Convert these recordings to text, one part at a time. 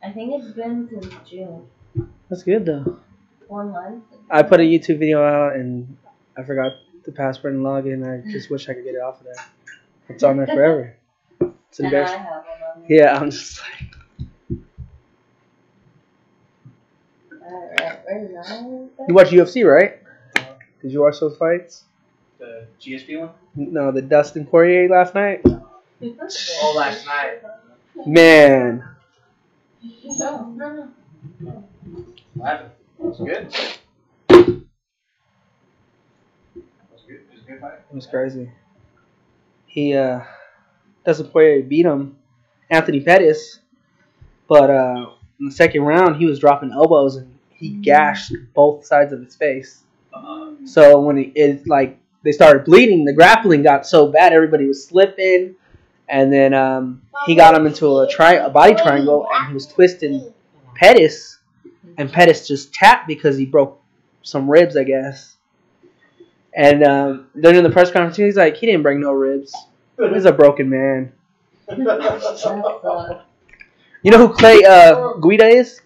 I think it's been since June. That's good though. 1 month. I put a YouTube video out and I forgot the password and login. I just wish I could get it off of there. It's on there forever. It's And I embarrassing. have one on there. Yeah, I'm just like. Alright, where's that? You watch UFC, right? Did you watch those fights? The GSP one? No, the Dustin Poirier last night. Oh, last night. Man, No. What happened? Was it good? Was it good? It was a good fight? it was crazy. He Dustin Poirier beat him, Anthony Pettis, but in the second round he was dropping elbows and he gashed both sides of his face. So when they started bleeding, the grappling got so bad everybody was slipping, and then he got him into a body triangle and he was twisting Pettis, and Pettis just tapped because he broke some ribs, I guess. And during the press conference, he's like, he didn't break no ribs. He's a broken man. That sucks. You know who Clay Guida is?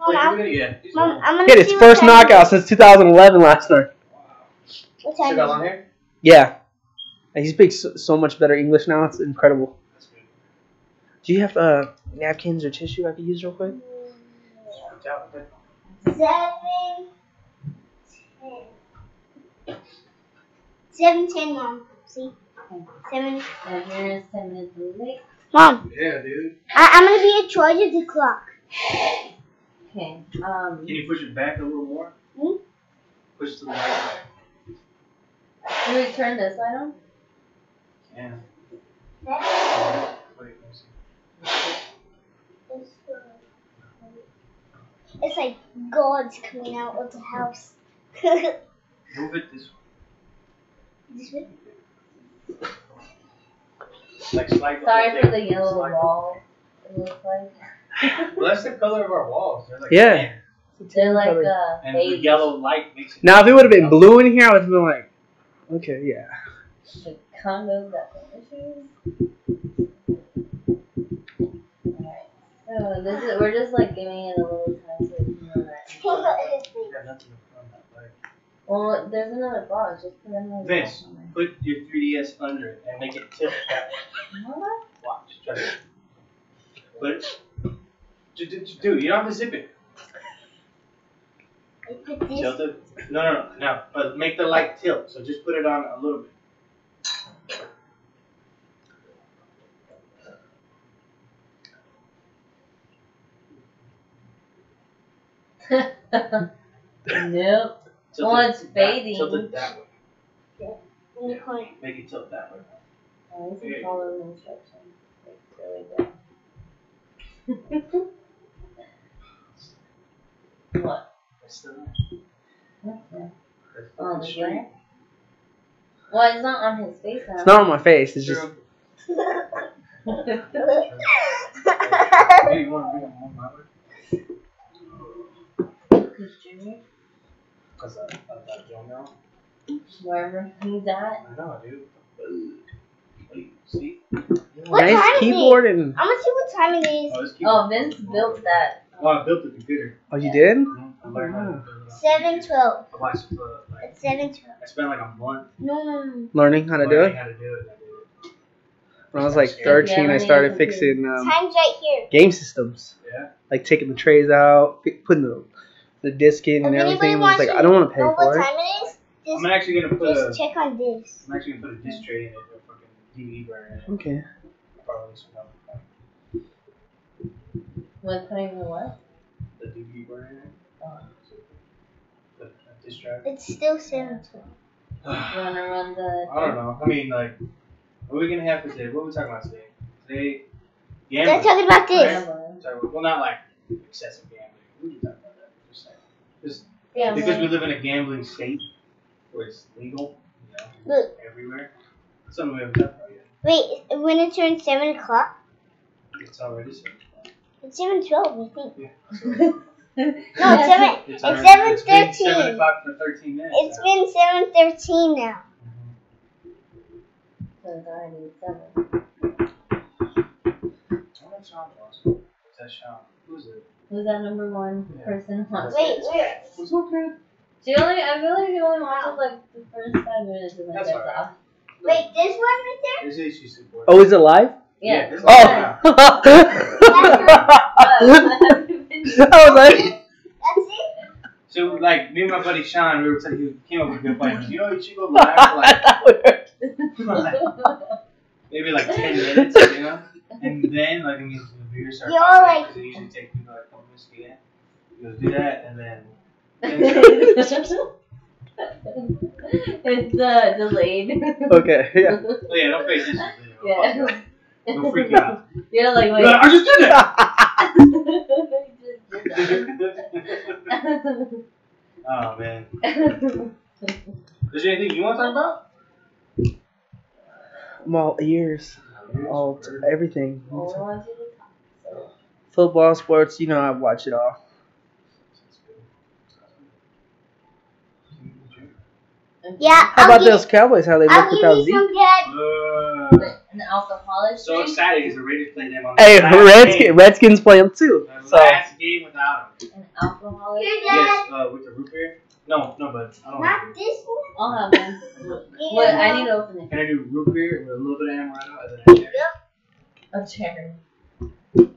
Yeah. Mom, I'm He gonna had his see first what time knockout since 2011 last night. What Still time got is long it? hair? Yeah. And he speaks so much better English now. It's incredible. That's good. Do you have napkins or tissue I could use real quick? Watch out. 7:10, Mom. See? 7. And here's 10 minutes late. Mom, Yeah, dude. I'm gonna be in charge of the clock. Okay. Can you push it back a little more? Hmm? Push to the right. Do we turn this light on? Yeah. That's- Wait, let me see. It's like God's coming out of the house. Move it this This way? way. Like slide the Sorry whole for the thing. yellow Slide wall. It looks like. Well, that's the color of our walls. They're like Yeah. They're like and the beige. yellow light makes it. Now, if it would have been blue in here, I would have been like, okay, yeah. The condos got some issues. Alright. So we're just like giving it a little time so we can relax. You got nothing to put on that light. Well, there's another box. Just put another box Vince, on there. put your 3DS under it and make it tilt that way. What? Watch. Try it. Put it. Dude, you don't have to zip it. I put this. Tilt it. No. But make the light tilt. So just put it on a little bit. Nope. Tilt Well, it it's that- fading. Tilt it that way. In the corner. Make it tilt that way. I need to follow the instructions. Like, really good. What? That's the What's that? that's Oh, the the street. glare? Well, it's not on his face now. It's not on my face. It's just. Hey, you want to bring him home my way? Because Junior, Because I don't know. wherever he's at. I know, dude. Wait, see? What time Nice is keyboard it? and. I'm gonna see what time it is. Oh, this keyboard. Oh, Vince built that. Well, I built it to computer. Oh, you did? I learned how to build it. 7:12. I watched it for like, It's 7:12. I spent like a month No. Learning how to do learning it. how to do it. When I was like 13, I started fixing Time's right here. game systems. Yeah. Like taking the trays out, putting the disc in and If everything. anybody I was like, I don't want to pay know what for it. time it is? I'm actually gonna put Just check on this. I'm actually gonna put a disc tray in it, a fucking DVD player in it. Okay. Probably some other What putting the what? the DVD player in it. Oh. The disc drive. It's still 7:12. You wanna run the? I don't know. I mean, like, what are we gonna have today? What are we talking about today? Today, They're gambling. talking about this. Gambling. Well, not like excessive gambling. We can talk about that. Just saying. Just Gambling. because we live in a gambling state where it's legal, you know, Look. everywhere. Something we haven't talked about yet. Wait, when it turns 7 o'clock? It's already said. It's 7:12, I think. Yeah. No, it's 7. It's It's been 7:13. 7 o'clock for 13 minutes. It's now. been 7:13 now. So it's already 7. Oh, that sounds awesome. Sean. Who's it? Who's that number one Yeah. person? on Wait, Twitch? where? Who's okay? I feel like she only watches like the first 5 minutes and then That's gets alright. off. Wait, this one right there? This is she's super. Oh, is it live? Yeah. this is Oh. live. I was like, That's it? So like me and my buddy Sean, we were telling he came up with a good plan. You know, you should go live for like maybe like 10 minutes, you know, and then like when the viewers start You're talking, like- 'cause it usually take people like a couple minutes to get in. You go do that, and then It's delayed. okay, yeah. oh yeah, don't pay attention to the video. Yeah. Fuck it. Don't freak you out. You're like, You're wait. like, I just did that. Oh man. Is there anything you want to talk about? I'm all ears, all everything. All I want you to talk, so. Football, sports, you know I watch it all. Yeah, How about give- those Cowboys? How they I'll look give without you Zeke? some, Dad. An alcoholic So drink? excited because the Raiders played them on the Hey, last game. Redskins play them too. The So last game without him. An alcoholic Here, drink? Dad. Yes, with the root beer. No, but I don't Not want this one. I'll have one. Yeah. Wait, I need to open it. Can I do root beer with a little bit of amaretto as an extra? A cherry.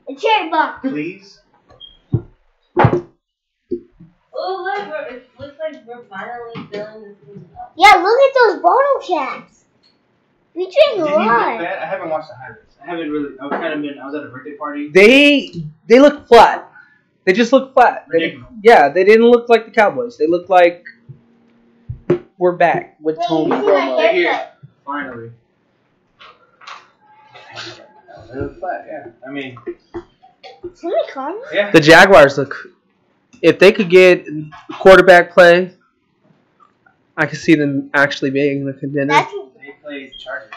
A cherry bomb. Please? Oh, look, it looks like we're finally filling this thing up. Yeah, look at those bottle caps. We drink Did a he look lot. bad? I haven't watched the highlights. I haven't really. I was at a birthday party. they look flat. They just look flat. Ridiculous. They didn't look like the Cowboys. They look like we're back with Wait, Tony this is my Romo. Right here. haircut. Finally. They look flat, yeah. I mean, Somebody call me. yeah. The Jaguars look. If they could get quarterback play, I could see them actually being the contender. That's They played Chargers.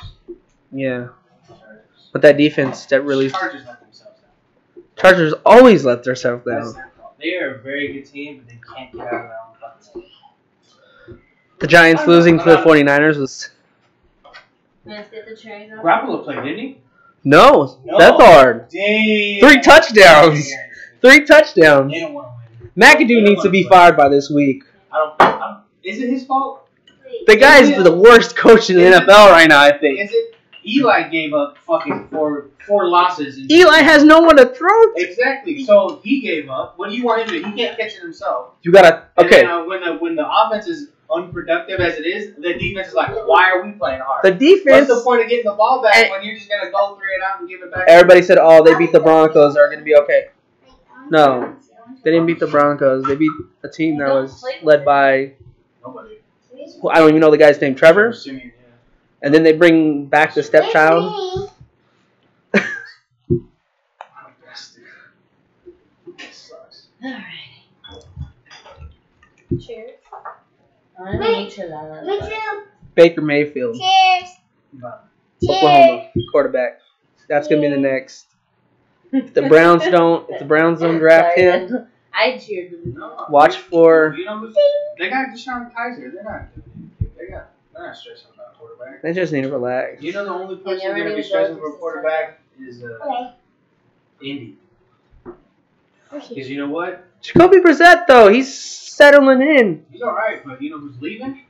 Yeah, Chargers. but that defense that really Chargers let themselves down. Chargers always let themselves That's down. their fault. They are a very good team, but they can't get out of their own fucking way. The Giants losing to the 49ers was Let's get the cherries off. Garoppolo played, didn't he? no, No. that's hard. Damn. 3 touchdowns. 3 touchdowns. They don't want to win. McAdoo needs to be fired by this week. I don't. Is it his fault? The guy's the worst coach in the NFL right now, I think. Is it? Eli gave up fucking four losses. And Eli has no one to throw to. Exactly. So he gave up. What do you want him to do? He can't catch it himself. You gotta. And Okay. then, when the offense is unproductive as it is, the defense is like, why are we playing hard? The defense. What's the point of getting the ball back And- when you're just gonna go 3 and out and give it back? Everybody said, oh, they beat the Broncos. They're going to be okay. No. They didn't beat the Broncos. They beat a team that was led by, Nobody. well, I don't even know the guy's name, Trevor. Assuming, yeah. And then they bring back the stepchild. I'm best, dude. This sucks. Alright. Cheers. I want to make sure that Me that's too. Baker Mayfield, Cheers. But Oklahoma quarterback. That's going to be the next. If the Browns don't draft him, I cheered with you. no. watch for. You know who's, they got Deshaun Kaiser. They're not doing anything. They're not stressing about quarterback. They just need to relax. You know the only person never going to be knew stressing Georgia for a was quarterback is Okay. Indy. Okay. Because you know what? Jacoby Brissett, though, he's settling in. He's all right, but you know who's leaving?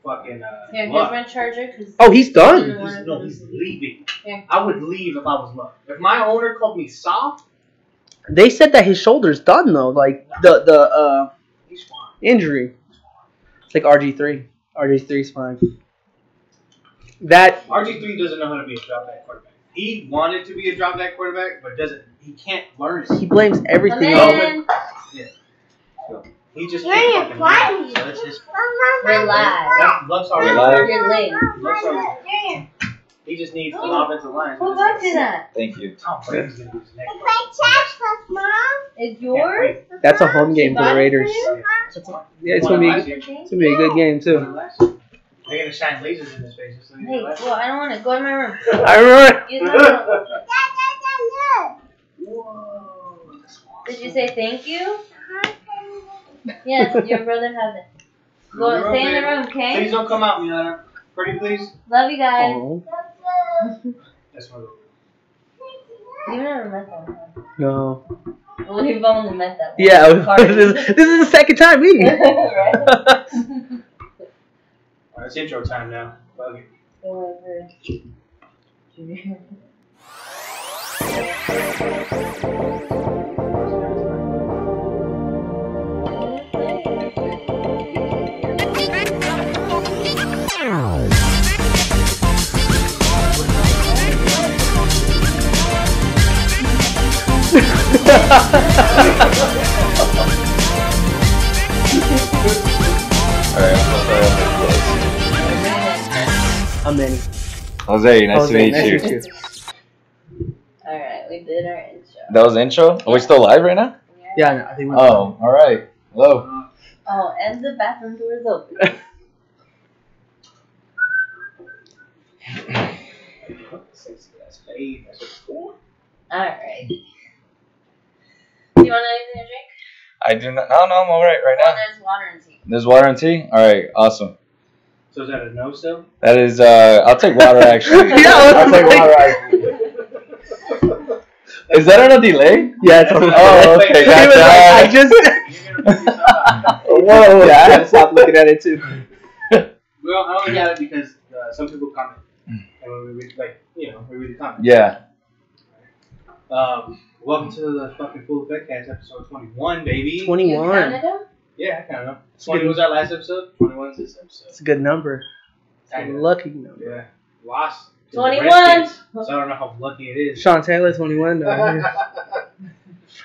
Fucking Here, here's Luck. my charger. Cause Oh, he's done. He's leaving. Yeah. I would leave if I was Luck. If my owner called me soft, They said that his shoulder's done, though. Like, the he's fine. injury. It's like RG3. RG3's fine. That RG3 doesn't know how to be a drop back quarterback. He wanted to be a drop back quarterback, but doesn't. He can't learn he it. blames everything Man. on. He just You're can't in fucking learn fine. it. So that's his. We're live. Luck's already Live. there. You're late. Luck's already there. He just needs an offensive line. Who got you that? Thank you. Tom Brady's gonna do his next. It's my trash box, Mom. It's Can't yours? wait. That's a home game for Bought the it Raiders. for you? Yeah, it's gonna be a good game too. They're gonna shine lasers in his face. So Hey, well, I don't want to. Go in my room. I remember. Use my room. Dad, Whoa. Did you say thank you? Yes, your brother has it. Go stay in the room, okay? Please don't come out, Miana. Pretty please. Love you guys. Oh. That's my little. You never met them. Huh? No. We've only met that one. Yeah, Party. this is the second time meeting. Right? Alright, it's intro time now. Fuck it. Whatever. Junior. I'm Manny. Jose, nice to meet Nice you. to meet you. Alright, we did our intro. That was the intro? Are we still live right now? Yeah, no, I think we're Oh, alright. Hello. Oh, and the bathroom door is open. Sexy ass babe. That's what it's for. Alright. Do you want anything to drink? I do not. No, I'm alright right Oh, now. there's water and tea. There's water and tea? Alright, awesome. So is that a no still? That is, I'll take water actually. Yeah, I'll take water actually. Is that on a delay? Yeah, it's on. Oh, okay, He was gotcha. like, I just. You're gonna put yourself out. Whoa, yeah, I had to stop looking at it too. Well, I only got it because some people comment. And when we read, like, we read the comments. Yeah. Welcome to the fucking Full Effect Cast, episode 21, baby. You 21. counted them? Yeah, I kind of know. It's 20 good. was our last episode. 21 is this episode. It's a good number. It's a Kinda. lucky number. Yeah. Lost. to the 21. Redskins, So I don't know how lucky it is. Sean Taylor, 21. No.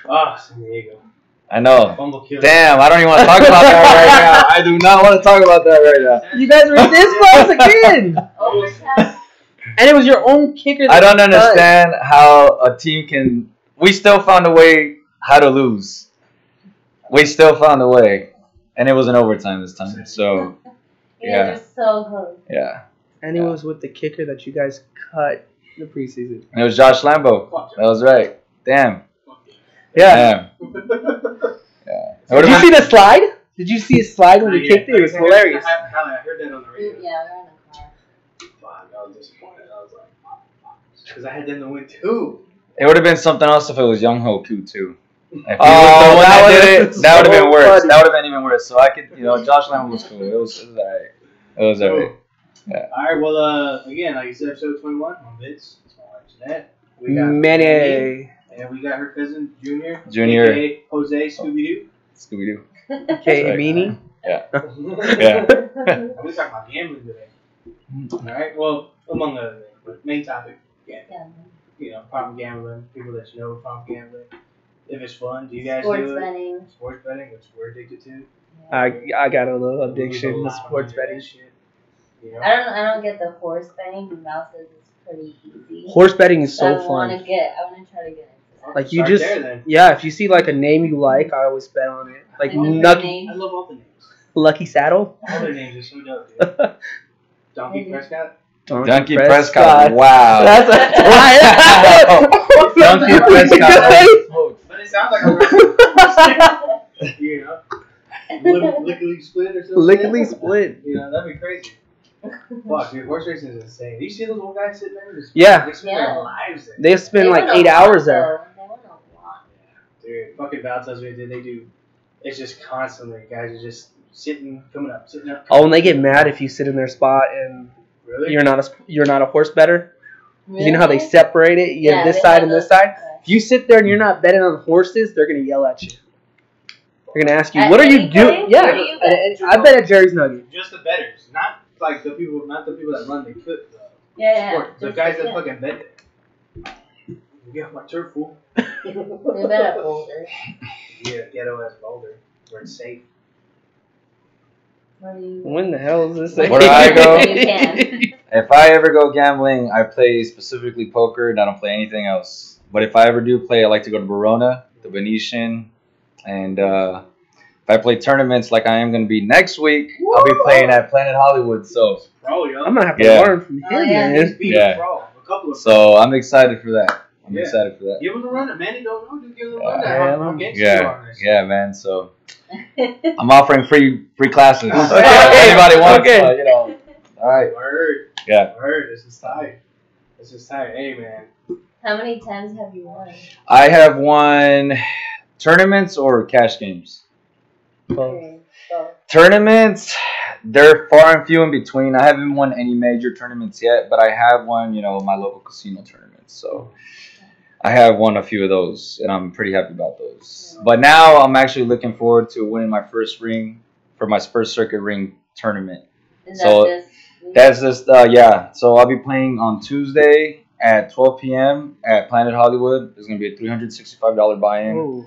Oh, San Diego. I know. Fumble kill. Damn, I don't even want to talk about that right now. I do not want to talk about that right now. You guys were this close again. Overtime. And it was your own kicker. I don't that you cut. understand how a team can. We still found a way how to lose. We still found a way, and it was in overtime this time. So You guys are so close. yeah, And it was with the kicker that you guys cut in the preseason. and it was Josh Lambo. Fuck That was right. Damn. Yeah. Damn. Did you see the slide? Did you see his slide when he kicked it? It was hilarious. I heard that on the radio. Yeah, we're in the car. Fuck, I was disappointed. I was like, because I had them to win too. It would have been something else if it was Young Ho Koo too. If he was the Oh, one that that did would've it, that would have so been worse. funny. That would have been even worse. So I could, Josh Lambo was cool. It was alright. It was alright. Alright, well, again, like you said, episode 21. I'm Vince. That's my wife, Jeanette. We got Manny. and we got her cousin, Junior. Junior. AKA Jose Scooby-Doo. Scooby Doo. Okay, Sorry. Meanie. Yeah. We're talking about gambling today. Alright, well, among other things, but main topic, Yeah. problem gambling, people that you know problem gambling. If it's fun, do you guys Sports do it? betting. Sports betting, which we're addicted to. I got a little We addiction do a to lot of sports that betting. shit, you know? I don't get the horse betting because Mal says it's pretty easy. Horse betting is So so I want fun. to try to get into that. Like you Start just, there, then. yeah. If you see like a name you like, I always bet on it. Like Like, Lucky, I love all the names. Lucky Saddle, All their names are so dope, dude. Donkey Prescott. Donkey Prescott. Wow. That's a Donkey Prescott. But it sounds like a you know, lickily split or something. Lickily split. You know, that'd be crazy. Fuck, dude, horse racing is insane. Do you see those old guys sitting there? Just, Yeah. They spend Yeah. their lives there. They spend like went a 8 lot, hours there. though. They went a lot. Dude, fucking Val tells me they do. It's just constantly, guys are just sitting, coming up, sitting up. Oh, and they get mad if you sit in their spot and Really? you're not a horse better. Really? You know how they separate it? You have this they side have and this those- side. If you sit there and you're not betting on horses, they're gonna yell at you. They're gonna ask you, At "What are you any doing?" place? Yeah, Where do you bet? and I bet at Jerry's Nugget. Just the betters, not like the people, not the people that run the Yeah. sport. The Just- guys that yeah. fucking bet. You get off my turf, fool. They bet at Boulder. Yeah, ghetto ass Boulder, where it's safe. What do you? When the hell is this? Where do I go? You can. If I ever go gambling, I play specifically poker and I don't play anything else. But if I ever do play, I like to go to Verona, the Venetian, and if I play tournaments like I am going to be next week, I'll be playing at Planet Hollywood. So Pro, yo. I'm gonna have to Yeah. learn from him, Oh, yeah. man. Beat Yeah. pro. A couple of I'm excited for that. I'm Yeah. excited for that. Give him a run. Manny don't know. Just give him a Yeah. run. Yeah, How against you Yeah, on this? yeah, man. So I'm offering free classes. Okay. Anybody wants? Okay. All right. Word. Yeah. Word. This is tight. This is tight. Hey, man. How many times have you won? I have won tournaments or cash games. Okay, so Tournaments, they're far and few in between. I haven't won any major tournaments yet, but I have won, my local casino tournaments. So I have won a few of those, and I'm pretty happy about those. But now I'm actually looking forward to winning my first ring for my first circuit ring tournament. is So, that this? That's just yeah. So I'll be playing on Tuesday at 12 p.m. at Planet Hollywood. There's gonna be a $365 buy-in, Oh.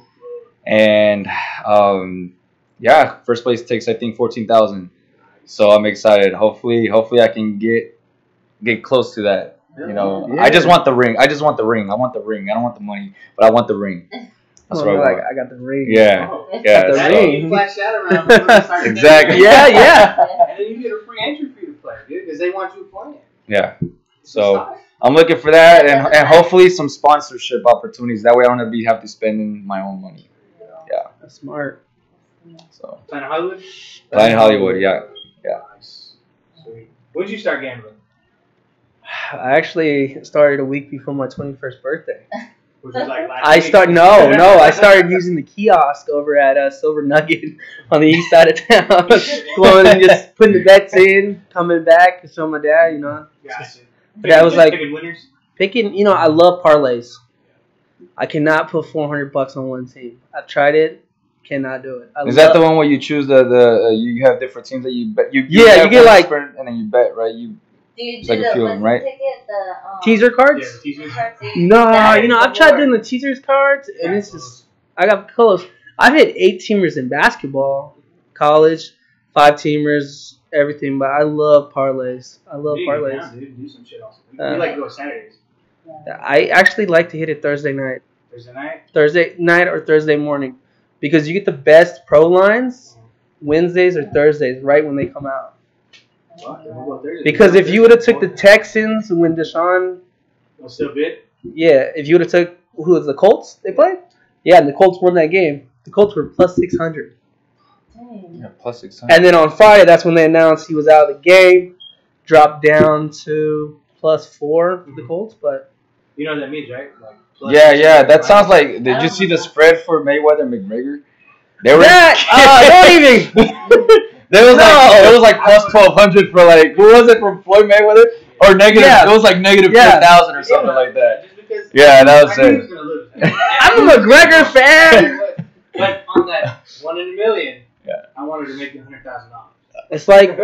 and yeah, first place takes I think 14,000. So I'm excited. Hopefully I can get close to that. Yeah. I just want the ring. I want the ring. I don't want the money, but I want the ring. That's what I want. I got the ring. Yeah, Oh. yeah. The so- ring. You flash that around. When you start Exactly. Yeah, yeah. And then you get a free entry for you to play, dude, because they want you playing. Yeah. So I'm looking for that, and hopefully some sponsorship opportunities. That way I don't have to spend my own money. That's smart. So Planet Hollywood. Planet Hollywood, yeah. Nice. Sweet. When did you start gambling? I actually started a week before my 21st birthday. Which was like last I week. I started using the kiosk over at Silver Nugget on the east side of town. Going and just putting the bets in, coming back to show my dad, Gotcha. That was like- picking winners. Picking, I love parlays. I cannot put $400 on one team. I've tried it, cannot do it. Is that the one where you choose you have different teams that you bet? You Yeah, have you get one like- different, and then you bet, right? You Do you It's do like a the few of what's them, the right? ticket? The teaser cards? Yeah, teasers. No, That is I've the tried war. doing the teasers cards, and it's just I got close. I've hit 8-teamers in basketball, college, 5-teamers, everything. But I love parlays. I love parlays. Yeah, dude, do some shit also. We Uh, like to go Saturdays. I actually like to hit it Thursday night or Thursday morning, because you get the best pro lines Wednesdays or Thursdays, right when they come out. What? We'll go Thursday. Because if you would have took the Texans when Deshaun, We'll still bid. yeah, if you would have took who was the Colts they played, yeah, and the Colts won that game. The Colts were plus 600. yeah, plus 600. And then on Friday, that's when they announced he was out of the game, dropped down to plus 4 for the Colts. But You know what that means, right? Like, Yeah. That sounds like. Did you see the spread for Mayweather and McGregor? They were. don't even. It was like plus 1,200 for like, who was it, from Floyd Mayweather? Or negative, Yeah. it was like negative Yeah. 4,000 or something like that. Just because Yeah, that was I knew he it. was gonna lose. I'm a McGregor fan. But on that 1 in a million, Yeah. I wanted to make you $100,000. It's like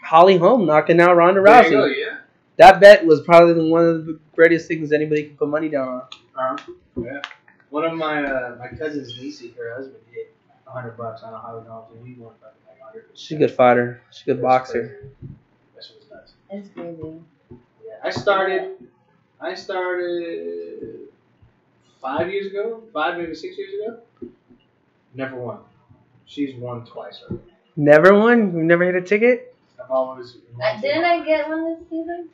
Holly Holm knocking out Ronda There you go, Rousey. yeah. That bet was probably one of the greatest things anybody could put money down on. Yeah. One of my my cousin's niece, her husband, hit $100 on a Holly Holm, and he won like 100. She's a good fighter. She's a good boxer. That shit was nuts. It's crazy. Yeah. I started 5 years ago, maybe 6 years ago. Never won. She's won twice already. Never won? You never hit a ticket? I've always won. Didn't I get one this season?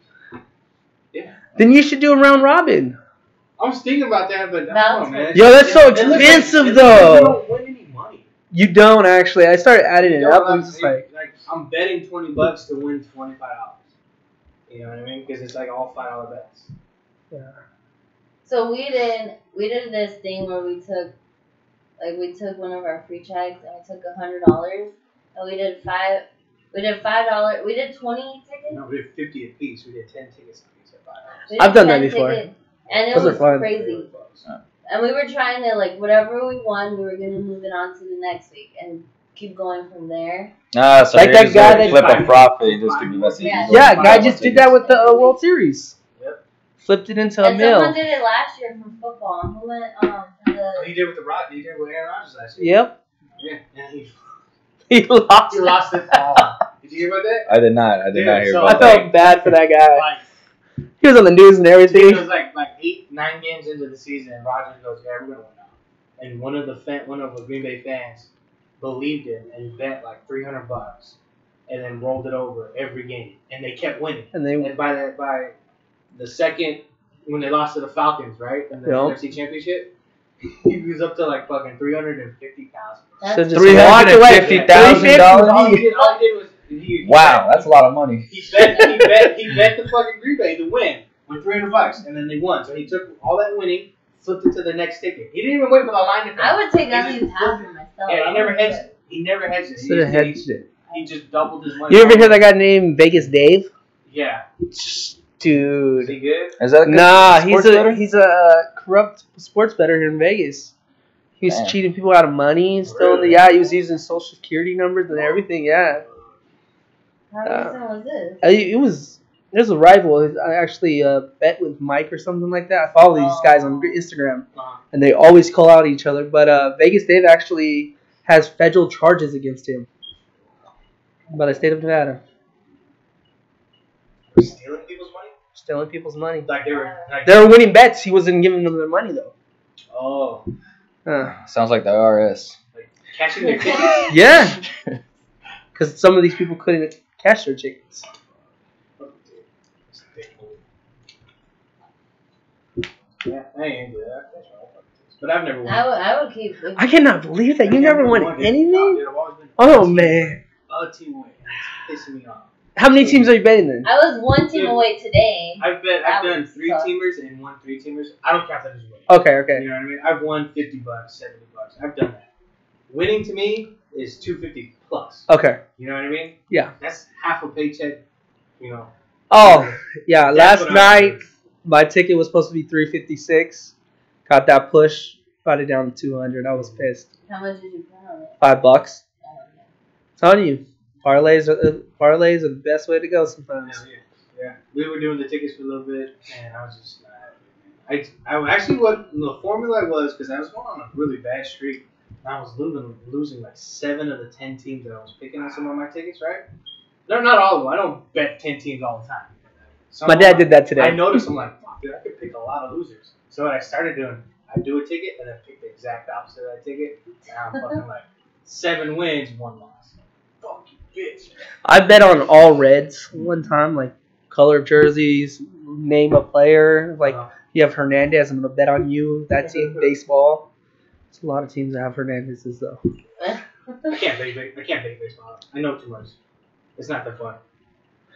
Yeah. Then you should do a round robin. I was thinking about that, but That's no, man. Yo, that's so It looks like- expensive, it looks like though. You don't win any money. You don't actually. I started adding it You up. don't I'm have- just like, I'm betting $20 to win $25. You know what I mean? Because it's like all $5 bets. So we did this thing where we took one of our free checks and we took $100 and we did $5. We did 20 tickets. No, we did 50 a piece. We did 10 tickets a piece at $5. We I've did done that 10 before. tickets, and it Those are was fun. crazy. And we were trying to, like, whatever we won, we were going to move it on to the next week and keep going from there. So Like you're that just guy gonna that- flip a profit. You just keep investing. Yeah. yeah, guy just did that with the World Series. Yep. Flipped it into a And mill. someone did it last year for football. Who went for the... He did with he did with Aaron Rodgers last year. Yep. Yeah, and he He lost. he lost it all. Did you hear about that? I did not hear so- I about that. felt bad for that guy. Like, He was on the news and it everything. was like 8-9 games into the season, and Rodgers goes, "Yeah, we're gonna win now." And one of the Green Bay fans believed him and bet like $300, and then rolled it over every game, and they kept winning. And they And by the second, when they lost to the Falcons, right, in the Yeah. NFC Championship, he was up to like fucking 350,000. should That's just walk away. $350,000? All he did was he Wow, that's a lot of money. He bet the fucking Green Bay to win, won $300, and then they won. So he took all that winning, flipped it to the next ticket. He didn't even wait for the line to come. I would take He at just least half flipped for myself. Yeah, I he never wouldn't hedged do it. He never hedged it. Should have hedged it. He just doubled his money. You ever hear that guy named Vegas Dave? Yeah. Is Dude. he good? Is that a good Nah, sports bettor? he's a corrupt sports bettor here in Vegas. He was Damn. cheating people out of money, stealing Really? yeah, he was using social security numbers and everything, yeah. How recent was this? There's a rival. I actually bet with Mike or something like that. I follow these guys on Instagram, and they always call out each other. But Vegas Dave actually has federal charges against him by the state of Nevada. Stealing people's money? Stealing people's money. Like they were. Like, They were winning bets. He wasn't giving them their money, though. oh. Sounds like the IRS. Like cashing their tickets? Yeah. Because some of these people couldn't cash their tickets. Yeah, I ain't into that. But I've never won. I would keep. I cannot believe that. You never won it. anything? Dude, I've always been Oh, man. a team away. It's pissing me off. How many teams are you betting then? I was one team away today. I've That done would three suck. teamers and won 3 teamers. I don't count that as winning. Okay. You know what I mean? I've won $50, $70. I've done that. Winning to me is $250 plus. Okay. You know what I mean? Yeah. That's half a paycheck. You know. Oh, yeah. That's Last what I night, my ticket was supposed to be $356. Got that push. Got it down to $200. I was pissed. How much did you put on it? $5. I don't know. Telling you, parlays are the best way to go sometimes. Yeah. We were doing the tickets for a little bit, and I was just not happy, man. I actually what the formula was because I was going on a really bad streak. And I was losing like 7 of the 10 teams that I was picking on some of my tickets, right? No, not all of them. I don't bet 10 teams all the time. Some My of dad them, did that today. I noticed. I'm like, fuck, dude, I could pick a lot of losers. So what I started doing, I do a ticket and then pick the exact opposite of that ticket. And I'm fucking like 7 wins, 1 loss. Fuck you, bitch. I bet on all Reds one time, like color of jerseys, name a player. Like you have Hernandez, I'm gonna bet on you. That team, baseball. There's a lot of teams that have Hernandez's though. I can't take baseball. I know too much. It's not that fun.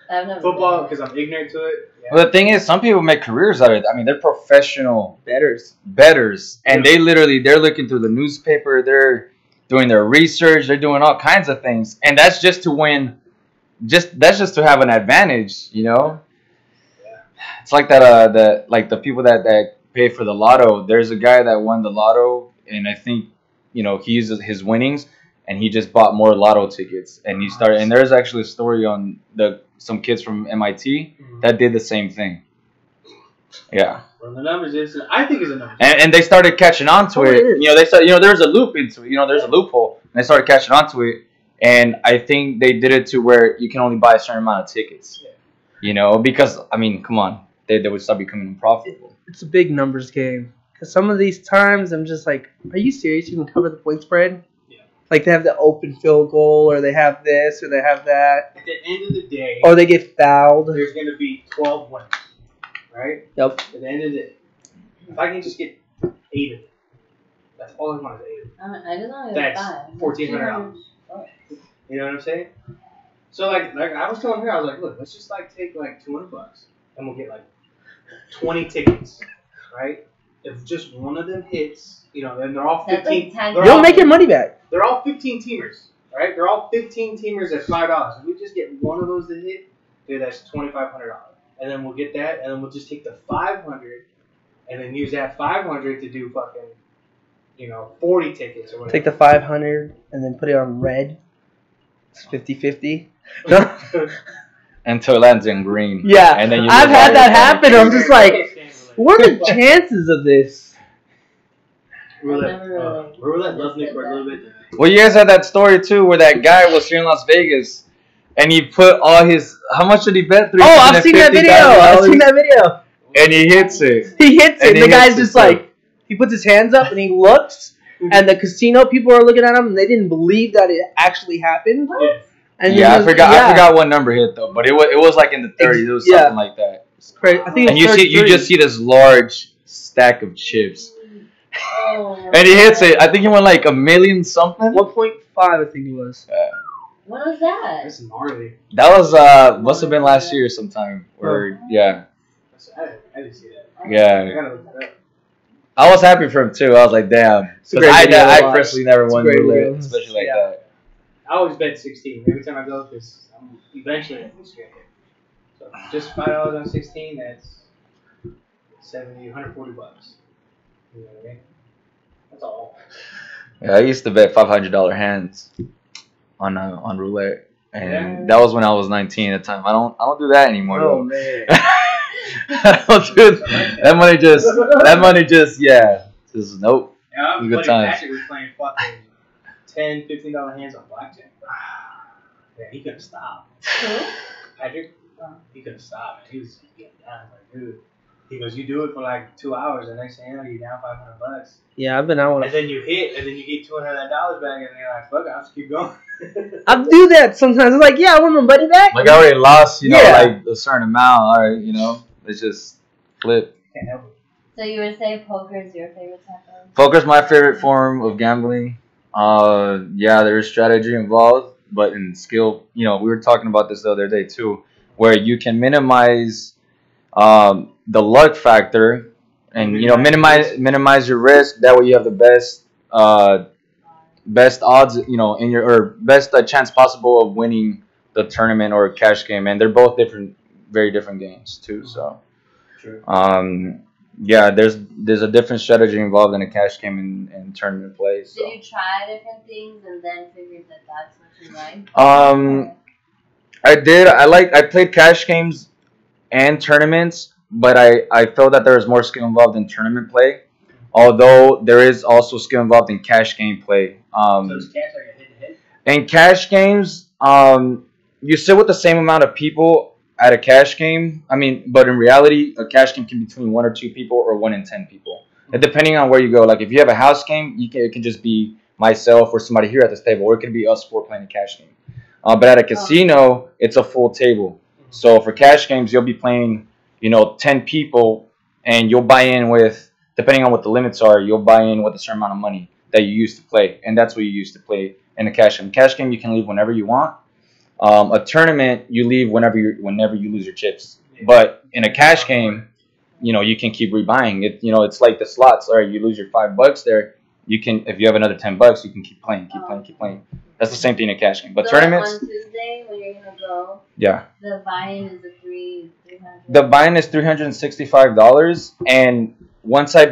I've never Football, done it. because I'm ignorant to it. Yeah. Well, the thing is, some people make careers out of it. I mean, they're professional Betters. bettors, and they're looking through the newspaper. They're doing their research. They're doing all kinds of things, and that's just to win. That's just to have an advantage, you know. Yeah. It's like that. Like the people that pay for the lotto. There's a guy that won the lotto, and I think, you know, he uses his winnings, and he just bought more lotto tickets, and he started. And there's actually a story on some kids from MIT that did the same thing. Yeah. Well, the numbers is, I think it's a number. And they started catching on to Oh, it. it is. You know, they started, you know, there's a loop into it. You know, there's a loophole. And they started catching on to it. And I think they did it to where you can only buy a certain amount of tickets. Yeah. You know, because, I mean, come on. They would start becoming unprofitable. It's a big numbers game. Because some of these times I'm just like, are you serious? You can cover the point spread? Yeah. Like they have the open field goal, or they have this, or they have that, At the end of the day, or they get fouled. there's going to be 12 winners, right? Yep. At the end of the day, if I can just get 8 of it, that's all I want is 8 of it. I just want to get That's five. $1,400. You know what I'm saying? So like I was telling her, I was like, look, let's just like take like $200 and we'll get like 20 tickets, right? If just one of them hits, you know, and they're all That's 15. like 10. they're You'll all- make your money back. They're all 15 teamers, right? They're all 15 teamers at $5. If we just get one of those to hit, dude, that's $2,500. And then we'll get that, and then we'll just take the 500, and then use that 500 to do fucking, you know, 40 tickets or whatever. Take the 500 and then put it on red. It's 50-50. Until it lands in green. Yeah, And then you I've move had on. that happen. I'm just like, what are the chances of this? Roulette loved me for a little bit. Well, you guys had that story, too, where that guy was here in Las Vegas, and he put all his... How much did he bet? Oh, I've seen that video. I've seen that video. And he hits it. He hits it. And he The guy's hits it, just too. like, he puts his hands up and he looks, and the casino people are looking at him, and they didn't believe that it actually happened. Yeah. And Yeah, I then- forgot. yeah. I forgot what number hit though, but it was like in the 30s. It was Yeah. something like that. It's crazy. I think And it's you just see this large stack of chips, Oh, and he hits it. I think he won like $1 million something. 1.5, I think it was. What was that? That's gnarly. That was must have been last year sometime. Or yeah. That's, didn't see that. I Yeah. gotta look that up. I was happy for him too. I was like, damn. It's a 'Cause great I, video to I watch. personally never It's a won great roulette, video. especially like Yeah. that. I always bet 16 every time I go because I'm eventually I'm just gonna hit. So just $5 on 16, that's 70, 140 bucks. You know what I mean? That's all. Yeah, I used to bet $500 hands on roulette, and Yeah. that was when I was 19 at the time. I don't do that anymore. Oh though. man. I don't do that money just yeah, just nope. Yeah, Good buddy times. Patrick was playing fucking $10, $15 hands on blackjack. Yeah, he couldn't stop. Patrick, he couldn't stop, man. He was getting down. Like, dude. He goes, you do it for like 2 hours, and next thing you know, you're down $500. Yeah, I've been out. And then you hit, and then you get $200 back, and you're like, fuck it, I'll just keep going. I do that sometimes. It's like, yeah, I want my money back. Like I already lost, Yeah. like a certain amount. All right, let's just flip. Can't help it. So you would say poker is your favorite type of? Poker's my favorite form of gambling. Yeah, there is strategy involved, but in skill, we were talking about this the other day too, where you can minimize the luck factor, and minimize your risk. That way, you have the best odds, in your or best chance possible of winning the tournament or cash game. And they're both very different games too. So, True. yeah, there's a different strategy involved in a cash game and tournament play. So. Did you try different things and then figured that that's what you like? I did. I played cash games and tournaments, but I felt that there was more skill involved in tournament play. Although there is also skill involved in cash game play. So it's cash like a hit-to-hit? In cash games, you sit with the same amount of people at a cash game. But in reality, a cash game can be between 1 or 2 people or 1 and 10 people. And depending on where you go, like if you have a house game, it can just be myself or somebody here at this table, or it could be us 4 playing a cash game. But at a casino, it's a full table. So for cash games, you'll be playing, 10 people, and you'll buy in with, depending on what the limits are, you'll buy in with a certain amount of money that you used to play, and that's what you used to play in a cash game. Cash game, you can leave whenever you want. A tournament, you leave whenever you lose your chips. But in a cash game, you can keep rebuying it. It's like the slots. All right, you lose your $5 there. You can, if you have another $10, you can keep playing. That's the same thing in a cash game. But so tournaments, on Tuesday when you're gonna go, yeah. the buy-in is the $300. The buy-in is $365, and once I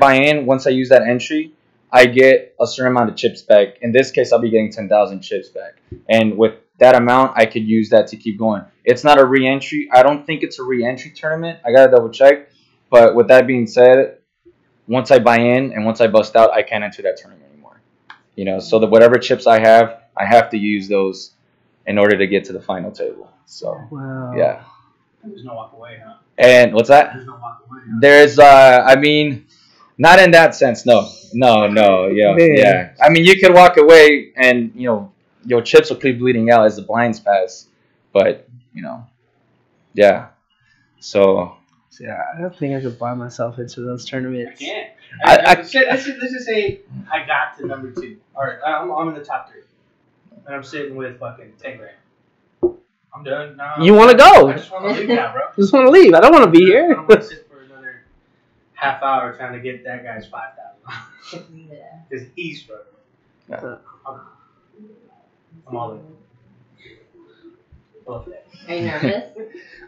use that entry, I get a certain amount of chips back. In this case, I'll be getting 10,000 chips back, and with that amount, I could use that to keep going. It's not a re-entry. I don't think it's a re-entry tournament. I gotta double check. But with that being said, once I buy in and once I bust out, I can't enter that tournament anymore. So that whatever chips I have to use those in order to get to the final table. So Wow. yeah. There's no walk away, huh? And what's that? There's no walk away. Huh? There's not in that sense. No, yeah, Man. yeah. You could walk away and your chips will keep bleeding out as the blinds pass, but yeah. So Yeah, I don't think I could buy myself into those I tournaments. can't. I- let's just say I got to number 2. All right, I'm in the top 3, and I'm sitting with fucking 10 grand. I'm done. No, You wanna go? I just want to leave now, bro. I just want to leave. I don't want to be I here. don't want to sit for another half hour trying to get that guy's 5,000 Yeah. because he's struggling. Yeah. I'm all in. Love that. Are you nervous?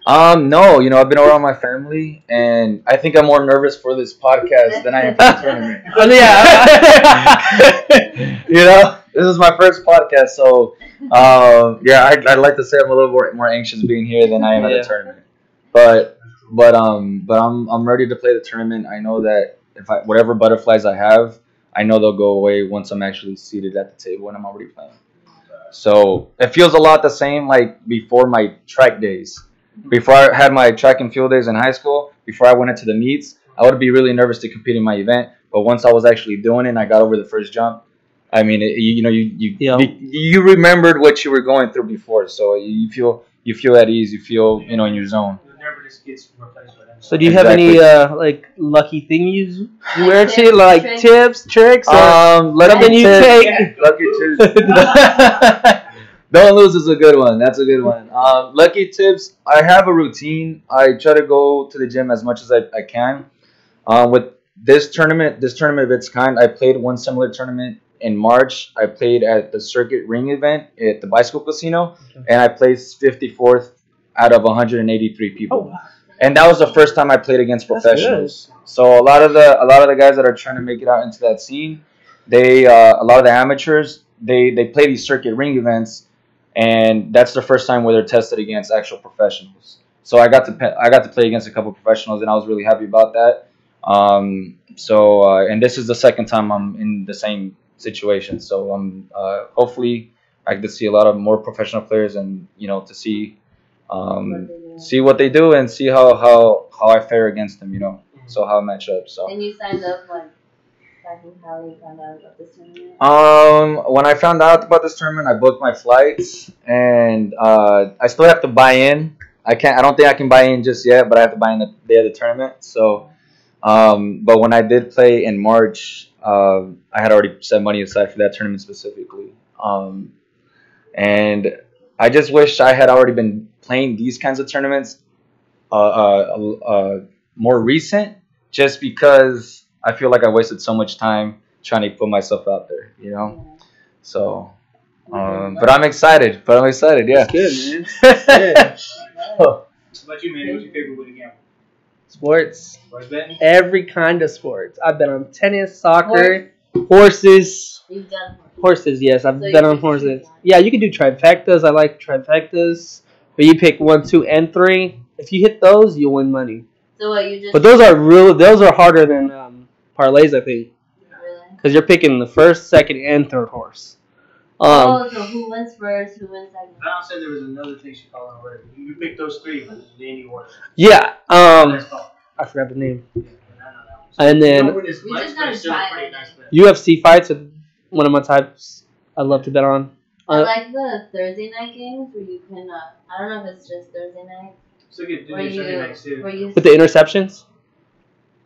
no, I've been around my family, and I think I'm more nervous for this podcast than I am for the tournament. Oh, yeah. This is my first podcast, so I'd like to say I'm a little more anxious being here than I am at the tournament. But I'm ready to play the tournament. I know that whatever butterflies I have, I know they'll go away once I'm actually seated at the table and I'm already playing. So it feels a lot the same like before my track days. Before I had my track and field days in high school, before I went into the meets, I would be really nervous to compete in my event. But once I was actually doing it and I got over the first jump, you remembered what you were going through before. So you feel at ease. You feel in your zone. The nervousness gets replaced by them. So do you have any lucky thing you wear to, like Tricks? tips, tricks? Or Lucky something you tips. take? Yeah. Lucky tips. Don't lose is a good one. That's a good one. Lucky tips. I have a routine. I try to go to the gym as much as I can. With this tournament of its kind, I played one similar tournament in March. I played at the Circuit Ring event at the Bicycle Casino, and I placed 54th out of 183 people. Oh, And that was the first time I played against That's professionals. So a lot of the guys that are trying to make it out into that scene, they a lot of the amateurs, they play these Circuit Ring events, and that's the first time where they're tested against actual professionals. So I got to play against a couple professionals, and I was really happy about that. And this is the second time I'm in the same situation. So I'm hopefully I get to see a lot of more professional players, and to see what they do and see how I fare against them. So how I match up. So. And you signed up back in Cali, found out about this tournament? When I found out about this tournament, I booked my flights, and I still have to buy in. I don't think I can buy in just yet, but I have to buy in the day of the tournament. So, but when I did play in March, I had already set money aside for that tournament specifically. And I just wish I had already been playing these kinds of tournaments more recent, just because I feel like I wasted so much time trying to put myself out there, So, but I'm excited. Yeah. That's good, man. Yeah. What about you, man? What's your favorite way to gamble? Sports. Sports betting? Every kind of sports. I've been on tennis, soccer, horses. You've done Horses, yes. I've So you been on can horses. choose one. Yeah, you can do trifectas. I like trifectas. Where you pick 1, 2, and 3. If you hit those, you'll win money. So what you just But those are harder than parlays, I think. really? Because you're picking the first, second, and third horse. So who wins first? Who wins second? Val said there was another thing she called on already. You picked those three, but in any order. Yeah. That's called. I forgot the name. Yeah, I know that one. And You then don't win as We much, just but gotta it's still a try pretty it. nice bet. UFC fights are one of my types I love to bet on. I like the Thursday night games where you can. I don't know if it's just Thursday night. So you Where do Sunday you nights too. where you With the interceptions.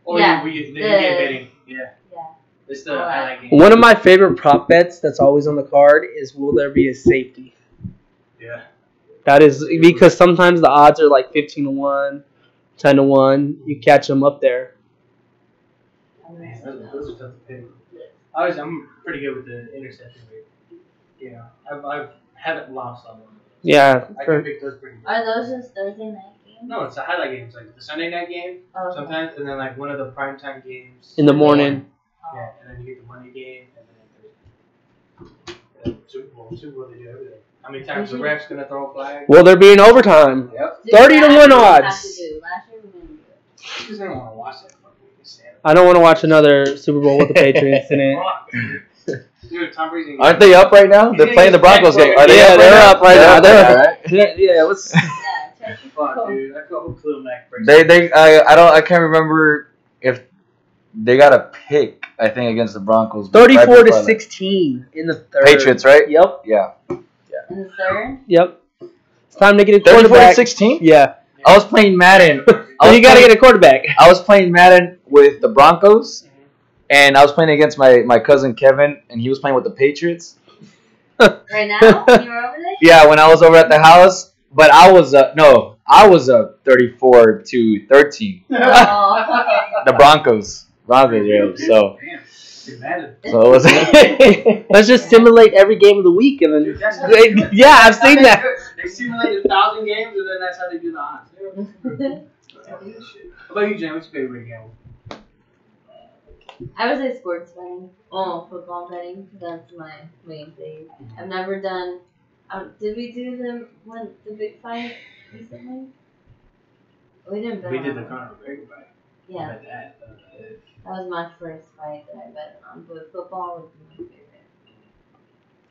Or Yeah, you the- get betting. Yeah. yeah. It's the Alright. highlight game. One of my favorite prop bets that's always on the card is will there be a safety? Yeah. That is because sometimes the odds are like 15-1, 10-1. You catch them up there. Man, those are tough to pick. I'm pretty good with the interception rate. I haven't lost on them. Yeah. I can pick those pretty good. Are those just Thursday night games? No, it's a highlight game. It's like the Sunday night game Oh, okay. sometimes, and then like one of the primetime games. In the morning. Yeah, and then you get the Monday game, and then Super Bowl. Super Bowl, they do everything. How many times the ref's gonna throw a flag? Will there be an overtime? Yep. Dude, 30 to last 1 year we odds. have to do. Last year we didn't do it. I just don't want to watch that fucking stand. I don't want to watch another Super Bowl with the Patriots in it. Dude, Tom Brady. Aren't they up right now? They're playing the Broncos game. Are they Yeah, up they're up right now. They're They're- up. Yeah, what's Yeah, check your Fuck, phone. dude. I feel Khalil Mack breaks. I can't remember if they got a pick. I think against the Broncos. 34 right to before that. 16 in the third. Patriots, right? Yep. Yeah. In the third? Yep. It's time to get a 34 to quarterback. 16. Yeah. I was playing Madden. You got to get a quarterback. I was playing Madden with the Broncos, and I was playing against my cousin Kevin, and he was playing with the Patriots. Right now? When you were over there? Yeah, when I was over at the house, but I was a 34 to 13. Oh. The Broncos, yeah. So Damn. Dude, Madden. it was. Let's just simulate every game of the week and Dude, then. that's how Yeah, I've seen that. They simulate 1,000 games, and then that's how they do the odds. How about you, Jen? What's your favorite game? I would say sports betting. Oh, football betting. That's my main thing. I've never done. Did we do the big fight recently? We didn't bet We on did the it. Conor McGregor fight. Yeah, Bet that. that was my first fight that I bet on. But football was my favorite.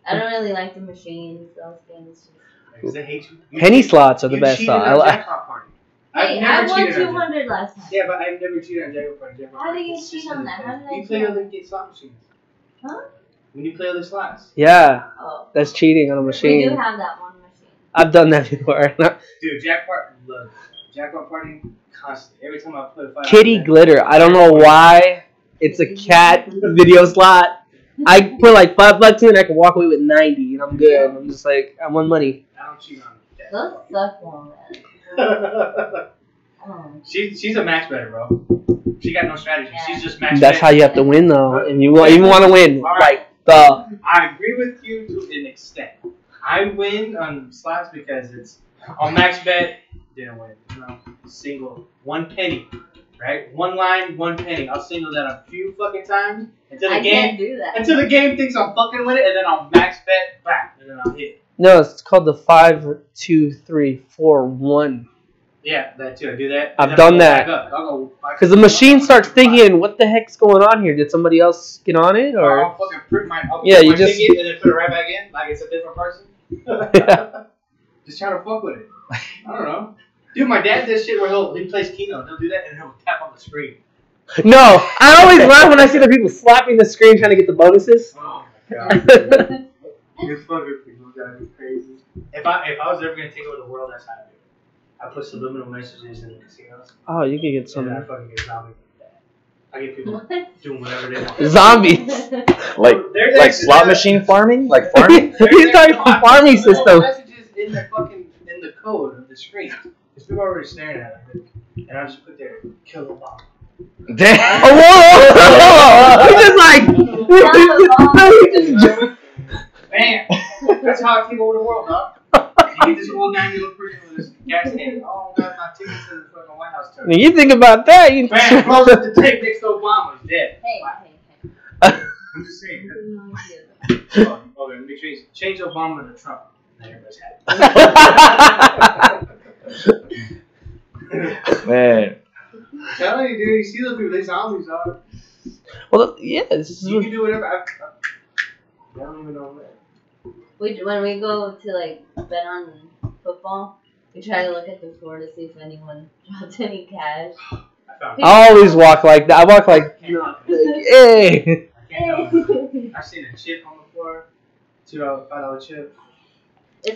I don't really like the machines. Those things. Because they hate you. Penny slots are the You best. cheated Though. on Jackpot Party. Hey, I've I never won cheated on 200 last time. Yeah, but I've never cheated on Jackpot Party. How did you cheat on that? How did I You play cheat? other get slot machines. Huh? When you play other slots. Yeah, Oh, that's cheating on a we do machine. have that one machine. I've done that before. Dude, Jackpot Party constant. Every time I play a fight. Kitty glitter. I don't know why. It's a cat video slot. I put like $5 in, and I can walk away with 90, and I'm good. I'm just like, I won money. I don't cheat on that. Those suck, man. Oh. She's a max better, bro. She got no strategy. Yeah. She's just max. That's how you have to win, though. And you want to win. All right. Like, the. I agree with you to an extent. I win on slots because it's on max bet. Didn't win. You know, single 1 penny, right? One line, 1 penny. I'll single that a few fucking times until the I can't game do that. until the game thinks I'm fucking with it, and then I'll max bet back, and then I'll hit. No, it's called the 5, 2, 3, 4, 1. Yeah, that too. I do that. I've and then done I'll go that. back up. I'll go Because the machine starts thinking, what the heck's going on here? Did somebody else get on it? Or Or I'll fucking print I'll Yeah, print you my just- ticket and then put it right back in like it's a different person. Just trying to fuck with it. I don't know. Dude, my dad does shit where he plays Keno. He'll do that and he'll tap on the screen. No, I always laugh when I see the people slapping the screen trying to get the bonuses. Oh my god. You fucking people gotta be crazy. If I was ever gonna take over the world, that's how I do it. I put subliminal messages in the casinos. Oh, you can get And some then I fucking get zombies. I get people What? doing whatever they want. zombies. Like There's like actually- slot machine farming, like farming. He's talking I put farming subliminal system. messages in the code of the screen. Because people are already staring at it. And I just put there, kill the bomb. Damn. Oh, whoa! He's just like. Bam! That's how I take over the world, dog. You get this old 9-year-old person with this gas tank. Oh, got my tickets to the fucking White House tour. When you think about that, you. Bam! Blows up the tape next to Obama. He's dead. Hey, Wow. hey, I'm just saying. hey. Oh, okay, let me change Obama to Trump. And everybody's happy. Man. I'm telling you, dude, you see those people, they zombies, dog. Well, yeah, this is. You can do whatever. I don't even know where. When we go to like bet on football, we try to look at the floor to see if anyone dropped any cash. I always walk like that. I walk like, hey. I can't know. I've seen a chip on the floor, $5 chip.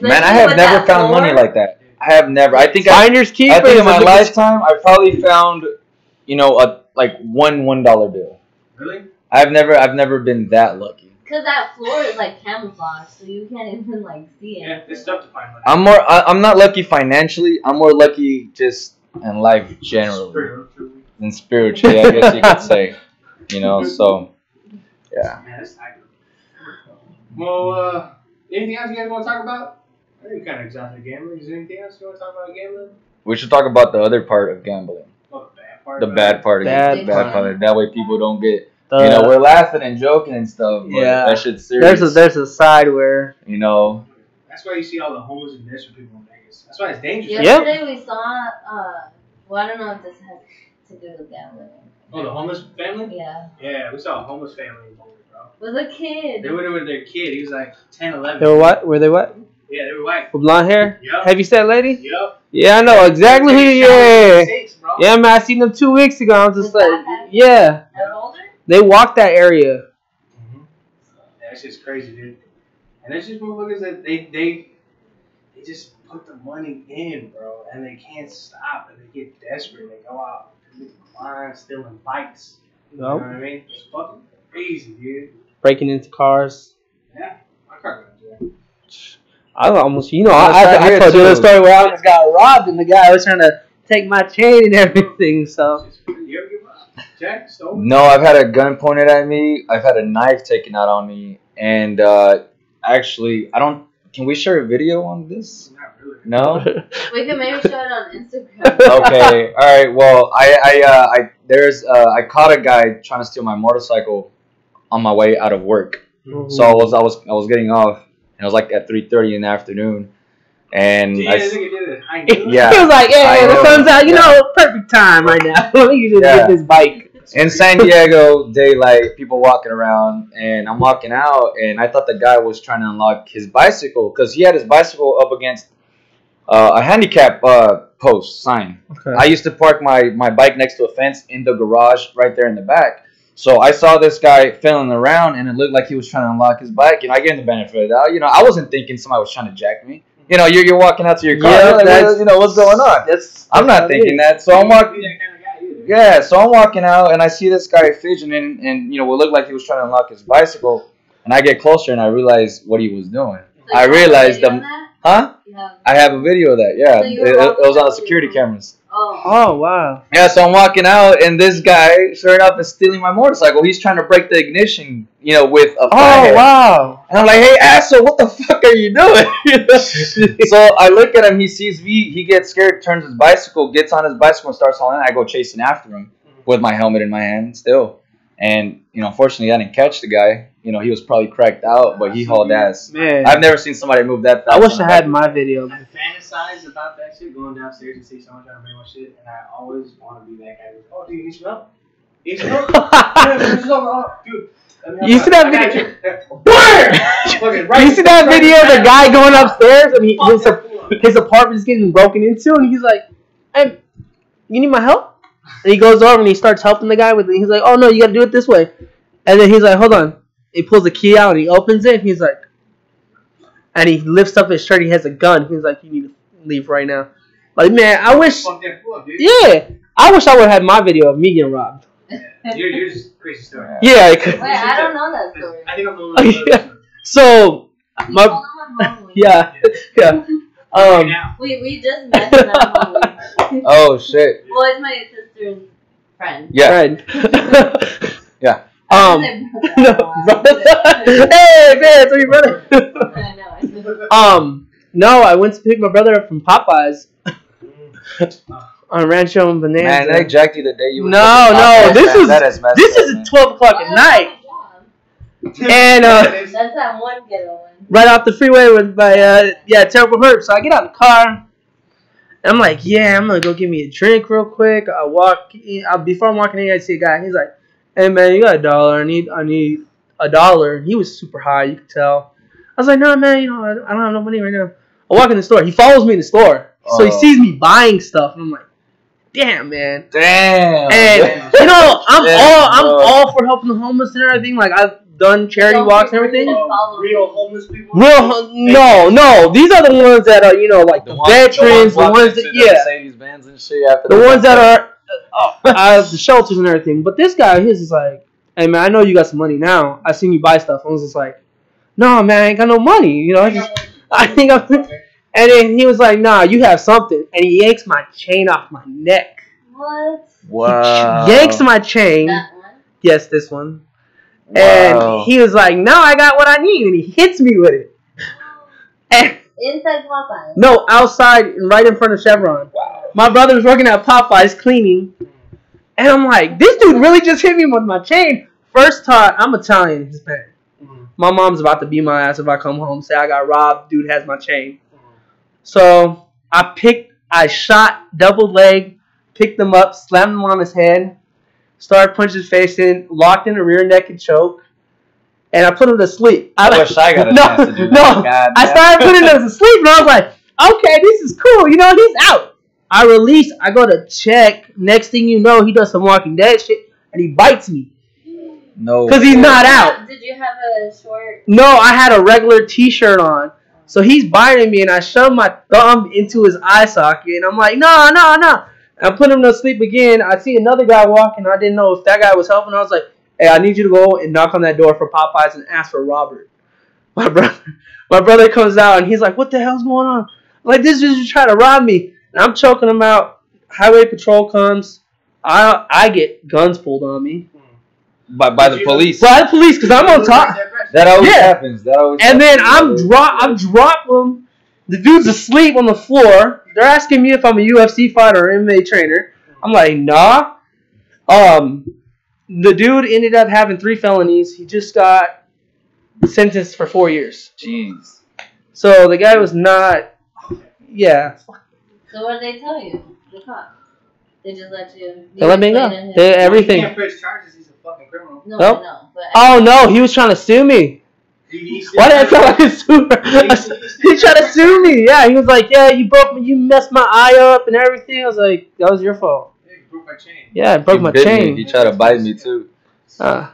Man, I have never found money like that. I have never. I think Finders keepers. I think in my I think it's- lifetime, I probably found, a like $1 bill. Really? I've never been that lucky. Because that floor is like camouflage, so you can't even like see it. Yeah, it's tough to find money. I'm not lucky financially. I'm more lucky just in life generally, than spiritually, I guess you could say. So yeah. Man, that's tight. Well, anything else you guys want to talk about? I think we kind of exhausted gambling. Is there anything else you want to talk about gambling? We should talk about the other part of gambling. Oh, the bad part. The bad part of Bad it. Bad part. That way people don't get. the- We're laughing and joking and stuff. But Yeah. that shit's serious. there's a side where That's why you see all the homeless and desperate people in Vegas. That's why it's dangerous. Yep. Yesterday we saw, well, I don't know if this has to do with gambling. Oh, the homeless family? Yeah. Yeah, we saw a homeless family in Boulder, bro. With a kid. They went in with their kid. He was like 10, 11. they were what? Were they what? Yeah, they were white. With blonde hair? Yup. Heavy set lady? Yup. Yeah, I know exactly who. Yeah. Bro. Yeah, man, I seen them 2 weeks ago. I was just Was like, that yeah. At Boulder? They walked that area. Mm-hmm. Yeah, that shit's crazy, dude. And there's just motherfuckers that they just put the money in, bro, and they can't stop, and they get desperate. They go out, committing crimes, stealing bikes. You know Nope. what I mean? It's fucking crazy, dude. Breaking into cars. Yeah, my car got jacked. I almost, That's I right here, told you the too. story where I almost got robbed and the guy was trying to take my chain and everything. So You ever give up? Jack, stolen? No, I've had a gun pointed at me. I've had a knife taken out on me, and actually, I don't. Can we share a video on this? Not really. No. We can maybe show it on Instagram. Okay. All right. Well, I caught a guy trying to steal my motorcycle on my way out of work. So I was getting off, and it was like at 3:30 in the afternoon, and Yeah, I this s- nigga did it. I knew it. Yeah. he was like, I "Hey, the know. sun's out. Perfect time right now. Let me just Yeah. get this bike." in San Diego, daylight, people walking around, and I'm walking out, and I thought the guy was trying to unlock his bicycle because he had his bicycle up against a handicap post sign. Okay. I used to park my bike next to a fence in the garage right there in the back. So I saw this guy fiddling around, and it looked like he was trying to unlock his bike. I gave him the benefit of that. I wasn't thinking somebody was trying to jack me. You're walking out to your car. Yeah, you're like, that's- what's going on? how I'm not it thinking is. that. So I'm You walking. be that kind of guy either. Yeah, so I'm walking out and I see this guy fidgeting and what looked like he was trying to unlock his bicycle. and I get closer and I realize what he was doing. So I you have a realized video the on that? huh? You have- I have a video of that. Yeah, So you were it was on the walking security out. cameras. Oh. Oh wow. Yeah, so I'm walking out, and this guy, sure enough, is stealing my motorcycle. He's trying to break the ignition, with a Oh flathead. wow. And I'm like, hey, asshole, what the fuck are you doing? So I look at him, he sees me, he gets scared, turns his bicycle, gets on his bicycle, and starts hauling. I go chasing after him with my helmet in my hand still. And, unfortunately, I didn't catch the guy. He was probably cracked out, but he hauled ass. Man. I've never seen somebody move that fast. I wish I had my video. I fantasize about that shit, going downstairs and see someone trying to bring my shit, and I always want to be that guy who's, oh, dude, you need some help? You need some help? Yeah, this is over. Oh, dude. You see that I got video? you. Fucking right. You see that video of the guy going upstairs and his apartment's getting broken into, and he's like, "Hey, you need my help?" And he goes over and he starts helping the guy with it. He's like, "Oh no, you gotta do it this way." And then he's like, "Hold on." He pulls the key out and he opens it. And he's like, and he lifts up his shirt. He has a gun. He's like, "You need to leave right now." Like, man, I wish. Fuck that fool up, dude. Yeah, I wish I would have had my video of me getting robbed. You're just a crazy story. Yeah. Wait, I don't know that story. I think I'm the one who knows that story. So You my told him I'm hungry. yeah. Now. We just met and I'm hungry. Oh, shit. Well, it's my sister's friend. Yeah. Friend. Yeah. No, brother. Hey man, so your brother. I know. No, I went to pick my brother up from Popeyes on Rancho and Bonanza. Man, they jacked you the day you were No, cooking. this is That is messed this up, is man. 12 o'clock at night, and That's that one ghetto one. right off the freeway with my Terrible Herb. So I get out of the car. And I'm like, yeah, I'm gonna go get me a drink real quick. I walk in. Before I'm walking in, I see a guy. He's like, "Hey man, you got $1? I need $1." He was super high, you could tell. I was like, "No man, I don't have no money right now." I walk in the store. He follows me in the store, so he sees me buying stuff, and I'm like, "Damn man." Damn. And I'm all for helping the homeless and everything. Like I've done charity walks and everything. Real homeless people. No. These are the ones that are, like the veterans, the ones that, Mercedes Benz and shit after the ones that are the shelters and everything. But this guy, he's just like, "Hey man, I know you got some money now. I seen you buy stuff." I was just like, "No man, I ain't got no money. I think I'm." And then he was like, "Nah, you have something." And he yanks my chain off my neck. What? Wow. He yanks my chain. That one? Yes, this one. Wow. And he was like, "No, I got what I need," and he hits me with it. And Inside Popeyes. no, outside, right in front of Chevron. Wow. My brother was working at Popeyes cleaning, and I'm like, "This dude really just hit me with my chain." First time, I'm Italian, Hispanic. My mom's about to beat my ass if I come home say I got robbed. Dude has my chain. So I shot double leg, picked him up, slammed him on his head. Started punching his face in, locked in a rear naked choke, and I put him to sleep. I wish I got a chance to do that. No, God I damn. started putting him to sleep, and I was like, "Okay, this is cool. He's out." I release. I go to check. Next thing you know, he does some Walking Dead shit, and he bites me No. because he's not out. Did you have a short? No, I had a regular T-shirt on, so he's biting me, and I shove my thumb into his eye socket, and I'm like, "No." I put him to sleep again. I see another guy walking. I didn't know if that guy was helping. I was like, "Hey, I need you to go and knock on that door for Popeyes and ask for Robert." My brother comes out and he's like, "What the hell's going on?" I'm like, "This dude's just trying to rob me." And I'm choking him out. Highway patrol comes. I get guns pulled on me By the police. by the police because I'm on top. That always Yeah. happens. And then I'm dropping him. The dude's asleep on the floor. They're asking me if I'm a UFC fighter or MMA trainer. I'm like, "Nah." The dude ended up having 3 felonies. He just got sentenced for 4 years. Jeez. So the guy was not. Yeah. So what did they tell you? The cops. They just let you. They let me go. explain to They, him. everything. He can't press charges. He's a fucking criminal. No, Nope. I know. But Oh no, he was trying to sue me. Why did I sound like a suer? He tried to sue me. Yeah, he was like, "Yeah, you messed my eye up and everything." I was like, "That was your fault." Yeah, he broke my chain. Yeah, it broke He my bit chain. me. He tried to bite me too. Uh,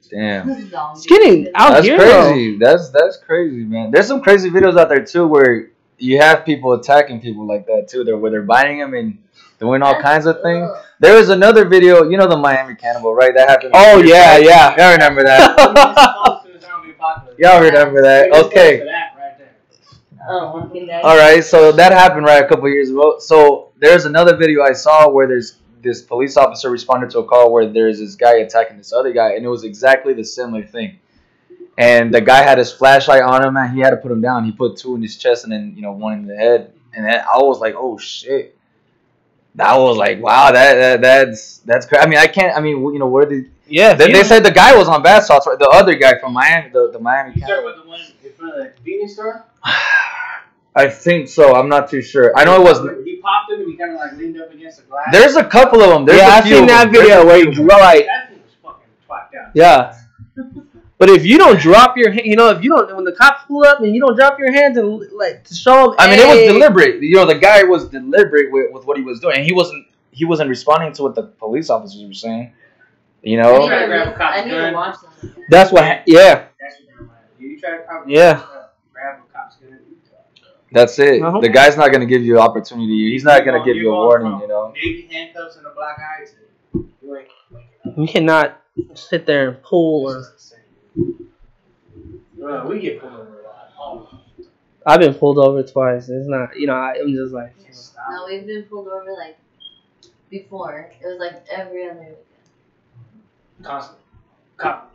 Damn. this is all it's getting out That's here. crazy. That's crazy, man. There's some crazy videos out there too where you have people attacking people like that too. Where they're biting them and doing all kinds of things. There was another video, the Miami Cannibal, right? That happened. Oh yeah. I remember that. popular. Y'all remember that? Biggest Okay. for that right there. Oh, Walking Dead. All right, so that happened right a couple years ago. So there's another video I saw where there's this police officer responded to a call where there's this guy attacking this other guy, and it was exactly the similar thing. And the guy had his flashlight on him, and he had to put him down. He put 2 in his chest and then one in the head. And then I was like, oh shit. That was like, wow, that's crazy. I mean, I can't. I mean, what are the? Yeah. They said the guy was on bath salts, right? The other guy from Miami, the Miami. You talking about the one in front of the convenience store? I think so. I'm not too sure. I know it was. He popped him and he kind of like leaned up against the glass. There's a couple of them. There's Yeah, a I've few seen of that them. video where you right. That thing was fucking twacked out. Yeah. But if you don't drop your, if you don't, when the cops pull up and you don't drop your hands and like to show them, I mean, it was hey. deliberate. The guy was deliberate with what he was doing, and he wasn't responding to what the police officers were saying. I need Grab to watch them. That's what. Yeah. That's what they're like. You try to Yeah. grab a cop's gun. That's it. Uh-huh. The guy's not gonna give you opportunity. He's not gonna give you a warning. Maybe handcuffs and a black eye to you ain't. You cannot sit there and pull or. Bro, we get pulled over a lot. Oh, I've been pulled over twice. It's not, I'm just like. No, we've been pulled over like before. It was like every other weekend. constant. Cop.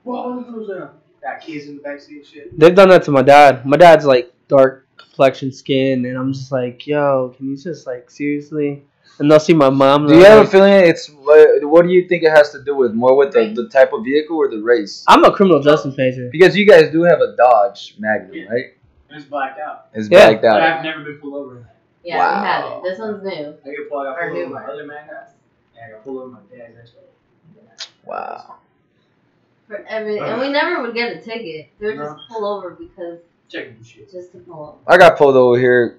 Whoa, who's that? Got kids in the backseat and shit. They've done that to my dad. My dad's like dark complexion skin, and I'm just like, yo, can you just like seriously? And they'll see my mom. Do you have a feeling it's what do you think it has to do with more with the type of vehicle or the race? I'm a criminal justice major. Because you guys do have a Dodge Magnum, right? It's blacked out. It's Yeah. blacked But out. I've never been pulled over in that. Yeah, Wow. we had it. This one's new. I get pulled Or over new my one. other Magnum, and I got pulled over my dad's X-Trail. Wow. For everything. And we never would get a ticket. They would No. just pull over because Checking the shit. just to pull over. I got pulled over here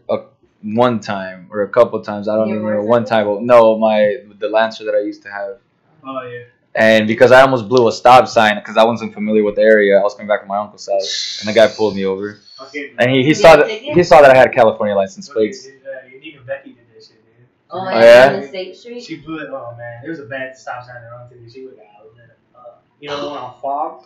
one time or a couple times. I don't Your even know. motorcycle? One time. No, the Lancer that I used to have. Oh yeah. And because I almost blew a stop sign because I wasn't familiar with the area, I was coming back from my uncle's house, and the guy pulled me over. Okay. And he Did saw you that get a ticket? he saw that I had California license plates. You need a Becky did that shit, dude. Oh, Oh, yeah, yeah? on the State Street. She blew it. Oh man, there was a bad stop sign there on TV. She would have lit it up. You know the one on Fog?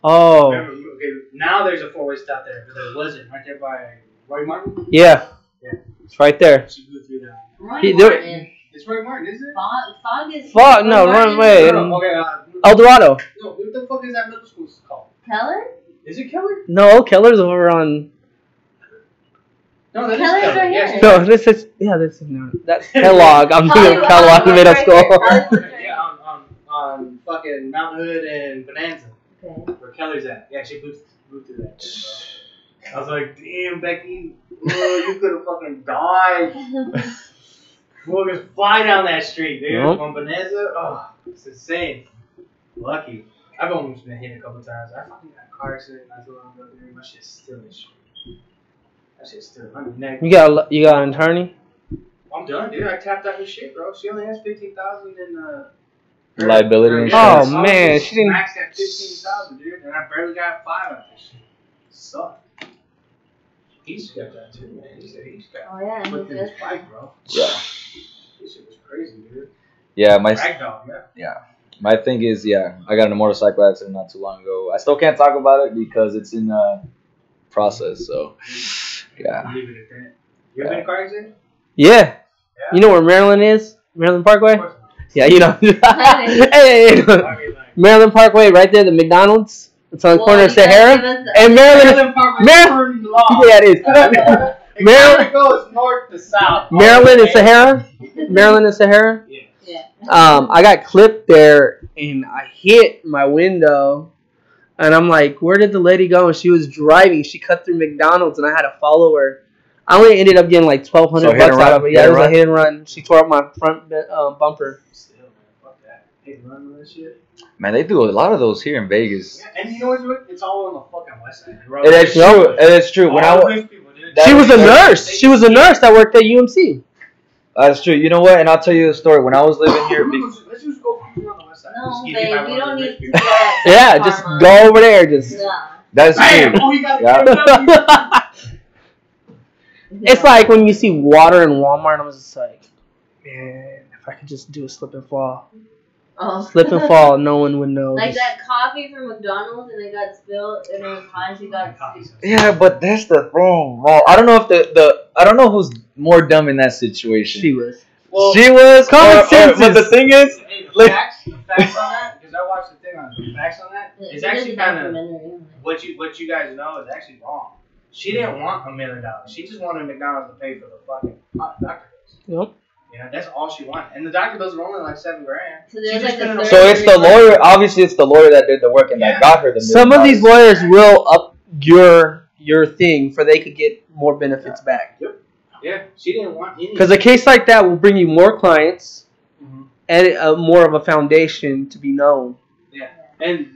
Oh, Remember, okay, now there's a four-way stop there, but there wasn't right there by Roy Martin. yeah. Yeah. It's right there. She blew through that. Roy He- there- Martin. It's Roy Martin, is it? Fog is. Fuck, no, Roy run Martin away. is- No, okay, El Dorado. no, what the fuck is that middle school called? Keller? Is it Keller? No, Keller's over on. No, that is Keller's Keller. right Yes, here. it No, is. this is no. That's Kellogg. I'm thinking of Hollywood, Kellogg Hollywood Middle right School. here. Hollywood's right Yeah, on fucking Mount Hood and Bonanza, Okay. where Keller's at. Yeah, she blew through that. Bro. I was like, damn, Becky, you could have fucking died. We'll just fly down that street, dude. Yep. On Bonanza, oh, it's insane. Lucky. I've almost been hit a couple times. I fucking got a car accident not too long ago, dude. My shit's still in shit. That shit's still on the neck. You got an attorney? I'm done, dude. I tapped out her shit, bro. She only has 15,000 in Liability insurance. Oh, man, she didn't- maxed at 15,000, dude, and I barely got 5 out of this shit. Suck. He's got that too, man. He said he's got. Oh, yeah. Put He's through his good. fight, bro. Yeah. This shit was crazy, dude. Yeah, my Ragdoll, yeah. my thing is, I got in a motorcycle accident not too long ago. I still can't talk about it because it's in process. So, yeah. Leave it at that. You ever been in a car accident? Yeah. You know where Maryland is? Maryland Parkway? Of course not. Yeah, you know. Hey. I mean, like, Maryland Parkway, right there, the McDonald's. It's on the Well, corner of you gotta Sahara. give us the- And Maryland. Parkway Maryland- is law. Yeah, it is. It Maryland- kinda goes north to south. Maryland and Okay? Sahara. Maryland and Sahara. Yeah. I got clipped there, and I hit my window, and I'm like, "Where did the lady go?" And she was driving. She cut through McDonald's, and I had to follow her. I only ended up getting like $1,200 So hit and bucks out of run? it. Yeah, Hit it and was a run? hit and run. She tore up my front bumper. Still, man, fuck that. Hey, run with that shit. Man, they do a lot of those here in Vegas. Yeah, and you know what's it's all on the fucking west side. It is true. It is true. When I All wa- rich people, dude. That She was a is- nurse. She was a nurse that worked at UMC. That's true. You know what? And I'll tell you a story. When I was living here, Let's just go cruising on the west side. No, Just get babe, hit by you one of don't the need rich to do people. that. Yeah, just Karma. go over there. Just Nah. that's Bam! true. Oh, you got Yeah. It's like when you see water in Walmart, I'm just like, man, if I could just do a slip and fall. Oh. Slip and fall, no one would know. Like Just- that coffee from McDonald's and it got spilled and it was hot and she got sick. Yeah, but that's the thing. Well, I don't know if the I don't know who's more dumb in that situation. She was. Well, She was. Common sense But the is- thing is, hey, the like- facts on that, because I watched the thing on the facts on that. It's It is actually a kind of documentary. what you guys know is actually wrong. She didn't want $1 million. She just wanted McDonald's to pay for the fucking doctor bills. Yep. You know, that's all she wanted. And the doctor bills were only like $7,000. So She there's just like a couldn't third- so it's the lawyer. Obviously, it's the lawyer that did the work and Yeah. that got her the. Some of these lawyers will up your thing for they could get more benefits back. Yeah, she didn't want any. Because a case like that will bring you more clients Mhm. and more of a foundation to be known. And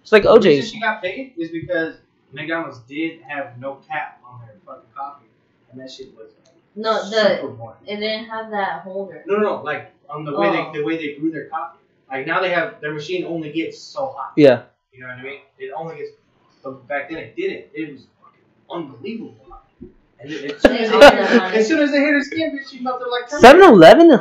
It's like the reason OJ's. she got paid is because McDonald's did have no cap on their fucking coffee, and that shit was No, super boring. it didn't have that holder. No, like on the way Oh. the way they brew their coffee. Like now they have their machine only gets so hot. Yeah. You know what I mean? It only gets. But back then it didn't. It was fucking unbelievable hot. And as soon as they hit her skin, bitch, she melted like. 7-Eleven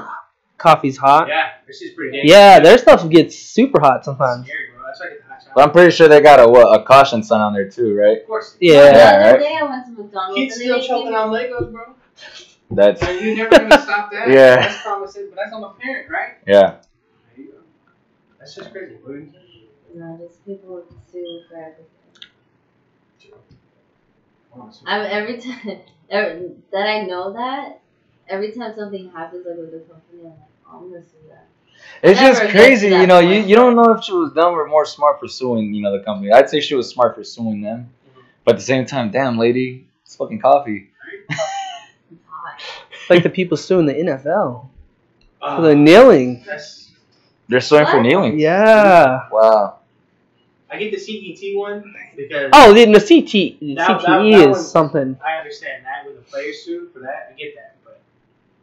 coffee's hot. Yeah, this is pretty dangerous. Yeah, their stuff gets super hot sometimes. Scary, bro. That's why I get the hot shower. But I'm pretty sure they got a caution sign on there too, right? Of course. The Yeah. other right. day I went to McDonald's Kids and they still make choking me- on Legos, bro. That's And you're never gonna stop that. Yeah. That's promising, but that's on the parent, right? yeah. There you go. That's just crazy. What do you think? No, just people sue for everything. Honestly. Every time that I know that, every time something happens like with the company, I'm like, oh, I'm gonna sue that. It's Never just gets crazy, to that you know. point. You don't know if she was dumb or more smart for suing, you know, the company. I'd say she was smart for suing them, but at the same time, damn lady, it's fucking coffee. It's hot. Like the people suing the NFL Uh, for the kneeling. that's, They're suing for What? kneeling. Yeah. Wow. I get the CPT one because Oh, the That CTE one- is something. I understand that with the players sue for that. I get that, but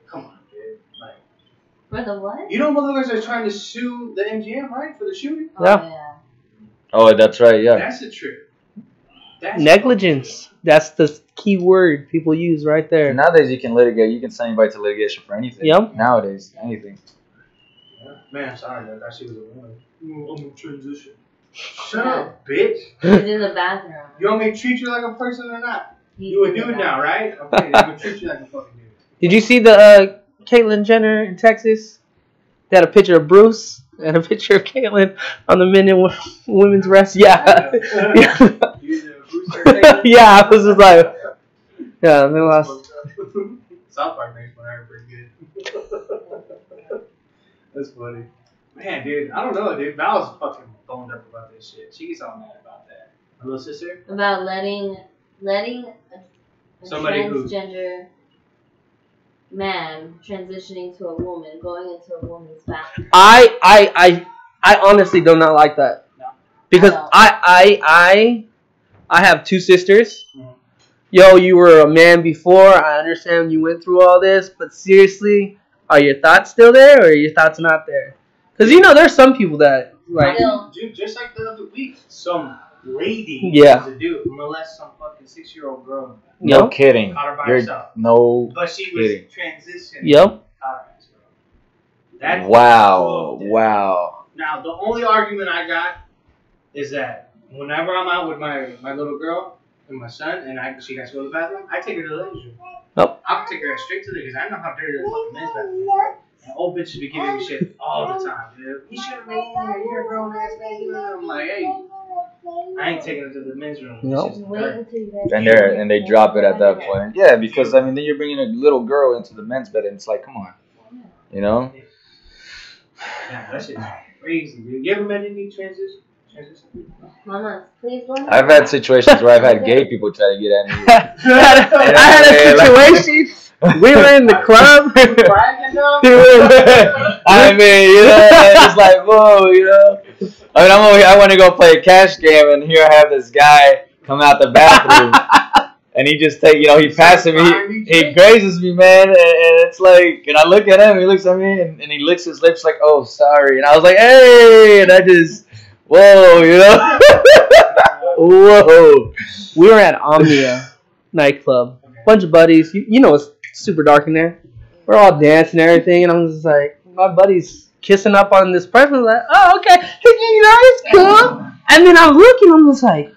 come on, dude. Like, For the what? you know, motherfuckers are trying to sue the MGM, right, for the shooting. Oh, Yeah. yeah. Oh, that's right. Yeah. That's the truth. That's Negligence. That's the key word people use right there. Nowadays, you can litigate. You can send anybody to litigation for anything. Yep. Nowadays, anything. Man, I'm sorry. I thought she was a woman. I'm in transition. Shut up, bitch. He's in the bathroom. You want me to treat you like a person or not? He's You a in the dude bathroom. now, right? Okay, I'm gonna treat you like a fucking dude. Did you see the Caitlyn Jenner in Texas? They had a picture of Bruce and a picture of Caitlyn on the men and women's rest. Yeah. Yeah. You the Brewster Taylor? Yeah, I was just like, yeah, they lost. South Park makes one are pretty good. That's funny. Man, dude, I don't know, dude. Val's fucking boned up about this shit. She gets all mad about that. My little sister? About letting a Somebody who- transgender man transitioning to a woman, going into a woman's bathroom. I honestly do not like that. No. Because I I have two sisters. Mhm. Yo, you were a man before. I understand you went through all this, but seriously, are your thoughts still there or are your thoughts not there? Because you know, there's some people that like. Still. Dude, just like the other week, some lady Yeah. was a dude molest some fucking 6-year-old girl. No Yep. kidding. Caught her by You're herself. no. But she was Kidding. transitioning. Yep. Caught her ass, bro. That's Wow. cool. Wow. Now, the only argument I got is that whenever I'm out with my little girl and my son, and she got to go to the bathroom, I take her to the ladies' room. Nope. I'll take her straight to the because I know how dirty the fucking men's bathroom is, right? And old bitches be giving me shit all the time, dude. You should have been here. You're a grown ass man. I'm like, hey, I ain't taking her to the men's room. Nope. It's just Wait dirty. until you guys And they drop it at that point. Yeah, because I mean, then you're bringing a little girl into the men's bed, and it's like, come on, you know. Yeah, that shit's crazy, dude. You ever met any transition? Mama, please go ahead. I've had situations where I've had gay people try to get at me. I had a situation. We were in the club. Bragging though? I mean, you know, it's like, whoa, you know. I mean, I want to go play a cash game, and here I have this guy come out the bathroom, and he just he passes me, he grazes me, man, and it's like, and I look at him, he looks at me, and he licks his lips like, oh, sorry, and I was like, hey, and I just, whoa, you know, whoa. We were at Omnia nightclub. Bunch of buddies. You know it's super dark in there. We're all dancing and everything, and I'm just like, my buddies kissing up on this person. I was like, oh, okay, it's cool. And then I'm looking, I'm just like,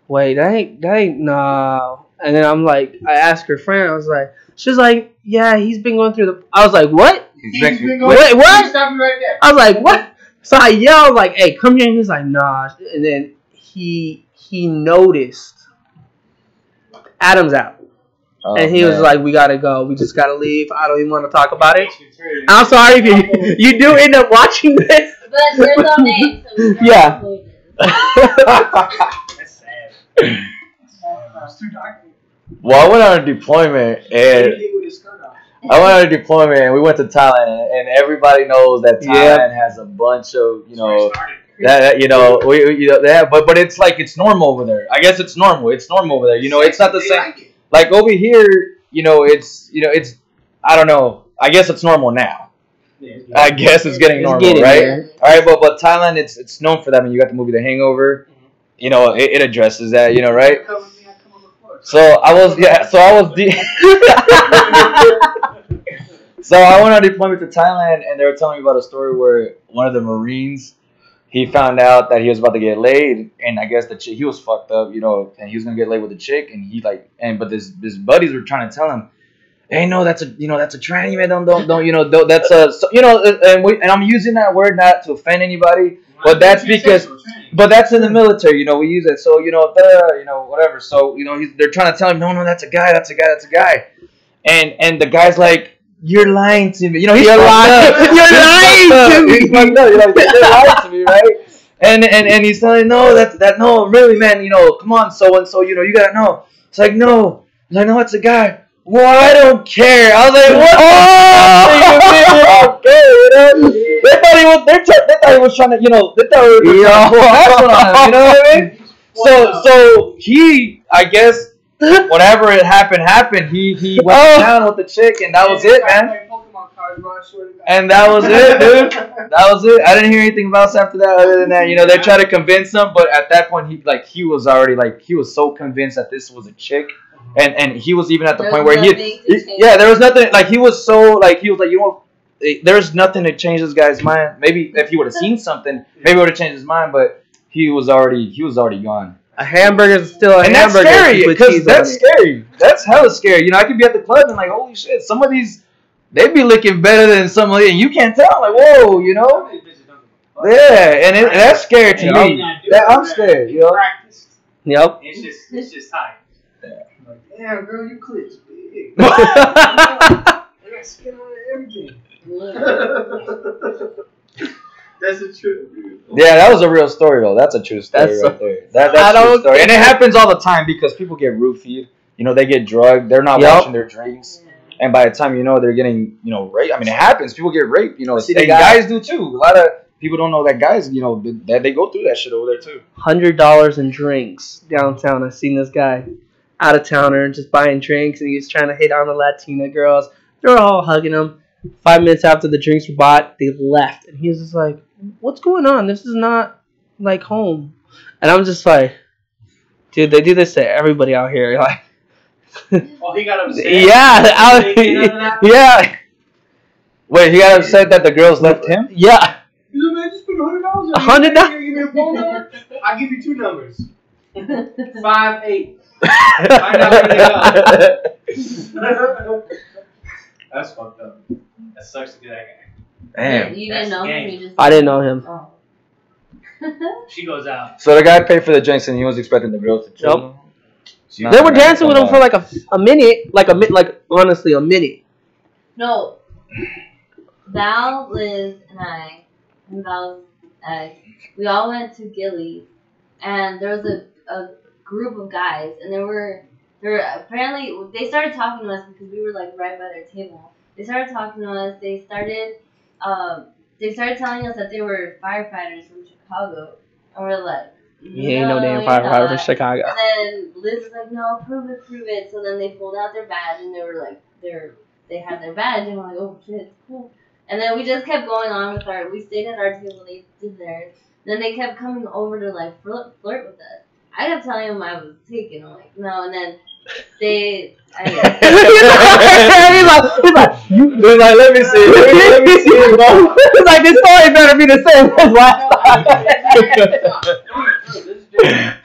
wait, that ain't no. And then I'm like, I asked her friend, I was like, she's like, yeah, he's been going through the. I was like, what? He's been Wait, what? Stop me right there. I was like, what? So I yelled like, hey, come here. And he's like, nah. And then he noticed Adam's out. Oh, And he was man. like, we gotta go. We just gotta leave. I don't even want to talk about it. I'm sorry if you do end up watching this. But there's no name, so we can't Yeah. include it. That's sad. It's too dark. Well, I went on a deployment and Anything with his skirt off. I went on a deployment and we went to Thailand and everybody knows that Thailand has a bunch of that you know but it's like it's normal over there. I guess it's normal. It's normal over there. You know, it's not the same. Like over here, it's I don't know. I guess it's normal now. I guess it's getting normal, right? there. All right, but Thailand, it's known for that. I mean, you got the movie The Hangover. You know, it addresses that. You know, right? So I was So I went on deployment to Thailand, and they were telling me about a story where one of the Marines, he found out that he was about to get laid, and I guess the chick, he was fucked up, and he was gonna get laid with a chick, and he but his buddies were trying to tell him, hey, no, that's a tranny, man, don't, that's and I'm using that word not to offend anybody, but that's because, but that's in the military, we use it, so whatever, so they're trying to tell him, no, that's a guy, and the guy's like, you're lying to me. You're lying. You're lying to me. He's fucked up. You're lying to me, right? And he's telling, no, no, really, man. Come on, so and so. You gotta know. It's like, no. He's like, no, it's a guy. Well, I don't care. I was like, what? They thought he was. They thought he was trying to. They thought he was trying to pull action on him. You know what I mean? So he, I guess. Whatever it happened. He went down with the chick, and that was it, man. And that was it, dude. That was it. I didn't hear anything else after that. Other than that, they tried to convince him, but at that point, he was already he was so convinced that this was a chick, and he was even at the point where there was nothing. He was so he was like, there's nothing to change this guy's mind. Maybe if he would have seen something, maybe it would have changed his mind, but he was already gone. A hamburger is still a and hamburger. That's scary, because that's scary. That's hella scary. I could be at the club and holy shit, some of these, they be looking better than some of these, and you can't tell. Whoa, Yeah, and that's scary to me. I'm scared, Yep. It's just tight. Yeah. Like, damn, girl, your clit's big. I got skin on everything. That's the truth, dude. Yeah, that was a real story, though. That's a true story right there. That's a true story. And it happens all the time because people get roofied. They get drugged. They're not washing their drinks. And by the time they're getting, raped. I mean, it happens. People get raped, and guys do too. A lot of people don't know that guys, that they go through that shit over there too. $100 in drinks downtown. I seen this guy, out of towner, just buying drinks, and he's trying to hit on the Latina girls. They're all hugging him. 5 minutes after the drinks were bought, they left, and he was just like, "What's going on? This is not like home." And I'm just like, dude, they do this to everybody out here. Like, oh, he got upset. Yeah, yeah. Wait, he got upset that the girls left him? Yeah. He's like, man, just spend $100. $100? Give me a phone number. I'll give you 2 numbers. 5, 8. That's fucked up. That sucks to be that guy. Damn. You didn't know him? You just I didn't know him. Oh. She goes out. So the guy paid for the drinks and he was expecting the girls to chill. Yep. They were dancing with him for like a minute, like honestly a minute. No. Val, Liz, and I, and Val's ex, we all went to Gillies, and there was a group of guys, and apparently, they started talking to us because we were like right by their table. They started talking to us. They started telling us that they were firefighters from Chicago, and we're like, You ain't no damn firefighter from Chicago. And then Liz was like, no, prove it. So then they pulled out their badge, and they were like, they had their badge, and we're like, oh shit, it's cool. And then we just kept going on with we stayed at our table, they did theirs. Then they kept coming over to like flirt with us. I kept telling them I was taken, I'm like, no, and then they. he's like, let me see. Let me see it, bro. He's like, this story better be the same as last time.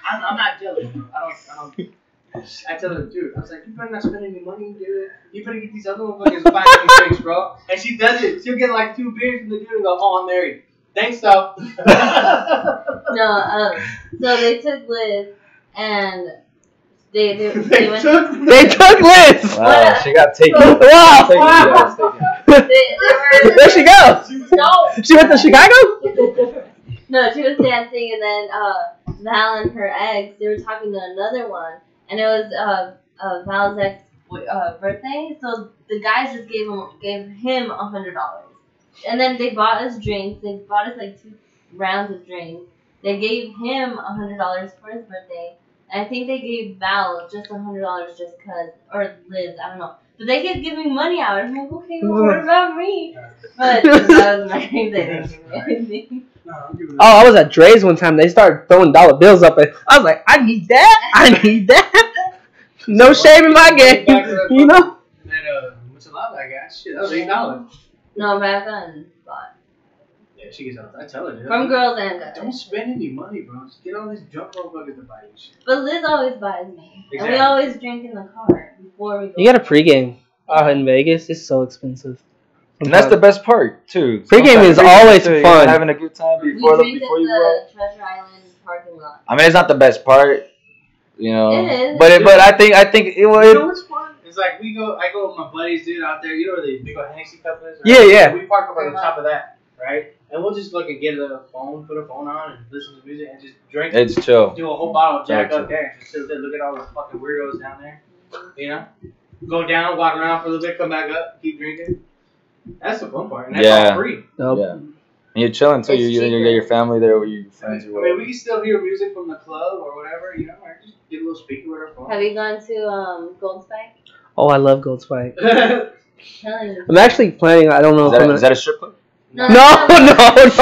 I'm not jealous, bro. I tell her, dude, I was like, you better not spend any money, dude. You better get these other motherfuckers to buy me drinks, bro. And she does it. She'll get like 2 beers from the dude and go, oh, I'm married. Thanks, though. No, so they took Liz and they went. They took Liz. Wow, she got taken. Wow. Where'd she go? She went to Chicago? No, she was dancing, and then Val and her ex, they were talking to another one, and it was Val's ex birthday. So the guys just gave him $100, and then they bought us drinks. They bought us like 2 rounds of drinks. They gave him $100 for his birthday, and I think they gave Val just $100 just cause, or Liz, I don't know. But they kept giving money out. I'm like, okay, well, what about me? But that was my thing. They didn't give me anything. Oh, I was at Dre's one time. They started throwing dollar bills up, and I was like, I need that. I need that. No shame in my game, you know. That Michelada I got, shit, that was $8. No, back on spot. Yeah, she gets out. I tell her, dude. From girls and guys. Don't spend any money, bro. Just get all these drunk motherfuckers to buy you shit. But Liz always buys me. Exactly. And we always drink in the car before we go. You got a pregame out in Vegas. It's so expensive. And that's the best part too. Pregame is always too, fun. You're having a good time We before drink before at you go. the Treasure Island parking lot. I mean, it's not the best part, you know. It is. But I think it You know would. what's fun? It's like I go with my buddies, dude, out there. You know where the big old Hennessy cup is? Right? Yeah, yeah. We park up on the top of that, right? And we'll just fucking get a phone, put a phone on, and listen to music, and just drink. It's chill. Do a whole bottle of Jack Yeah, up there, and just sit there, look at all the fucking weirdos down there. You know, go down, walk around for a little bit, come back up, keep drinking. That's the fun part, and that's Yeah. all free. Nope. Yeah. And you're chilling too. It's You cheaper. get your family there with your friends I or mean, whatever. we can still hear music from the club or whatever, you know, or just get a little speaker with our phone. Have you gone to Gold Spike? Oh, I love Gold Spike. Telling you. I'm actually planning. I don't know. Is that a strip club? No, no. That's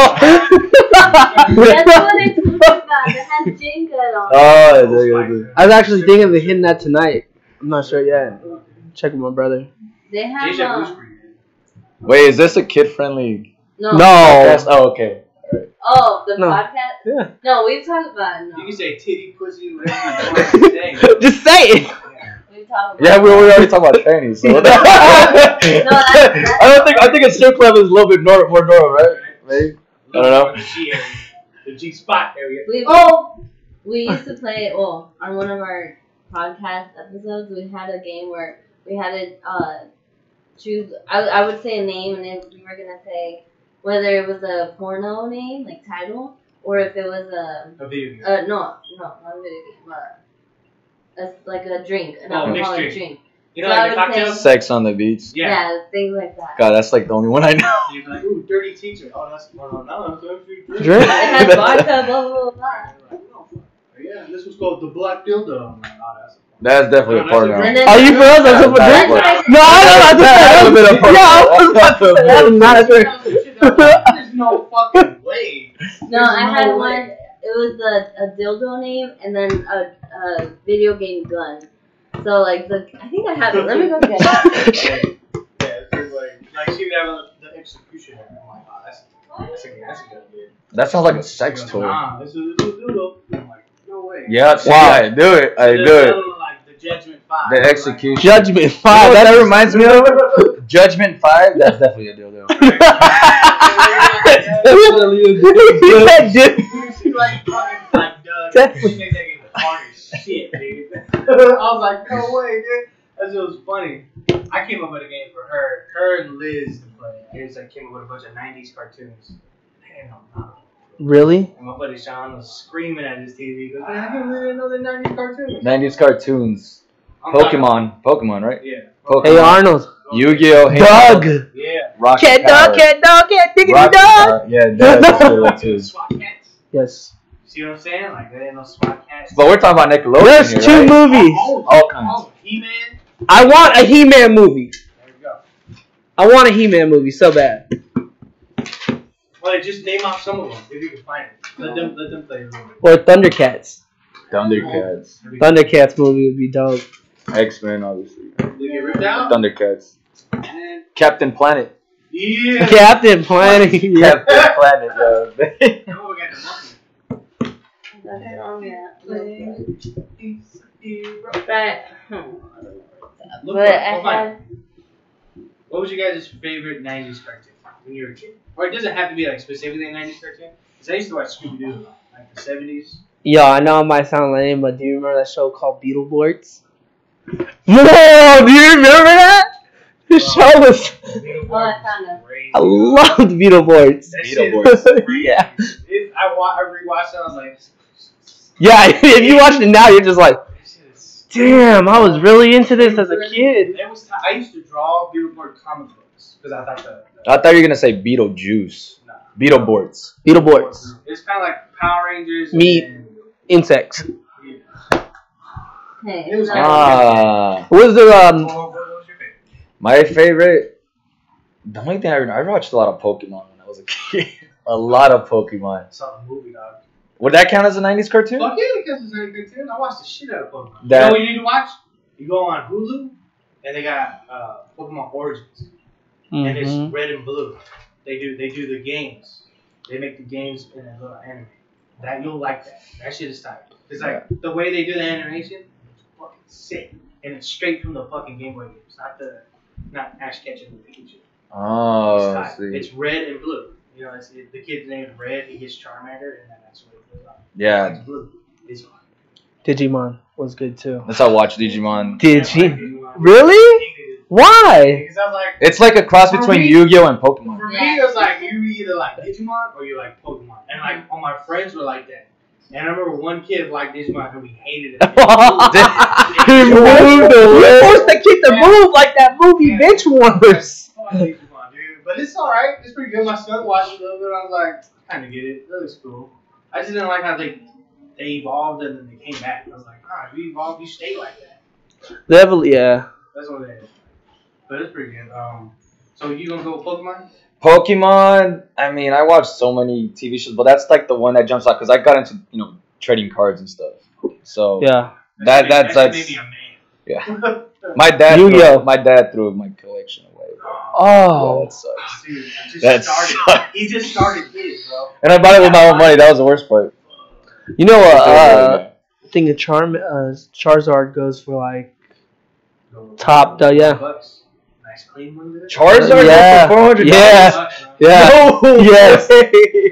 what they talking about. They had Jenga on. Oh, I was actually thinking of hitting that tonight. I'm not sure yet. Check with my brother. They have Deja Vu's pretty good. Wait, is this a kid-friendly No. podcast? Oh, okay. Oh, the No. podcast? Yeah. No, we've talked about it. You No. can say titty, pussy, whatever you want to say. Just say it. We've talked about Yeah, it. we already talked about training. So No, that's- I think a strip club is a little bit more normal, right? Maybe. I don't know. The G area. The G spot area. We used to play, well, on one of our podcast episodes, we had a game where we had to choose, I would say a name, and then we were going to say whether it was a porno name, like title, or if it was A video game. no, not a video game, but like a drink, an Oh, mixed alcoholic drink. drink. You know, So like I the would say- cocktails? Sex on the beach. Yeah, things like that. God, that's like the only one I know. You'd be like, ooh, dirty teacher. Oh, that's no, that's actually drink. Drink? It has vodka, blah, blah, blah. Yeah, this was called the Black Dildo. I'm like, oh, that's That's definitely a No, porno. that's a And then Are you for real? That's a That's drink? what- No, I don't know. That's a bit of porno. Yeah, I was about to say that is not a drink. There's no fucking way. No, I There's had no one. way. It was a dildo name and then a video game gun. So like I think I have it. Let me go get it. Yeah, it's pretty like she would have the executioner. I'm like, oh, that's a good idea. That sounds like a She sex goes, toy. Nah, this is a dildo. I'm like, no way. Yeah, see, Wow. I do it. I do it. Like the Judgment 5. The execution. Judgment You know 5. what that reminds me of? Judgment 5? That's definitely a dildo. Definitely a dildo. She like fucking like Doug. Definitely. She made that game hard as shit, dude. I was like, no way, dude. That shit was funny. I came up with a game for her and Liz to play. I just like came up with a bunch of 90s cartoons. Damn, Really? and my buddy Sean was screaming at his TV. He goes, man, I can't believe I know the 90s cartoons. 90s cartoons. I'm talking- Pokemon, right? Yeah. Pokemon. Hey, Arnold. Yu-Gi-Oh! Doug. Yeah. Rocket Cat Power. dog, cat dog, cat diggity Rocket dog. Power. Yeah, that's good too. SWAT cats. Yes. See what I'm saying? Like, there ain't no SWAT cats. But we're talking about Nickelodeon There's here, 2 right? movies. All kinds. He-Man. I want a He-Man movie. There we go. I want a He-Man movie so bad. Well, just name off some of them if you can find it. Let them play a little bit. Or Thundercats. Thundercats. Thundercats movie would be dope. X-Men, obviously. They get ripped out. Thundercats. Man. Captain Planet. Yeah. Captain Planet. Yeah. Captain Planet, yo. Oh, we got the monkey. That's on that. Right. Look But up, I go find had. it. What was your guys' favorite 90s cartoon when you were a kid? Or it doesn't have to be like specifically a 90s cartoon. Because I used to watch Scooby Doo like the 70s. Yo, I know it might sound lame, but do you remember that show called Beetleborgs? Whoa, do you remember that? The show was. Oh, I found it. I loved Beetleborgs. That shit Beetleborgs. is crazy. Yeah. I rewatched it. I was like, Yeah, if you watch it now, you're just like, that shit is. damn, I was really into this as a kid. It was. I used to draw Beetleborg comic books because I thought the I thought you were gonna say Beetlejuice. Nah. Beetleborgs. Beetleborgs. It's kind of like Power Rangers. Meat. And, Insects. yeah. Hey, It was no. Ah, What was the, What was your favorite? my favorite. The only thing I watched a lot of Pokemon when I was a kid. A lot of Pokemon. I saw the movie, dog. Would that count as a 90s cartoon? Fuck yeah, because it's very good too. I watched the shit out of Pokemon. That- You know what you need to watch? You go on Hulu, and they got Pokemon Origins, and it's Mhm. red and blue. They do the games. They make the games in a little anime. That you'll like that. That shit is tight. It's like the way they do the animation, it's fucking sick, and it's straight from the fucking Game Boy games, not Ash Ketchum and Pikachu. Oh, It's I tight. see. It's red and blue. You know, the kid's name is Red. He gets Charmander, and then that's what it goes on. Yeah, It's blue. It's fine. Digimon was good too. that's how I watched Digimon. Really? Why? Because I was like, It's like a cross between Yu-Gi-Oh and Pokemon. for me, it was like you either like Digimon or you like Pokemon, and like all my friends were like that. And I remember one kid liked Digimon and we hated it. He moved You're forced the kid to move like that movie Bitch Wars. Fuck Digimon, dude. But it's alright. It's pretty good. My son watched it a little bit. I was like, I kind of get it. That looks cool. I just didn't like how they evolved and then they came back. I was like, if you evolve, you stay like that. Yeah. That's what it is. But it's pretty good. So you gonna go with Pokemon? Pokemon. I mean, I watched so many TV shows, but that's like the one that jumps out because I got into trading cards and stuff. So Yeah. that's maybe a man. yeah. My dad Yu-Gi-Oh. threw my collection away. Oh. Yeah, that sucks. Dude, I just That started. sucks. He just started his, bro. And I bought it with my own money. That was the worst part. You know Yeah. I think a Charizard goes for like top, yeah. Bucks. Nice clean one with it. Charizard Yeah. for $400. Yeah. Yeah. No Yes. way.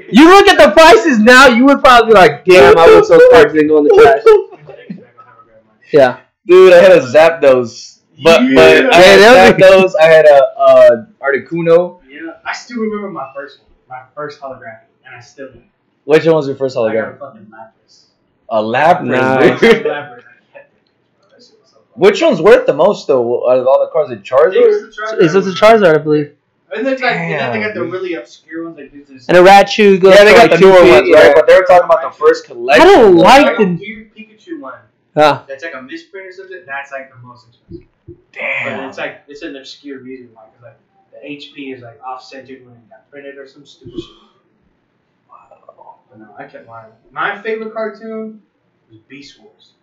You look at the prices now, you would probably be like, damn, I wish those cards didn't go in the trash. Yeah. Dude, I had a Zapdos. But Yeah. I had Yeah, Zapdos. I had a Articuno. Yeah, I still remember my first one, my first holographic, and I still do. Which one was your first I got a hologram? fucking Lapras. A Lapras. Nice. dude. Lapras, I kept it. Bro, that shit was so fun. Which one's worth the most though? Out of all the cards, is it Charizard? It's just a Charizard, I believe. And then, like, and then Damn, they got the dude. really obscure ones, like this. And a Raichu goes Yeah, they for got like the newer 2 ones, feet, right? yeah. But they were talking about the first collection. I don't like like the- a weird Pikachu one. Yeah. That's like a misprint or something. That's like the most expensive. But Damn. it's an obscure reason why, because like the HP is like off-centered when it got printed or some stupid shit. But no, I kept mine. My favorite cartoon was Beast Wars.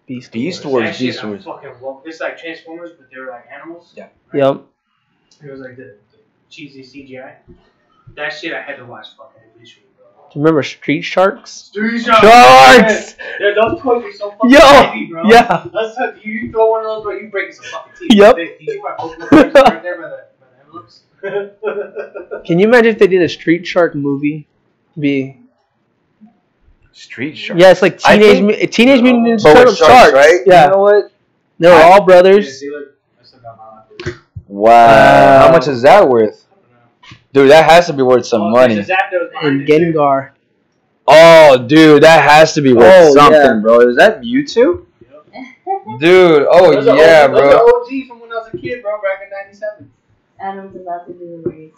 Beast. Beast That Wars, shit Beast I Wars. fucking love. It's like Transformers, but they were like animals. Yeah. Yep. It was like the cheesy CGI. That shit I had to watch fucking visually, bro. Do you remember Street Sharks? Street Sharks! Sharks! Yeah, those toys are so fucking Yo! heavy, bro. Yeah. That's how you throw one of those, bro, you break some fucking teeth. Yep. You see my Pokemon cards right there by the envelopes? Can you imagine if they did a Street Shark movie? Street Shark. Yeah, it's like I Teenage Mutant Ninja But Turtles with sharks, Sharks, right? Yeah. You know what? They were all Yeah, brothers. see, look, I still got my laptop. Wow. How much is that worth? Dude, that has to be worth some money. There's a Zapdos behind And it, too. Gengar. Oh, dude, that has to be worth Oh, something, yeah. bro. Is that Mewtwo? Dude, oh Those are yeah, OG, bro. Those are OG from when I was a kid, bro, back in '97. Adam's about to do the race.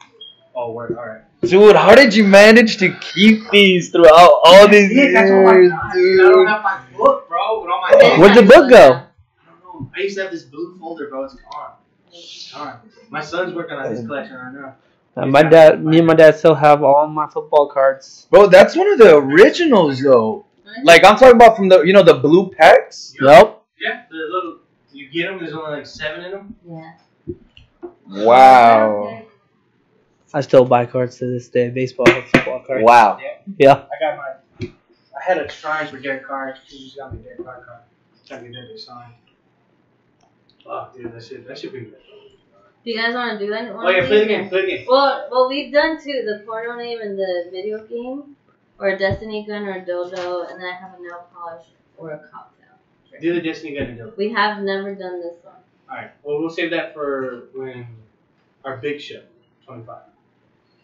Oh, word, alright. Dude, how did you manage to keep these throughout all these Yeah, that's what I years, got. I don't dude? have my book, bro, with all my names. Where'd the book go? I don't know. I used to have this blue folder, bro. It's gone. It's gone. My son's working on his collection right now. Me and my dad still have all my football cards. Bro, that's one of the originals, though. Like I'm talking about from the, the blue packs. Yep. Yeah, the little You get them. There's only like 7 in them. Yeah. Wow. I still buy cards to this day. Baseball and football cards. Wow. Yeah. I got my. I had a shrine for Derek Carr. She just got me a Derek Carr card. Trying to get that signed. Fuck, dude, that should be good. Do you guys want to do anyone? Oh yeah, play the game. Play the game. Well, we've done two: the porno name and the video game, or a destiny gun, or a dildo, and then I have a nail polish or a cocktail. Do the Destiny gun and do it. We have never done this one. All right. Well, we'll save that for when our big show, 25.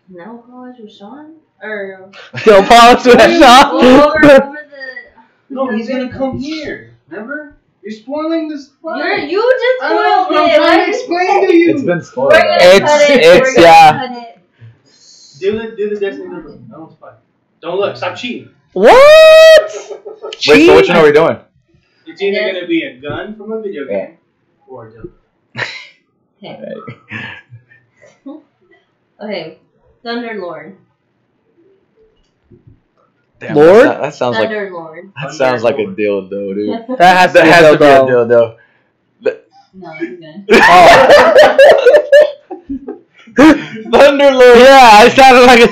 Nail polish with Sean, or Still polish with a shot. over the. No, he's gonna come here. Remember? You're spoiling this. You just I know, spoiled but I'm it. trying to explain to you. It's been We're spoiled. gonna cut it. It's- We're gonna yeah. cut it. Do the Destiny gun. No one's fine. Don't look. Stop cheating. What? Wait, so which one are we doing? It's either gonna be a gun from a video Yeah. game or a dildo. Okay. Okay. Thunderlord. Damn, Lord? That sounds like Thunderlord. that sounds like a dildo, dude. That has to That be has to be a dildo. dildo. No, it's good. Thunderlord. Yeah, I sounded like a,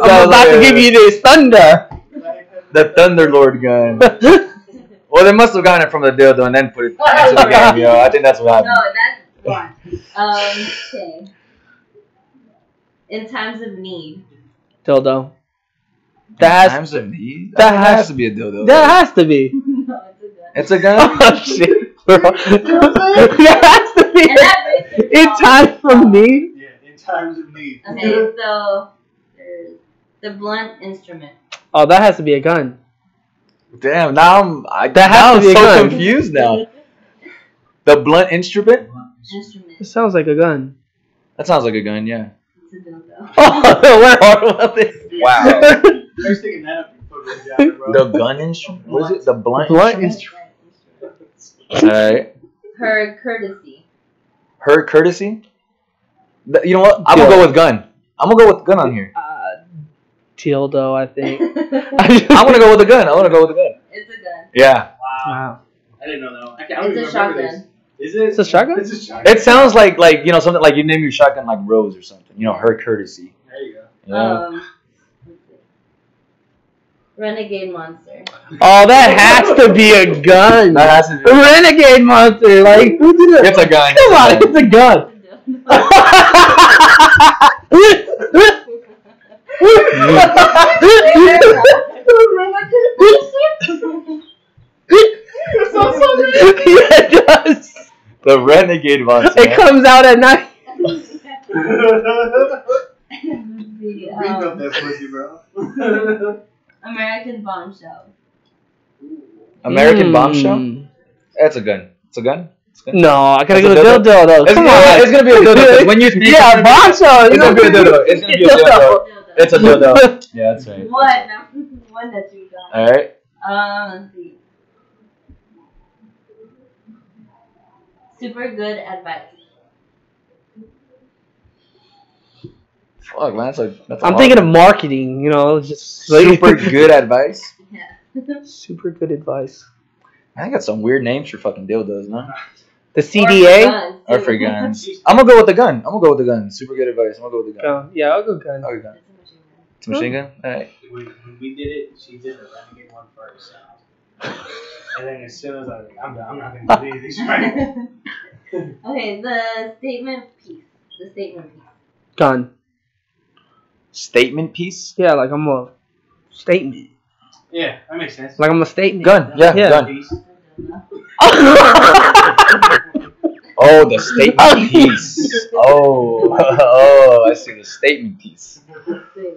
I'm about to give you this thunder. the Thunderlord gun. Well, they must have gotten it from the dildo and then put it into the game, yo. I think that's what No, happened. that's one. Okay. In times of need. Dildo. In That has, times of need? that That has has- to be a dildo. that has to be. No, it's a gun. It's a gun? Oh shit, bro. That has to be. And that makes it In wrong. time of need. Yeah, in times of need. Okay, so there's the blunt instrument. Oh, that has to be a gun. Damn, now That has now to be I'm a so gun. confused now. The blunt instrument? Instrument. It sounds like a gun. That sounds like a gun, yeah. It's a dildo. Oh, we're hard about this. Wow. First thinking that up, you fucking together, bro. The gun instrument? What is it? The blunt, Blunt instrument? Instrument. Alright. Her courtesy. Her courtesy? You know what? I'm gonna go with gun. I'm gonna go with gun on here. Dildo, I think. I'm gonna go with the gun. I'm gonna go with the gun. It's a gun. Yeah. Wow. I didn't know that one. I don't It's even a remember shotgun. this. Is it? It's a shotgun? It's a shotgun. It sounds like something like you name your shotgun like Rose or something. You know, her courtesy. There you go. Yeah. Let's see. Renegade monster. Oh, that has to be a gun. That has to be. Renegade monster. Like, who did it? It's a gun. Come on, it's a gun. Yeah, it does. The renegade monster. It comes out at night. Read up that pussy, bro. American bombshell. American bombshell. That's a gun. It's a gun. It's a gun. No, I gotta It's go a to dildo? dildo though. It's Come gonna, on. it's gonna be a dildo. 'cause when you think Yeah, bombshell. it's gonna be a dildo. It's gonna be a dildo. It's a dildo. Yeah, that's right. One that you got. All right. Let's see. Super good advice. Fuck, man. That's a I'm lot. thinking of marketing. You know, just super good advice. Yeah. super good advice. I got some weird names for fucking dildos, no? The CDA. Or for guns. I'm gonna go with the gun. I'm gonna go with the gun. Super good advice. I'm gonna go with the gun. Yeah, I'll go gun. Oh, gun. It's a machine gun. All right. When we did it, she did the renegade one first. And then as soon as I was like, I'm not gonna do any of these right. Okay, the statement piece. The statement piece. Gun. Statement piece. Yeah, like I'm a statement. Yeah, that makes sense. Like I'm a statement. Gun. Yeah. Yeah. Gun. Piece. Oh, the statement piece. Oh, oh, I see the statement piece. Let's see.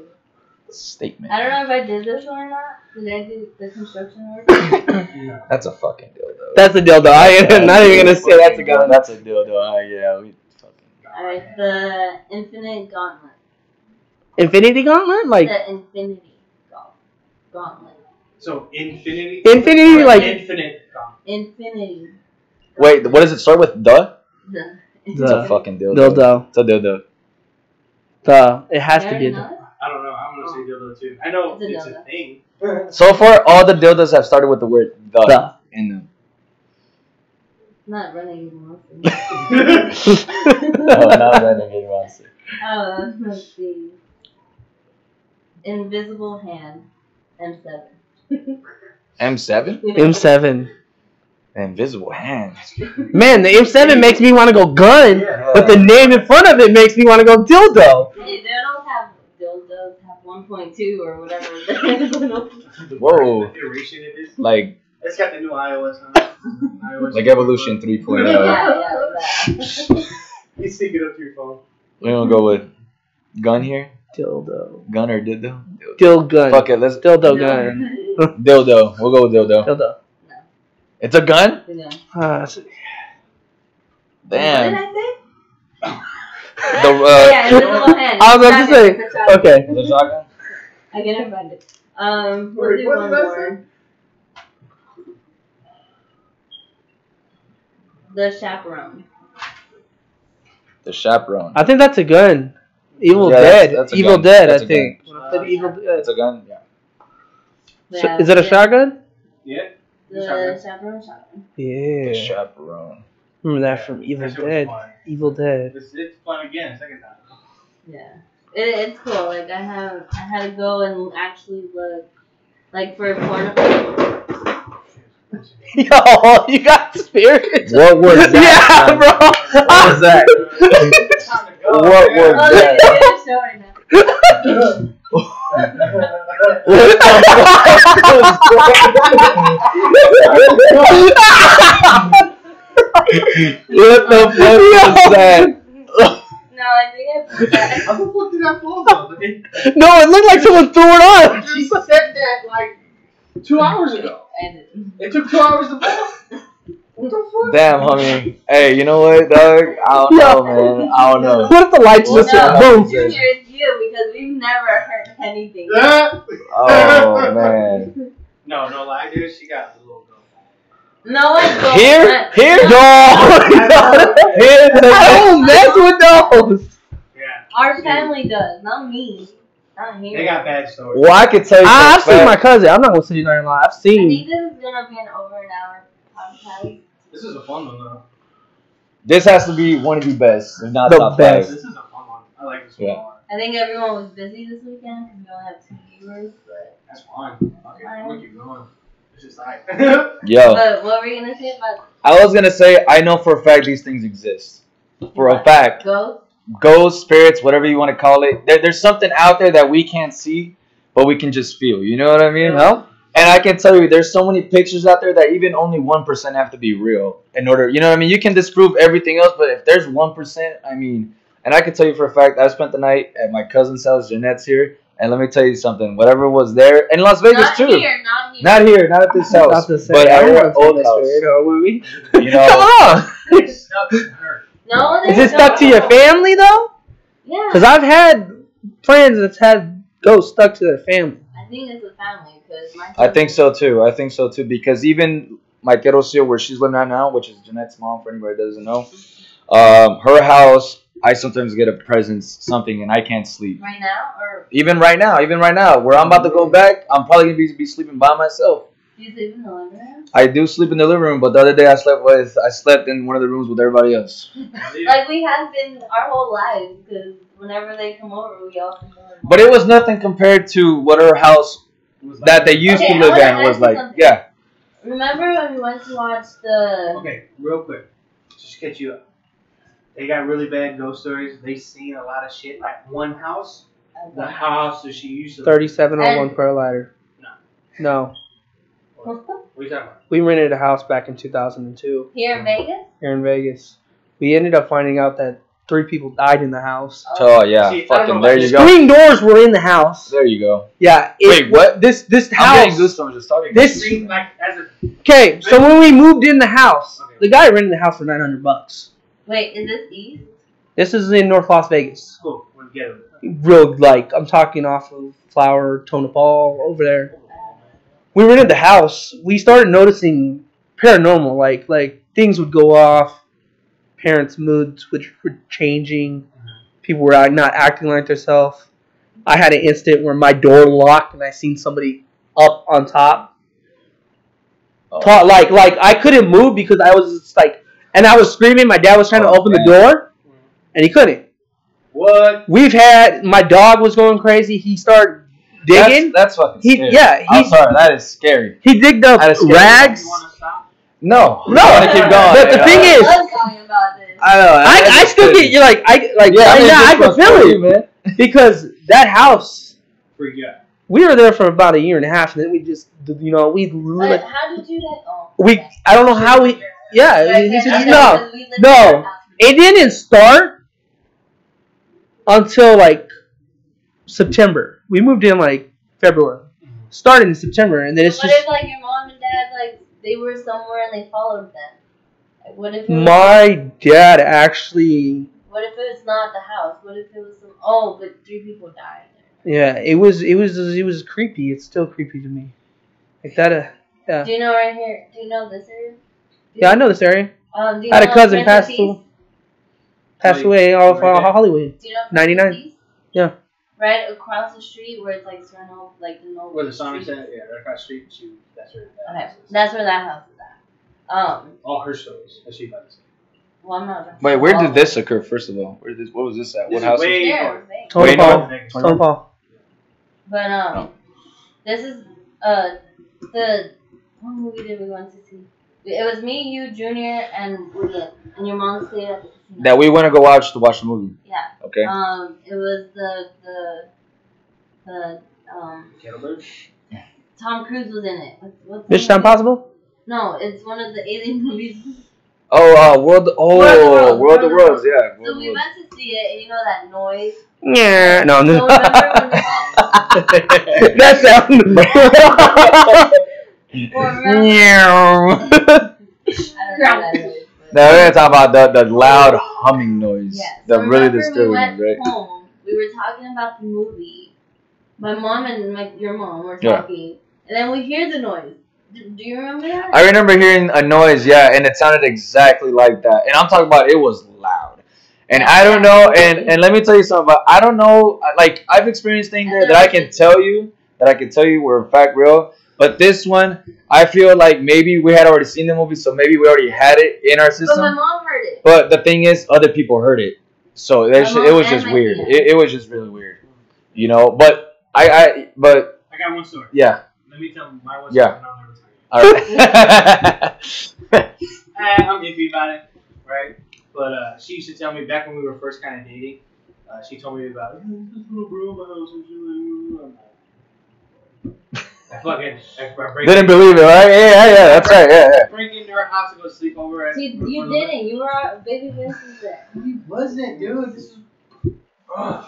Statement. I don't know if I did this one or not. Did I do the construction work? That's a fucking dildo. That's a dildo. I'm not even gonna say that's a gun. That's a dildo. Yeah, we fucking. Alright, the infinite gauntlet. Infinity Gauntlet? Like The infinity gauntlet. So infinity. Infinity, like- infinite. Infinity. Wait, what does it start with? The? The. It's The- a fucking dildo. dildo. It's a dildo. It has to be a dildo. Know? I don't know. I'm gonna say dildo too. I know It's a it's a dildo. thing. So far, all the dildos have started with the word the The. in them. Not Renegade Monster. No, not Renegade Monster. Let's see. Invisible Hand. M7. M7? M7. Invisible Hand. Man, the M7 makes me want to go gun, but the name in front of it makes me want to go dildo. They don't have dildos, have 1.2 or whatever. Whoa. The iteration it is. Like It's got the new iOS on it. iOS like Evolution 3.0. yeah, like that. You sync it up to your phone. We're gonna go with gun here. Dildo. Gun or dildo? Dill gun. Fuck it, let's Dildo gun. dildo. We'll go with dildo. Dildo. It's a gun? No. Ah, What did Damn. I say? The Yeah, Invisible Hand. I was about to say. It's a shotgun. Okay. the shotgun? I can find it. We'll Wait, do what one did I more. The Chaperone. The chaperone. I think that's a gun. Evil Yeah, Dead. that's a Evil gun. Dead, That's I a think. gun. When I said Evil Dead. It's a gun? Yeah. Yeah, Is it a shotgun? Yeah. The Chaperone shotgun. The Yeah. chaperone. Remember that from Evil That shit was Dead. fun. Evil Dead. It's fun again, second time. Yeah. It's cool. Like I had to go and actually look, like for porn. Yo, you got spirits. What was that? Yeah, man? bro. What was that? Time to go. What man. was Oh, that? look, it's showing now. What the fuck was that? No, I think I put that. How the fuck did that fall though? No, it looked like someone threw it on. She said that like 2 hours ago. I didn't. It took 2 hours to fall. What the fuck? Damn, homie. Hey, you know what, dog? I don't know, man. I don't know. What if the lights What just the went hell? boom? Junior, it's you because we've never heard anything. Yeah. Oh, man. No lie, dude. She got a little girl. No one goes. Here? Here? Yo, I don't mess with those. Yeah. Our family does, not me. Not here. They got bad stories. Well, I could tell you. I've for a seen my fact- cousin. I'm not gonna sit you there and lie. I've I seen. think this is gonna be an over an hour podcast. This is a fun one though. This has to be one of the best, if not The top best. This is a fun one. I like this one. Yeah. I think everyone was busy this weekend because we only have 2 viewers. But That's fine. Okay, we'll keep going. It's just like. Yo, but what were you gonna say about I was gonna say, I know for a fact these things exist. For a fact. ghosts? Ghosts, spirits, whatever you want to call it. There's something out there that we can't see, but we can just feel. You know what I mean? No. And I can tell you, there's so many pictures out there that even only 1% have to be real in order. You know what I mean? You can disprove everything else, but if there's 1%, I mean, and I can tell you for a fact, I spent the night at my cousin's house. Jeanette's here, and let me tell you something. Whatever was there, in Las Vegas Not too. here, not here. Not here, not at this house, Not to say, but at everyone's our seen old this house. weirdo movie. You know, Come on. It's stuck in her. No, Is it stuck to your family though? Yeah. Because I've had friends that's had ghosts stuck to their family. I think it's a family because my. I think so too. I think so too because even my Querocio, where she's living right now, which is Jeanette's mom, for anybody that doesn't know, her house, I sometimes get a presence, something, and I can't sleep. Right now, or Even right now, where I'm about to go back, I'm probably gonna be sleeping by myself. do you sleep in the living room? I do sleep in the living room, but the other day I slept in one of the rooms with everybody else. Like we have been our whole lives because whenever they come over, we all come over. But it was nothing compared to what her house that they used Okay, to I live wanna in was ask you like. something. Yeah. Remember when we went to watch the? Okay, real quick, just catch you up. They got really bad ghost stories. They seen a lot of shit. Like one house, the house that she used to. 3701 Pearl Ladder. No. What are you talking about? We rented a house back in 2002 Here in Vegas. here in Vegas. We ended up finding out that 3 people died in the house. Oh yeah. See, I don't Fucking know there about you this. go. Screen doors were in the house. There you go. Yeah. Wait, what? This I'm house. getting goosebumps just talking. This. Screen, like as a Okay, so when we moved in the house, Okay. the guy rented the house for $900. Wait, is this East? This is in North Las Vegas. school, we'll get it. Real, like, I'm talking off of Flower, Tonopah, over there. We rented the house. We started noticing paranormal, like things would go off. Parents' moods were changing. People were not acting like themselves. I had an instant where my door locked and I seen somebody up on top. Oh. Like I couldn't move because I was just like, and I was screaming. My dad was trying to open the door, and he couldn't. What? We've had my dog was going crazy. He started digging. That's fucking scary. I'm sorry, that is scary. He digged up rags. You want to stop? No, No, I want to keep going. But the thing I is, love talking about this. I know. I still get you like I can feel it, man. because that house. Freak you out. We were there for about a year and a half, and then we just we But how did you like? Oh, okay. I don't know how we Okay, no. we lived in that house. It didn't start until like September. We moved in like February. Started in September, and then it's What just if like your mom and dad like they were somewhere and they followed them? Like, what if it was, my dad actually. what if it's not the house? What if it was some? Oh, but 3 people died. Yeah, it was creepy. It's still creepy to me. Like that. Yeah. Do you know right here? Do you know this area? Yeah, I know this area. Do you I had a know cousin Prince of Peace? passed away off Hollywood. Do you know Prince of 99? Peace? Yeah. Right across the street where it's like Sereno, like the no. Where the Sonic's street. at? Yeah, right across the street. That's where that Okay, house is. that's where that house is at. All her stories. That she about to say. Well, I'm not. Wait, where did this occur? First of all, what was this at? This What is house? way There, north. right? Tony Wait, Paul. no. Tony Paul. But this is the what movie did we want to see? It was me, you, Junior, and William, and your mom stayed at the casino. That we went to go watch the movie. Yeah. Okay. It was the Kettlebird? Tom Cruise was in it. What's the Mission movie? Impossible? No, it's one of the alien movies. World of World. Worlds. Yeah. So we went to see it, and you know that noise. Yeah. No. So remember when the That sound. or remember, Meow. I don't know what that is. Now we're gonna talk about the loud humming noise. Yeah. The So really remember disturbing we went one, right? home. We were talking about the movie. My mom and your mom were Yeah. talking, and then we hear the noise. Do you remember that? I remember hearing a noise, yeah, and it sounded exactly like that. And I'm talking about it was loud. And I don't know, and let me tell you something, but I don't know, like I've experienced things there that I can tell you were in fact real. But this one, I feel like maybe we had already seen the movie, so maybe we already had it in our But my system. mom heard it. But the thing is, other people heard it, so it was just and my weird. dad. It was just really weird, you know. But I got one story. yeah, Let me tell my one story. Yeah. And I'll never tell you. all right. I'm iffy about it, right? But she used to tell me back when we were first kind of dating. She told me about this little bro in my house. I fucking break Didn't believe it, right? Yeah, that's right. Yeah. break into her house to go sleep over. You didn't. You were baby Vincent's there. You wasn't, dude. This is.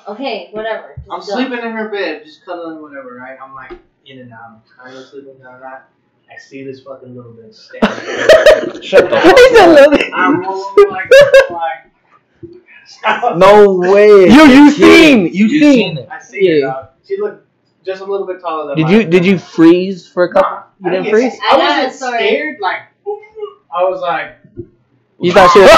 Okay, whatever. Just I'm go. sleeping in her bed, just cuddling, whatever, right? I'm like in and out. I'm kind of sleeping, kind of not. I see this fucking little bitch standing. Shut the He's a little- I'm like. No way. You seen it. I see it. She looked just a little bit taller than Did you freeze for a couple? You didn't freeze? I I got a wasn't story. scared. Like I was like. You thought she was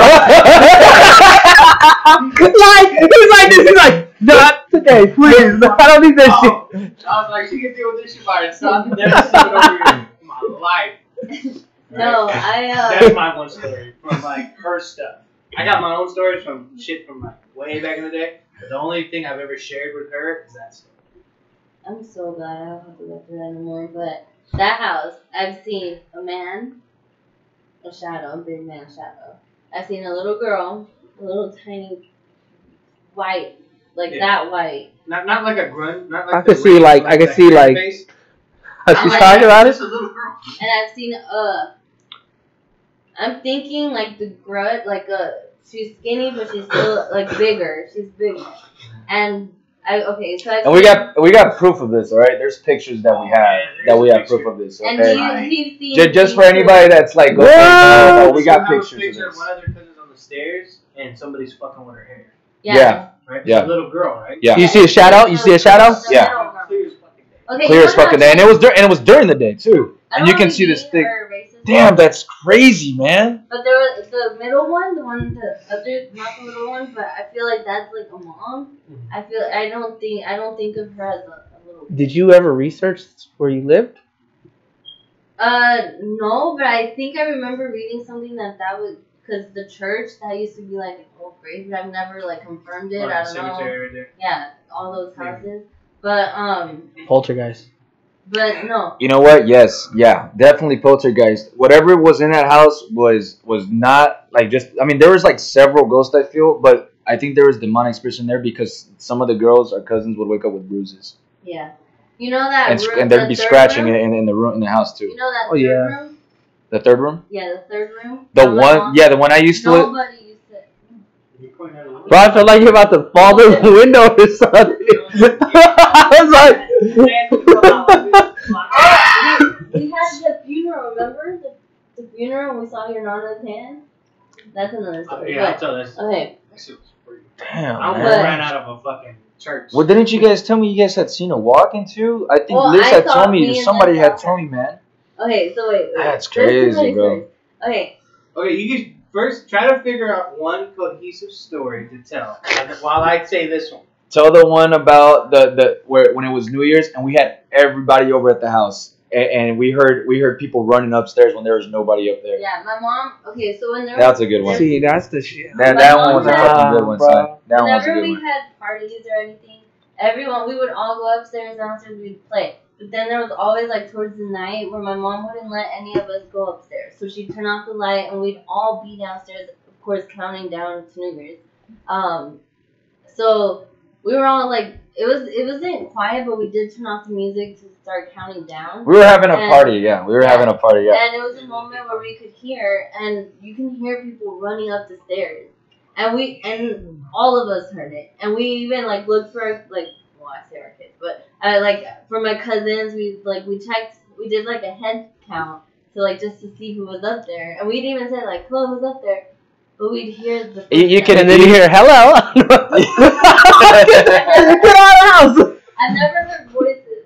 like he's like this. He's like not today, please. I don't need that shit. I was like, she can deal with this shit by herself. I've never seen it over here in my life. No, That's my one story from like her stuff. I got my own stories from shit from like way back in the day. But the only thing I've ever shared with her is that story. I'm so glad I don't have to go through that anymore. But that house, I've seen a man, a shadow, a big man shadow. I've seen a little girl, a little tiny white, like that white. Not like a grunt. Not like I the could see, ring, like- I could that see, green like- face. She's talking about it. Just a little girl. And I've seen I'm thinking like the grudge, like she's skinny but she's still like bigger. She's bigger. And so I've And we got proof of this, all right? There's pictures that we have proof of this, and okay? he's seen Just for anybody that's like, What? no, we got I have a pictures picture of of one this. of their cousins on the stairs, and somebody's fucking with her hair. Yeah. Right? Yeah. It's a little girl, right? Yeah. You see a shadow? You see a shadow? Yeah. Clear as fucking day. Okay, Clear you as know fucking how day, and it was during the day too. I And don't you can wanna see be this thing. mean or racist, Damn, that's crazy, man. But there was the middle one, the one the other, not the little one, but I feel like that's like a mom. I don't think of her as a little. Did you ever research where you lived? No, but I think I remember reading something that was because the church that used to be like an old grave, but I've never like confirmed it. Like I the don't know. cemetery right there. Yeah, all those Yeah. houses. But Poltergeist. but no. You know what? Yes, yeah, definitely poltergeist. Whatever was in that house was not like just. I mean, there was like several ghosts I feel, but I think there was demonic spirits in there because some of the girls, our cousins, would wake up with bruises, Yeah. You know that and, room, and there'd the be third scratching room? in the room in the house too. You know that Oh, third yeah. room? The third room, Yeah, the third room. the That my one, mom- yeah, the one I used to. Nobody used to. You point at it. Bro, I felt like you're about to fall through the window or something. I was like, We had the funeral, remember? The funeral when we saw your Nana's hand? That's another story. Yeah, I'll But, tell this. okay. That shit was pretty. Damn, I almost man. ran out of a fucking church. Well, didn't you guys tell me you guys had seen a walking too? I think Well, Liz I had saw told me me. and Somebody Liz had saw told me, man. Okay, so wait. That's There's too crazy, many bro. stories. Okay, Okay, you can first try to figure out one cohesive story to tell while I say this one. Tell the one about the where when it was New Year's and we had everybody over at the house and we heard people running upstairs when there was nobody up there. yeah, my mom. Okay, so when there That's a good one. see, that's the shit. That My one was a mom fucking good one, bro. son. That one was a whenever good we one. had parties or anything, everyone we would all go upstairs, downstairs, we'd play. But then there was always like towards the night where my mom wouldn't let any of us go upstairs, so she'd turn off the light and we'd all be downstairs, of course, counting down to New Year's. So we were all like, it wasn't quiet, but we did turn off the music to start counting down. We were having a And- party, yeah. We were yeah. having a party, yeah. And it was a moment where we could hear, and you can hear people running up the stairs, and all of us heard it, and we even like looked for like, well, I say our kids, but like for my cousins, we checked, we did like a head count to like just to see who was up there, and we'd even say like, hello, who's up there, but we'd hear the. You can- And then you hear, hello. Get out of the house. I've never heard voices.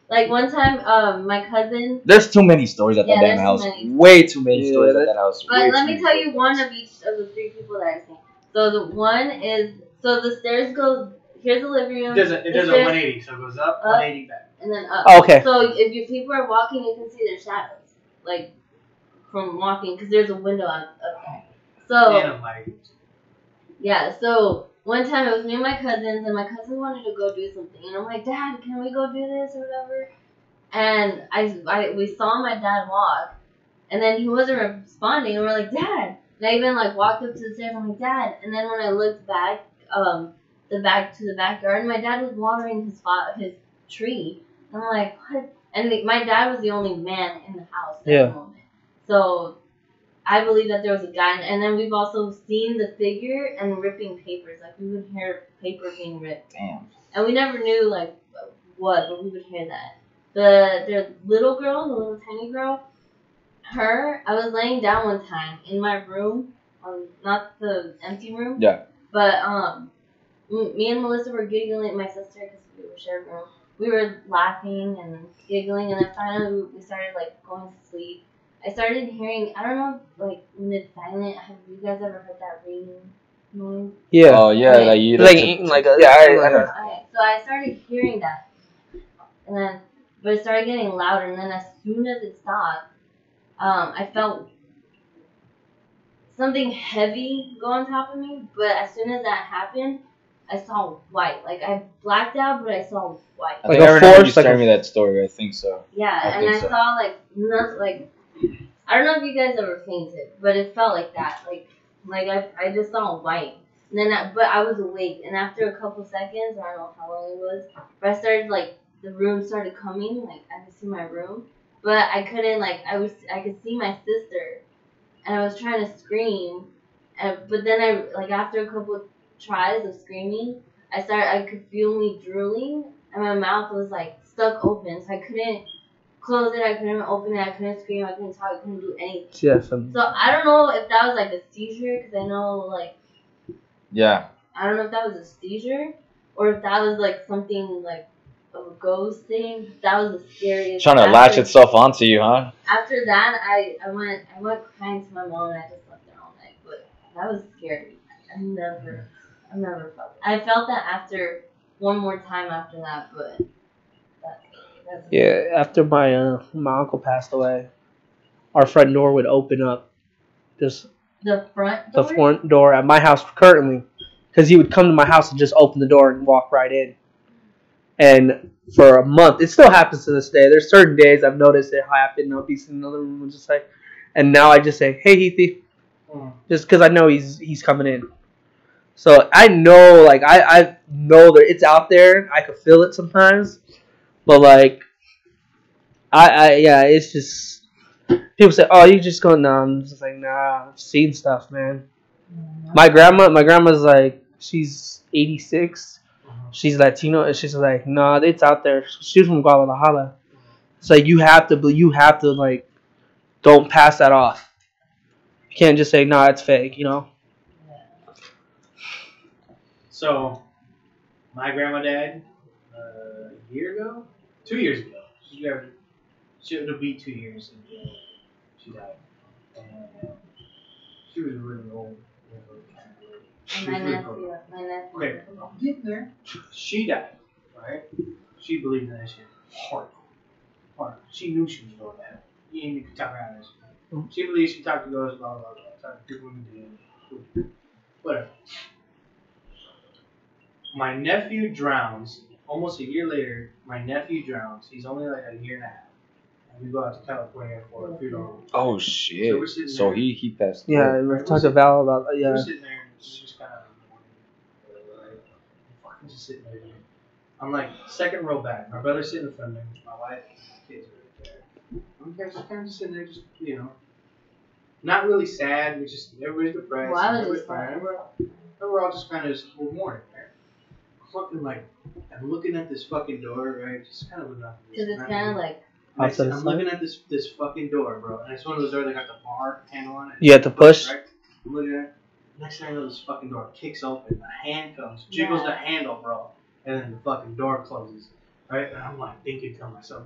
Like one time, my cousin. There's too many stories at that Yeah, damn there's house. too many. Way too many Yeah, stories at that's- that house. But Way let too me many tell you stories. one of each of the three people that I've seen. So the one is, so the stairs go, here's the living room. It does a the stairs, 180, so it goes up, 180 back. and then up. Okay. So if you people are walking, you can see their shadows, like from walking, because there's a window up there. So And a light. yeah, so one time it was me and my cousins, and my cousin wanted to go do something, and I'm like, Dad, can we go do this or whatever? And we saw my dad walk, and then he wasn't responding, and we're like, Dad. And I even like walked up to the stairs. I'm like, Dad. And then when I looked back, to the backyard, my dad was watering his tree. And I'm like, what? And my dad was the only man in the house at Yeah. the moment. So I believe that there was a guy. And then we've also seen the figure and ripping papers. Like we would hear paper being ripped. Damn. And we never knew like what, but we would hear that. The little girl, the little tiny girl, I was laying down one time in my room, not the empty room. Yeah. But me and Melissa were giggling, my sister, because we were sharing a room. We were laughing and giggling, and then finally we started like going to sleep. I started hearing, I don't know, like when it's silent. Have you guys ever heard that ringing noise? Yeah. Oh yeah, Okay. like you Like eating like a. Yeah, I know. Okay, so I started hearing that, and then but it started getting louder, and then as soon as it stopped, I felt something heavy go on top of me. But as soon as that happened, I saw white. Like I blacked out, but I saw white. I Like think a I remember you force, like telling a- me that story. I think so. Yeah, I and think I so. saw like nothing. Like I don't know if you guys ever fainted, but it felt like that. Like I just saw white. And then, but I was awake, and after a couple seconds, I don't know how long it was, but I started like the room started coming, like I could see my room, but I couldn't like I could see my sister, and I was trying to scream, but then after a couple tries of screaming, I could feel me drooling, and my mouth was like stuck open, so I couldn't close it, I couldn't open it, I couldn't scream, I couldn't talk, I couldn't do anything. Yeah. So I don't know if that was like a seizure, because I know like. Yeah. I don't know if that was a seizure or if that was like something like of a ghost thing. That was the scariest. Trying to latch itself onto you, huh? After that, I went crying to my mom, and I just slept there all night. But that was scary. I never felt it. I felt that after one more time after that, but that's Yeah. After my uncle passed away, our front door would open up. Just The front the door? front door at my house currently, because he would come to my house and just open the door and walk right in. And for a month, it still happens to this day. There's certain days I've noticed it happen. I'll be in another room and just like, and now I just say, "Hey, Heathy," just because I know he's coming in. So I know, like I know that it's out there. I could feel it sometimes, but like yeah, it's just people say, "Oh, you just going down." I'm just like, nah, I've seen stuff, man. My grandma's like, she's 86. She's Latino, and she's like, nah, it's out there. She's from Guadalajara. It's like you have to like, don't pass that off. You can't just say, nah, it's fake, you know. So, my grandma died a year ago, 2 years ago. It'll be 2 years until she died. And she was really old. She was really cold. My nephew. Okay, I'm getting there. She died, right? She believed in that shit hard. She knew she was going to heaven. You ain't even talk around this. She believed she talked to ghosts, blah, blah, blah. Talked to people who did. Whatever. My nephew drowns. Almost a year later, my nephew drowns. He's only like a year and a half. And we go out to California for a funeral. Oh shit! So we're sitting So there. he passed. Yeah, away. we talked to Val about We're sitting there and we're just kind of fucking just sitting there. I'm like second row back. My brother's sitting in front of me. My wife and my kids are right there. I'm just kind of just sitting there, just not really sad. We're just everybody's depressed. Well, I was everybody's just fine. We're all just kind of we're mourning, right? Fucking like I'm looking at this fucking door, right? Just kind of looking at this. Because it's kind of like. I'm looking at this fucking door, bro, and it's one of those doors that got the bar handle on it. You have to push. Right? I'm looking at it. Next thing I know, this fucking door kicks open. A hand comes, jiggles the handle, bro, and then the fucking door closes. Right? And I'm like thinking to myself,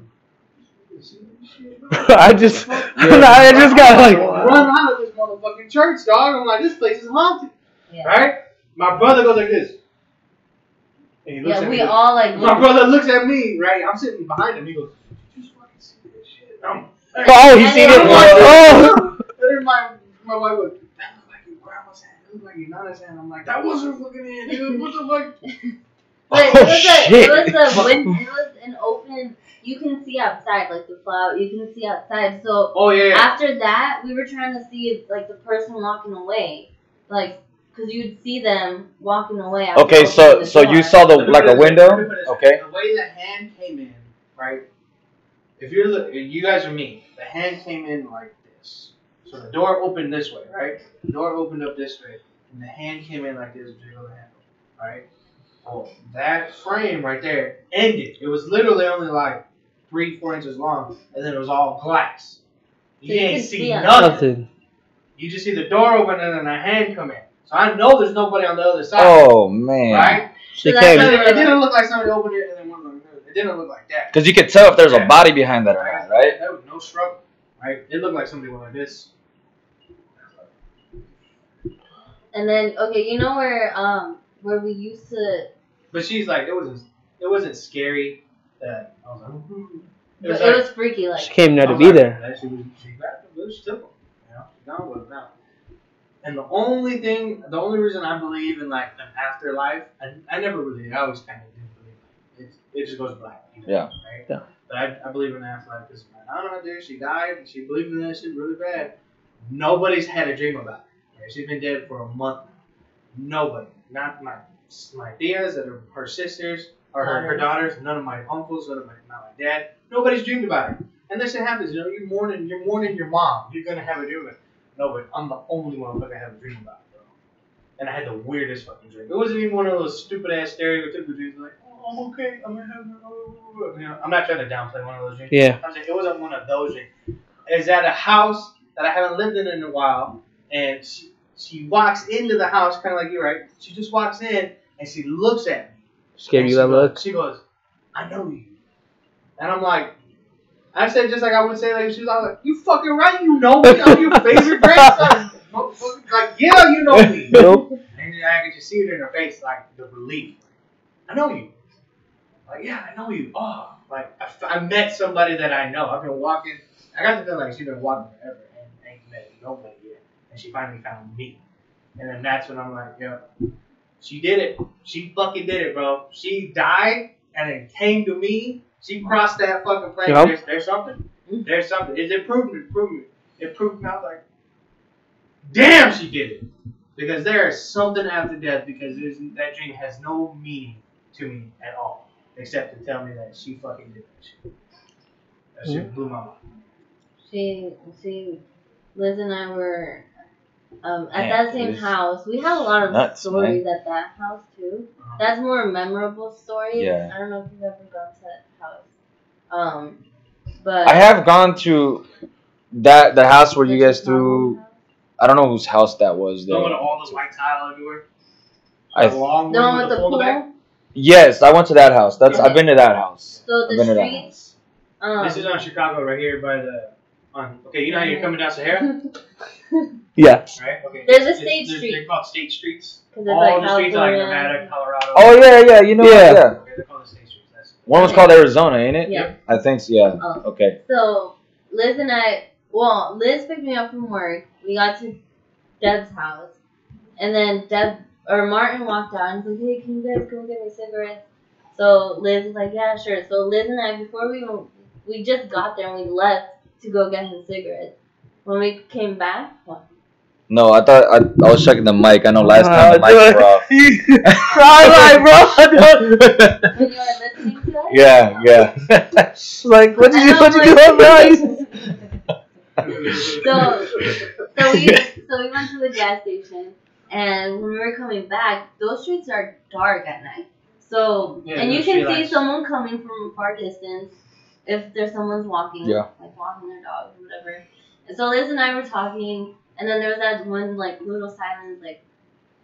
I just got like run out of this motherfucking church, dog. I'm like, this place is haunted. Yeah. Right? My brother goes like this. And he looks at We me. all like. My brother looks at me, right? I'm sitting behind him. He goes, "Did you just fucking see this shit?" oh, he seen it. Oh. And then my wife goes, "That looked like your grandma's hand. That looked like your nana's hand." I'm like, "That wasn't fucking it, dude. What the fuck?" But Oh, it was an open. You can see outside, like the flower. You can see outside. So Oh yeah. after that, we were trying to see like the person walking away, like because you'd see them walking away. After Okay, opening the so you door. saw the like a window. Okay. The way the hand came in, right? If you guys are me, the hand came in like this. So the door opened this way, right? The door opened up this way, and the hand came in like this, jiggle the handle, right? Well, that frame right there ended. It was literally only like 3-4 inches long, and then it was all glass. You ain't see nothing. You just see the door open and then a hand come in. So I know there's nobody on the other side. Oh man. Right? She So came. that's- It didn't look like somebody opened it and then one like this. It didn't look like that. Because you could tell if there's a body behind that or not, right? There was no struggle. Right? It looked like somebody went like this. And then you know where we used to. But she's like, it wasn't scary. That I was like, It was freaky, like. She came there to be there. She grabbed him, she took him. She's gone with him now. And the only reason I believe in like an afterlife, I never really, I always kind of didn't believe it just goes black. Yeah. Right? Yeah. But I believe in the afterlife because my nana there, she died, and she believed in that shit really bad. Nobody's had a dream about it. Right? She's been dead for a month now. Nobody. Not my tias that are her sisters or her daughters, none of my uncles, not my dad. Nobody's dreamed about her. And this shit happens, you're mourning your mom. You're gonna have a dream about it. No, but I'm the only one who have a dream about it, bro. And I had the weirdest fucking dream. It wasn't even one of those stupid ass stereotypical dreams like, oh, I'm okay, I'm in heaven. I'm not trying to downplay one of those dreams. Yeah. I'm saying it wasn't one of those dreams. It's at a house that I haven't lived in a while, and she walks into the house, kind of like you, right? She just walks in and she looks at me. She gave you that look. She goes, I know you. And I'm like, I said just like I would say, like she was like, you fucking right, you know me. I'm your favorite grandson. Like, yeah, you know me. Nope. And I could just see it in her face, like the relief. I know you. Like, yeah, I know you. Oh, like I met somebody that I know. I've been walking. I got to feel like she's been walking forever and ain't met nobody yet. and she finally found me. And then that's when I'm like, yo, she did it. She fucking did it, bro. She died and it came to me. She crossed that fucking plane. Yep. There's something. There's something. It proved me. It proved me. I was like, damn, she did it. Because there is something after death because that dream has no meaning to me at all. Except to tell me that she fucking did that shit. That shit blew my mind. Liz and I were at Man, that same Liz. house. We have a lot of Nuts, stories at that house too. That's more memorable stories. Yeah. I don't know if you've ever gone to that house. But I have gone to the house where you guys threw. I don't know whose house that was The one with though. all the white tile everywhere. I The long The one with the pool in pool. the back. Yes, I went to that house. Okay. I've been to that house. So I've the been to that streets. This is on Chicago, right here by the. Okay, you know how you're coming down Sahara, Yeah. right? Okay. There's a state They're street. called state streets. Because it's All like the streets are like California. Nevada, Colorado. Oh yeah, you know. Yeah. Yeah. Okay, they're called the state streets. That's One was called Arizona, ain't it? Yeah. I think so. Yeah. Oh. Okay. So Liz and I, Liz picked me up from work. We got to Deb's house, and then Martin walked out and was like, "Hey, can you guys go get me cigarettes?" So Liz was like, "Yeah, sure." So Liz and I, before we just got there and we left to go get his cigarettes. When we came back, what? No, I thought I was checking the mic. I know last time the mics were off. When you were listening to us? Yeah. Like, what did you do, So we went to the gas station, and when we were coming back, those streets are dark at night. So Yeah, and you no can see streetlights. someone coming from a far distance if there's someone's walking, Yeah. like walking their dog or whatever. And so Liz and I were talking, and then there was that one like little silence, like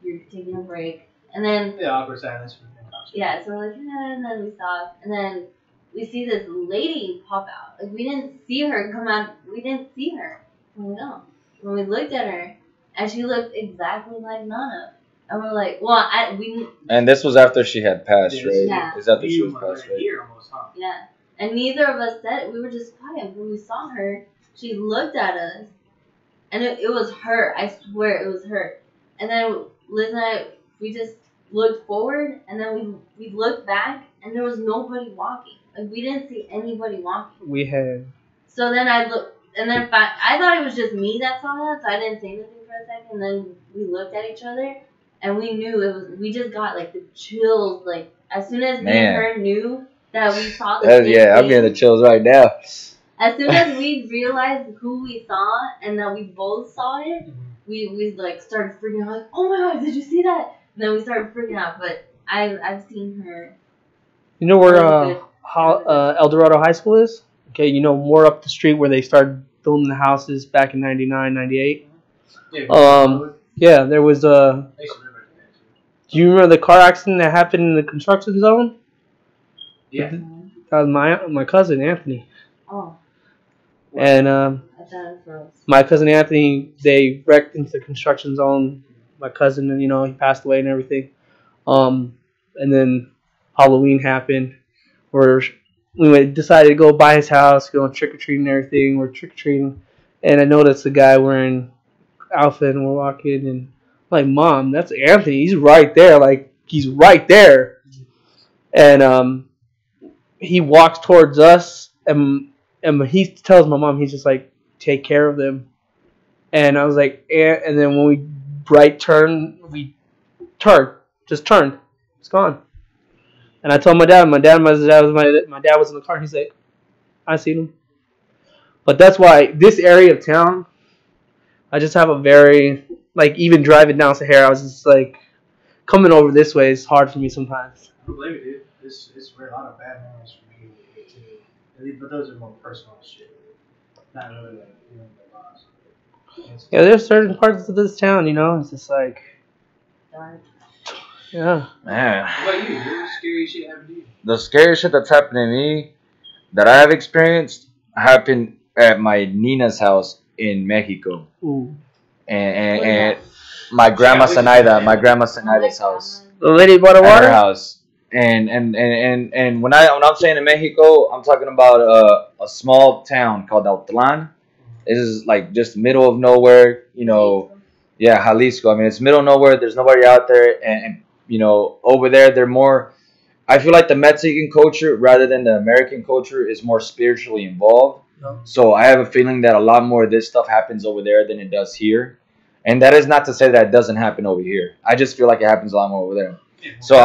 you're taking a break, and then the awkward silence from the cops. yeah, so we're like, yeah, and then we stop, and then we see this lady pop out. Like, we didn't see her come out. We didn't see her. We're like, oh. When we looked at her, and she looked exactly like Nana. And we're like, well, And this was after she had passed, right? Yeah. Is after she You was passed, right? here almost, huh? yeah. And neither of us said it. We were just quiet. When we saw her, she looked at us, and it was her. I swear it was her. And then Liz and I, we just looked forward, and then we looked back, and there was nobody walking. Like, we didn't see anybody walking. We had. So then I looked, and then I thought it was just me that saw that, so I didn't say anything for a second. And then we looked at each other, and we knew it was. We just got like the chills. Like, as soon as me and her knew that we saw the same Yeah, I'm thing, getting the chills right now. as soon as we realized who we saw and that we both saw it, we like started freaking out. Like, oh my god, did you see that? And then we started freaking out. But I've seen her. You know where Really good. El Dorado High School is? Okay, you know, more up the street where they started building the houses back in 99, 98. Yeah, Yeah, there was a. Do you remember the car accident that happened in the construction zone? Yeah. That was my cousin Anthony, Oh, and I thought it froze. my cousin Anthony, they wrecked into the construction zone. My cousin, and he passed away and everything. And then Halloween happened, where decided to go by his house, going trick or treating and everything. We're trick or treating, and I noticed a guy wearing outfit, and we're walking, and I'm like, Mom, that's Anthony. He's right there. Like, he's right there. And he walks towards us, and he tells my mom, he's just like, take care of them. And I was like, and then when we just turned. It's gone. And I told my dad was in the car. He's like, I seen him. But that's why this area of town, I just have a very, like, even driving down Sahara, I was just like, coming over this way is hard for me sometimes. I don't blame you, dude. It's a lot of bad memories for me too. But those are more personal shit. Not really like the loss. Yeah, there's certain parts of this town, it's just like, Dark. yeah. Man. What about you? What scary shit happened to you? The scariest shit that's happened to me that I have experienced happened at my Nina's house in Mexico. Ooh. And my grandma Senaida's house. The lady bought a At her water? house. And when I'm saying in Mexico, I'm talking about a small town called Altlan. This is like just middle of nowhere, Yeah, Jalisco. I mean, it's middle of nowhere. There's nobody out there, and over there they're more. I feel like the Mexican culture, rather than the American culture, is more spiritually involved. No. So I have a feeling that a lot more of this stuff happens over there than it does here. And that is not to say that it doesn't happen over here. I just feel like it happens a lot more over there. So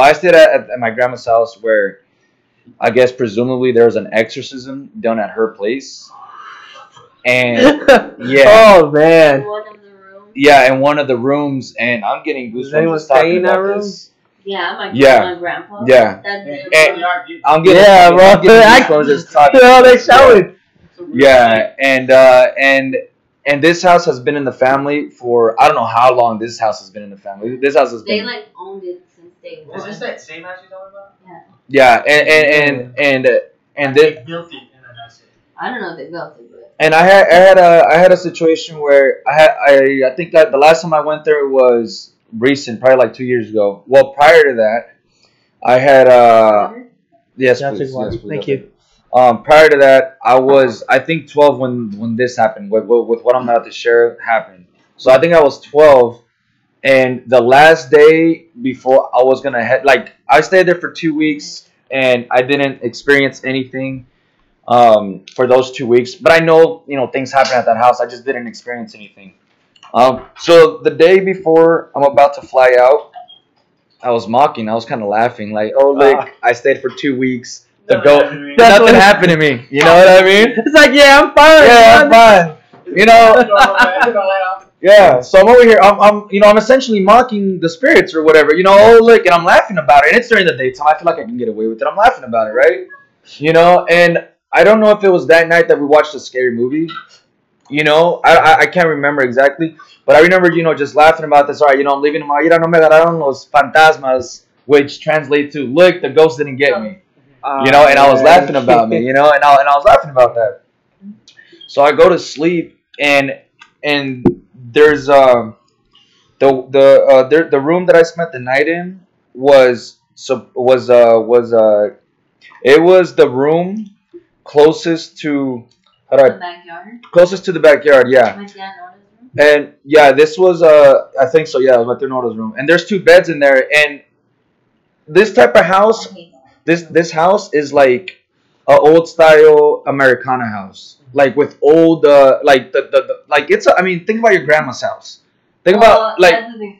I stayed at my grandma's house where I guess presumably there was an exorcism done at her place. And yeah. Oh man. One of the rooms. Yeah, in one of the rooms, and I'm getting Does goosebumps anyone just talking stay in that about room? this. Yeah, Yeah. my grandpa. Yeah. That's their And- room. I'm getting Yeah, bro. I'm getting goosebumps just talking. Oh, they showing. Yeah, and this house has been in the family for I don't know how long. This house has been in the family. This house has They been like owned it since day one. Is this that same house you're talking about? yeah, and They built it and then that's it. I don't know if they built it, but and I had a situation where I think that the last time I went there was recent, probably like 2 years ago. Well, prior to that, I had yes, Yeah, please, water. yes, please, Thank okay. you. Prior to that, I was I think 12 when this happened. With what I'm about to share happened. So I think I was 12, and the last day before I was gonna head, like I stayed there for 2 weeks, and I didn't experience anything for those 2 weeks. But I know things happen at that house. I just didn't experience anything. So the day before I'm about to fly out, I was mocking. I was kind of laughing, like, "Oh, look, I stayed for 2 weeks. The Nothing go, happened to me. That's nothing what- happened to me. You know what I mean? It's like, yeah, I'm fine. Yeah, I'm fine. You know, yeah. So I'm over here. I'm essentially mocking the spirits or whatever. Oh, look, and I'm laughing about it. And it's during the daytime. I feel like I can get away with it. I'm laughing about it, right? And I don't know if it was that night that we watched a scary movie. I can't remember exactly, but I remember, just laughing about this. All right, I'm leaving tomorrow. No me agarraron los fantasmas, which translate to, look, the ghost didn't get me. And I was laughing about me, and I was laughing about that. So I go to sleep, and there's the room that I spent the night in was it was the room closest to the backyard. closest to the backyard, yeah. My dad owned his room. And yeah, this was I think so, yeah, it was my Ternota's room. And there's 2 beds in there, and this type of house, I hate that. this house is like a old style Americana house, like with old like the like it's I mean, think about your grandma's house. Think about like That's the thing.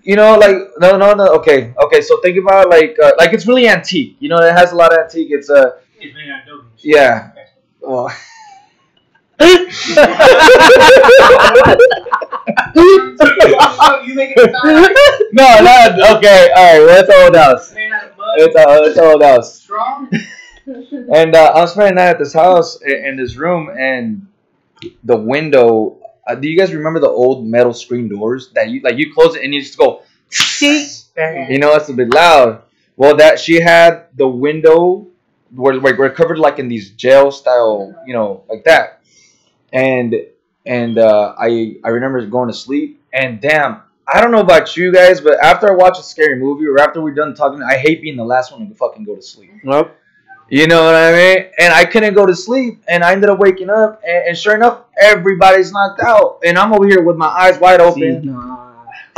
like no okay so think about like it's really antique. It has a lot of antique. It's It's made out of buildings. yeah. Well, You make it sound no, not okay. All right, well, it's old house. made out of mud. It's old house. Strong. And I'm spending that at this house in this room, and the window. Do you guys remember the old metal screen doors that you close it and you just go? It's a bit loud. Well, that she had the window where we're covered like in these jail style, like that. And I remember going to sleep, and damn, I don't know about you guys, but after I watch a scary movie or after we're done talking, I hate being the last one to fucking go to sleep. Nope. You know what I mean? And I couldn't go to sleep, and I ended up waking up, and sure enough, everybody's knocked out, and I'm over here with my eyes wide open.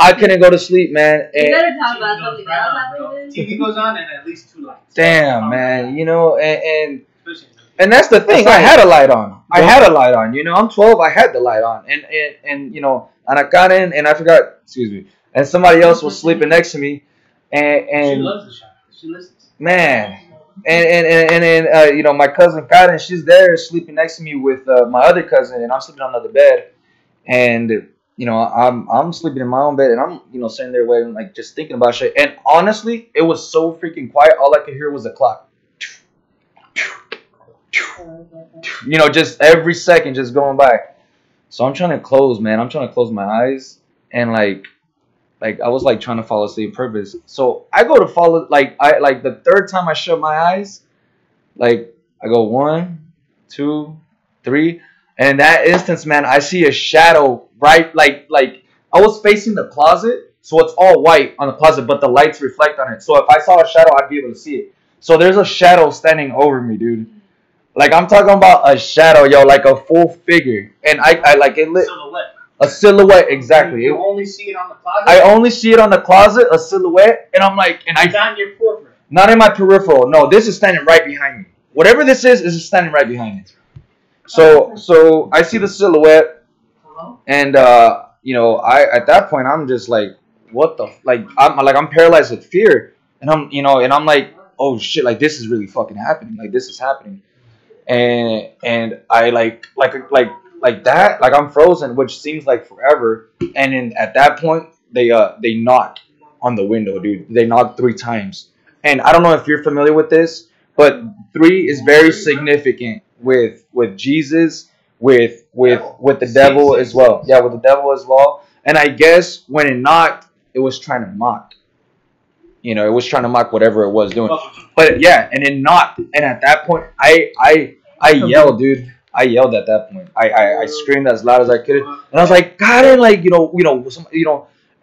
I couldn't go to sleep, man. We And better talk about something else after this. TV goes on and at least 2 lights. damn, man, and Especially- and that's the thing. I had a light on. I'm 12. I had the light on, and Ana Karen and I forgot. Excuse me. And somebody else was sleeping next to me, She and loves the show. She listens. man, and my cousin Karen, she's there sleeping next to me with my other cousin, and I'm sleeping on another bed, and I'm sleeping in my own bed, and I'm sitting there waiting, like just thinking about shit. And honestly, it was so freaking quiet. All I could hear was the clock. Just every second just going by. So I'm trying to close, man. I'm trying to close my eyes, and like I was like trying to fall asleep on purpose. So I go to follow, like the third time I shut my eyes, like I go 1, 2, 3, and in that instance, man, I see a shadow right, like I was facing the closet, so it's all white on the closet, but the lights reflect on it. So if I saw a shadow, I'd be able to see it. So there's a shadow standing over me, dude. Like I'm talking about a shadow, yo, like a full figure, and I like it lit. Silhouette. A silhouette, exactly. You only see it on the closet. I only see it on the closet, a silhouette, and I'm like, and It's not in your peripheral. not in my peripheral. No, this is standing right behind me. Whatever this is standing right behind me. So I see the silhouette, and you know, I at that point I'm just like, what the I'm paralyzed with fear, and I'm like, oh shit, like this is really fucking happening, like this is happening, and I like that, like I'm frozen, which seems like forever, and then at that point they knock on the window, dude. They knocked 3 times, and I don't know if you're familiar with this, but 3 is very significant with Jesus, with the devil as well. Yeah, with the devil as well. And I guess when it knocked, it was trying to mock. You know, it was trying to mock whatever it was doing. But yeah, and it knocked. And at that point, I yelled, dude. I yelled at that point. I screamed as loud as I could, and I was like, God, and like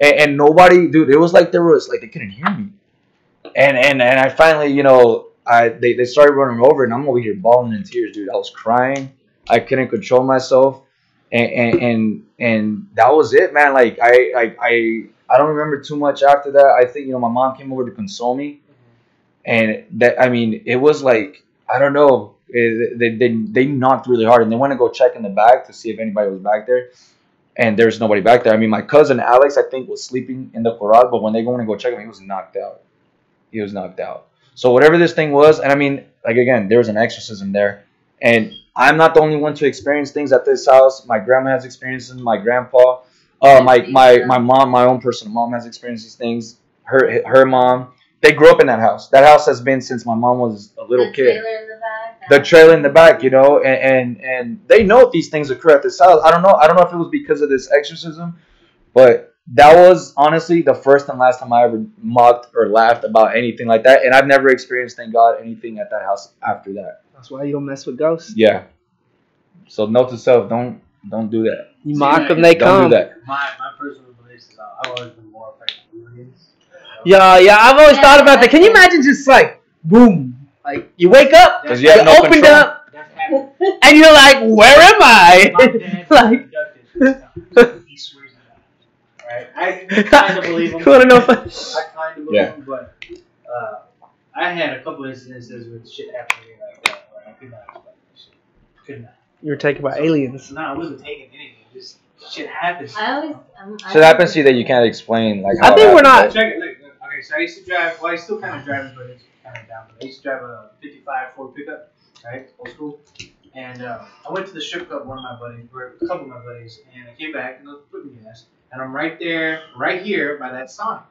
and nobody, dude. It was like they couldn't hear me. And I finally, they started running over, and I'm over here bawling in tears, dude. I was crying. I couldn't control myself, and that was it, man. Like I don't remember too much after that. I think my mom came over to console me, and that, I mean, it was like, I don't know. They knocked really hard, and they went to go check in the back to see if anybody was back there, and there's nobody back there. I mean, my cousin Alex, I think, was sleeping in the corral, but when they go in to go check him, he was knocked out. He was knocked out. So whatever this thing was, and I mean, like, again, there was an exorcism there, and I'm not the only one to experience things at this house. My grandma has experienced them. My grandpa, my mom, my own personal mom has experienced these things. Her mom. They grew up in that house. That house has been since my mom was a little kid. The trailer in the back, and they know these things occur at this house. I don't know if it was because of this exorcism, but that was honestly the first and last time I ever mocked or laughed about anything like that, and I've never experienced, thank God, anything at that house after that. That's why you don't mess with ghosts. Yeah. So note to self: don't do that. You mock them, they come. Don't do that. My personal beliefs is I've always been more afraid of aliens. Yeah, I've always thought about that. Can you imagine just like boom? Like, you wake up, you you have no opened control. up, and you're like, where am I? Like, He swears to God. Right? I kind of believe him. You want to know? I kind of believe him, but I had a couple instances with shit happening like that where I could not explain this shit. Could not. You were taken by aliens. No, I wasn't taking anything. Just shit happens. So it happens to you that you can't explain, like, how I think we're not. Check it. Look. Okay, so I used to drive. Well, I still kind of drive it, but it's kind of down. I used to drive a 55 Ford pickup, right, old school. And I went to the strip club with a couple of my buddies, and I came back and I was putting gas, and I'm right here by that Sonic,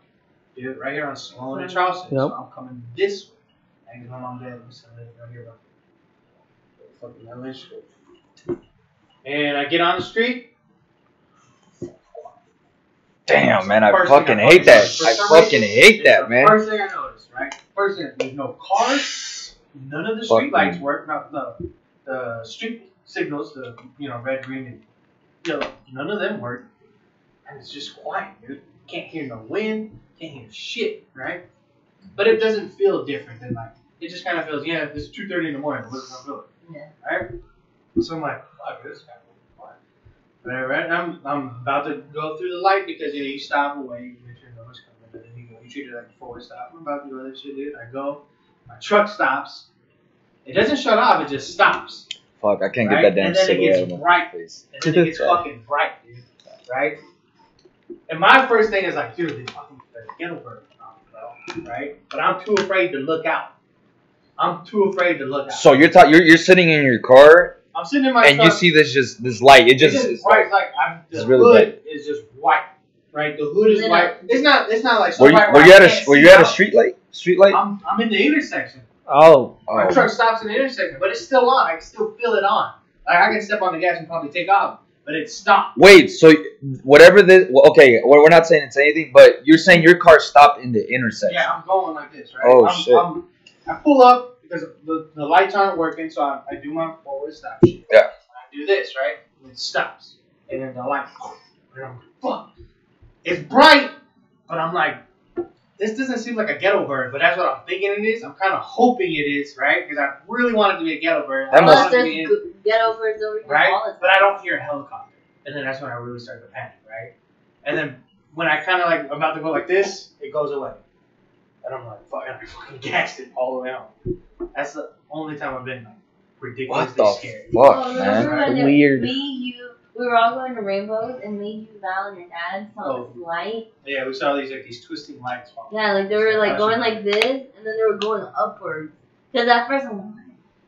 dude, right here on Sloan and Charleston. Yep. So I'm coming this way. I get my mom and dad right here, fucking LA Street. And I get on the street. Damn, man, I First fucking thing hate that. For I some fucking reason, hate that, it's man. the first thing I noticed, right? First thing, there's no cars. None of the street lights work. Not the street signals, the red, green, and yellow. None of them work, and it's just quiet, dude. Can't hear no wind. Can't hear shit, right? But it doesn't feel different than like it just kind of feels. Yeah, it's 2:30 in the morning. What's not feeling? Yeah. Right. So I'm like, fuck, this is kind of quiet. Right. I'm about to go through the light because you stop away, you make sure no one's coming, and then you treat it like a forward stop. I'm about to go that shit, dude. I go, my truck stops. It doesn't shut off, it just stops. Fuck, I can't Right? get that damn And then it cigarette gets out of my bright. face. And then it gets fucking bright, dude. Right? And my first thing is like, dude, they fucking get over it, right? But I'm too afraid to look out. So you're sitting in your car, I'm sitting in my and truck. you see this light. It just It's bright. It's like the it's really hood is just white, right? The hood is Lit white. up. It's not like so Were you, bright were where you I at a can't were see you at a out. street light? Street light? I'm in the intersection. Oh. My truck stops in the intersection, but it's still on. I can still feel it on. Like I can step on the gas and probably take off, but it stopped. Wait, so whatever this? Okay, we're not saying it's anything, but you're saying your car stopped in the intersection. Yeah, I'm going like this, right? Oh, shit. I pull up because the lights aren't working, so I do my forward stop. Shit. Yeah. I do this, right? And it stops, and then the light. And I'm like, fuck. It's bright, but I'm like, this doesn't seem like a ghetto bird, but that's what I'm thinking it is. I'm kind of hoping it is, right? Because I really want it to be a ghetto bird. That I must- want it to be There's ghetto birds over here all the right? time. But I don't hear a helicopter. And then that's when I really started to panic, right? And then when I kind of like I'm about to go like this, it goes away. And I'm like, fuck, I fucking gassed it all the way home. That's the only time I've been like ridiculously What the scared. fuck, remember man? when Weird. we were all going to Rainbows, and me, you, Val, and your dad saw this light. Yeah, we saw these twisting lights. Yeah, like they were like going like this, and then they were going upwards. Because at first I'm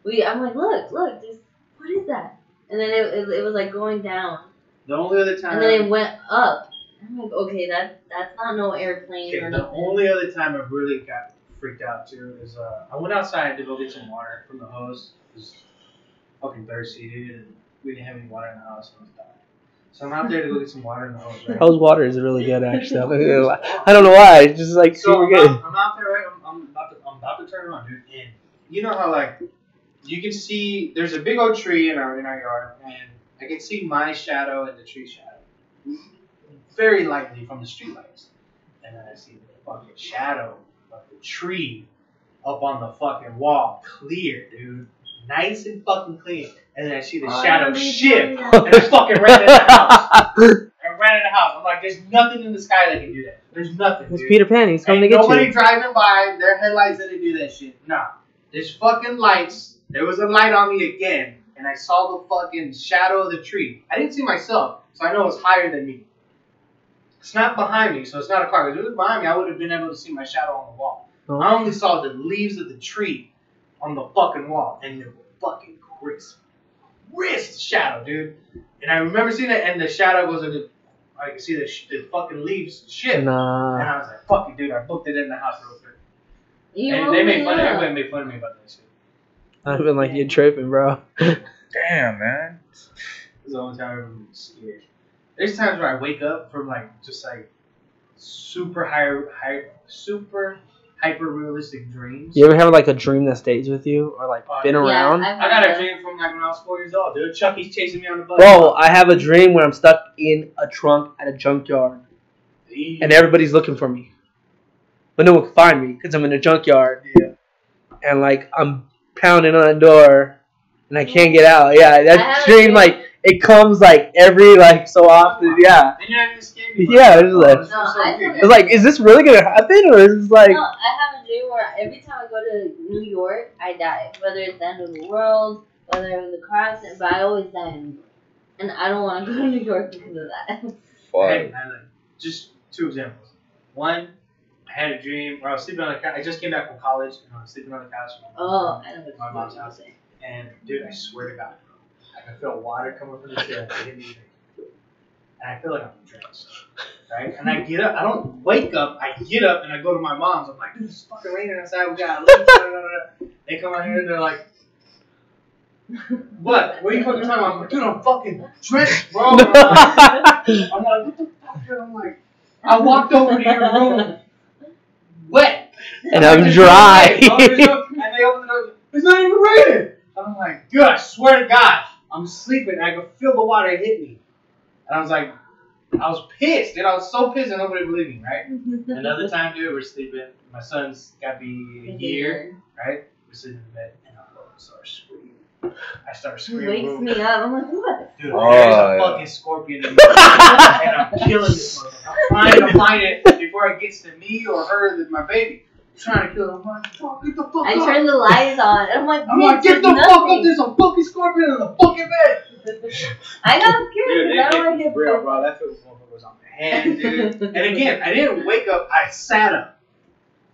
like, look, this, what is that? And then it was like going down, The only other time. and then it went up. I'm like, okay, that's not no airplane Okay, or the nothing. only other time I really got freaked out too is I went outside to go get some water from the hose. It was fucking thirsty, dude, and we didn't have any water in the house, and I was dying. So I'm out there to go get some water in the hose, right? Hose water is really good, actually. I don't know why. It's just like So super good. I'm out there, right? I'm about to turn around, dude, and you know how like you can see there's a big old tree in our yard, and I can see my shadow and the tree shadow very lightly from the streetlights, and then I see the fucking shadow of the tree up on the fucking wall, clear, dude, nice and fucking clean, and then I see the shadow shift, and I fucking ran in the house. I ran in the house. I'm like, there's nothing in the sky that can do that. There's nothing. It's Dude. Peter Pan. He's coming Ain't to get nobody you. driving by, their headlights didn't do that shit. Nah. There's fucking lights. There was a light on me again, and I saw the fucking shadow of the tree. I didn't see myself, so I know it's higher than me. It's not behind me, so it's not a car. If it was behind me, I would have been able to see my shadow on the wall. Oh. I only saw the leaves of the tree on the fucking wall, and they were fucking crisp. Crisp shadow, dude. And I remember seeing it, and the shadow was I could see the fucking leaves shift. And Nah. I was like, fuck it, dude. I booked it in the house real quick. You And woke they made me fun of up. everybody made fun of me about that shit. I've been like, you're tripping, bro. Damn, man. It's the only time I've ever been scared. There's times where I wake up from like just like super hyper realistic dreams. You ever have like a dream that stays with you or like been Yeah, around? I've I got had a dream from like when I was 4 years old, dude. Chucky's chasing me on the bus. Bro, I have a dream where I'm stuck in a trunk at a junkyard and everybody's looking for me. But no one can find me because I'm in a junkyard. Yeah. And like I'm pounding on the door and I can't get out. Yeah, I that have a dream dream. like it comes like every like so often. Yeah. And you're not even scared anymore. Yeah, it's like- It's No, so I weird. feel It's like, is this really gonna happen or is this like No, I have a dream where every time I go to New York, I die. Whether it's the end of the world, whether it was a car accident, but I always die in New York. And I don't want to go to New York because of that. Hey, Fuck. I like, just two examples. One, I had a dream where I was sleeping on the couch. I just came back from college and I was sleeping on the couch. Oh, I know what My mom's house. And dude, I swear to God, bro, I can feel water coming from the ceiling. And I feel like I'm drenched. Right? And I get up. I don't wake up. I get up and I go to my mom's. I'm like, dude, it's fucking raining outside. We got They come out here and they're like, what? What are you fucking talking about? I'm like, dude, I'm fucking drenched, bro. And I'm like, what the fuck? And I'm like, I walked over to your room wet. and I'm like, dry. "There's no way, bro." And they open the door. It's not even raining. I'm like, dude, I swear to God, I'm sleeping. And I could feel the water hit me. And I was like, I was pissed, dude. I was so pissed and nobody believed me, right? Another time, dude, we're sleeping. My son's got to be a year, right? We're sitting in bed and I start screaming. I start He screaming. wakes me up. I'm like, what? Dude, Oh, there's a yeah. fucking scorpion in there. And I'm killing this motherfucker. I'm trying to find it before it gets to me or her, my baby. I'm trying to kill it. I'm like, fuck, get the fuck I up. turn the lights on. And I'm like, I'm like, bitch, get the there's fuck up. nothing. There's a fucking scorpion in the fucking bed. I got scared. Dude, because I don't it want to get real, bro. That motherfucker was on my hand, dude. And again, I didn't wake up. I sat up.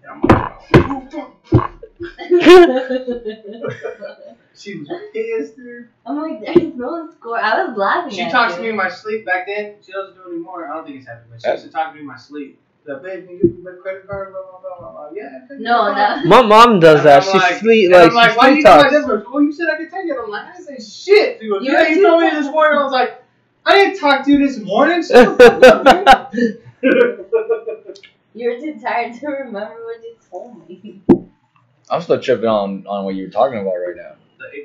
And I'm like, oh, fuck. She was pissed, dude. I'm like, there's no score. I was laughing. She at talks you. to me in my sleep back then. She doesn't do it anymore. I don't think it's happening. But she used to talk to me in my sleep. Like, babe, can you give me my credit card? Blah, blah, blah, blah, blah. Yeah. No, that. My mom does And that. I'm She like- sleep And like I'm like, she why do sleep you do my talks. numbers? Well, you said I could take it. I'm like, I didn't say shit. She goes, You're yeah, you too told me fast. this morning. I was like, I didn't talk to you this morning. Shut the fuck up, man. You're too tired to remember what you told me. I'm still tripping on what you're talking about right now.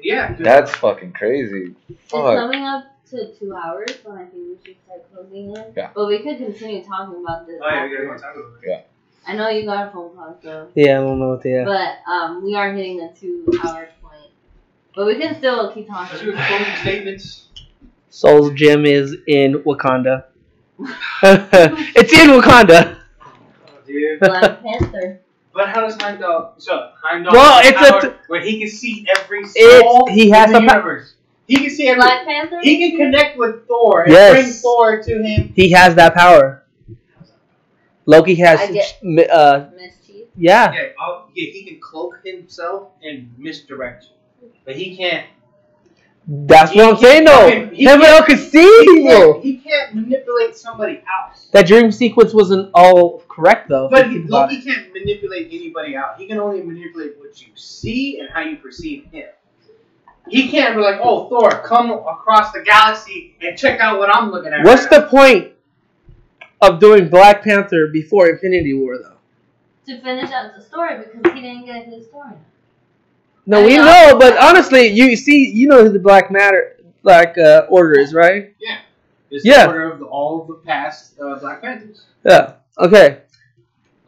Yeah. dude. That's fucking crazy. It's Fuck. coming up to 2 hours, so I think we should start closing in. Yeah. But we could continue talking about this. Oh, yeah, we after. gotta go talk about it. I know you got a phone call, so. Yeah, I don't know what they But we are hitting the 2 hour point. But we can still keep Let's talking. do closing statements. Soul's gym is in Wakanda. It's in Wakanda. Oh, dude. Black Panther. But how does Heimdall? So Heimdall. Well, has it's power where he can see every soul he has in the a universe. He can see every. Black Panther. He can connect with Thor and Yes. bring Thor to him. He has that power. Loki has. I get- Mischief. Yeah. Yeah, he can cloak himself and misdirect you, but he can't. That's what I'm saying, though. Heimdall can see evil. He can't manipulate somebody else. That dream sequence wasn't all correct, though. But if you think about Loki can't manipulate anybody out. He can only manipulate what you see and how you perceive him. He can't be like, oh, Thor, come across the galaxy and check out what I'm looking at. What's right the point of doing Black Panther before Infinity War, though? To finish out the story because he didn't get his story. No, I we know. know, but honestly, you know who the Black Order is, right? Yeah. It's Yeah. the order of all of the past Black Panthers. Yeah. Okay.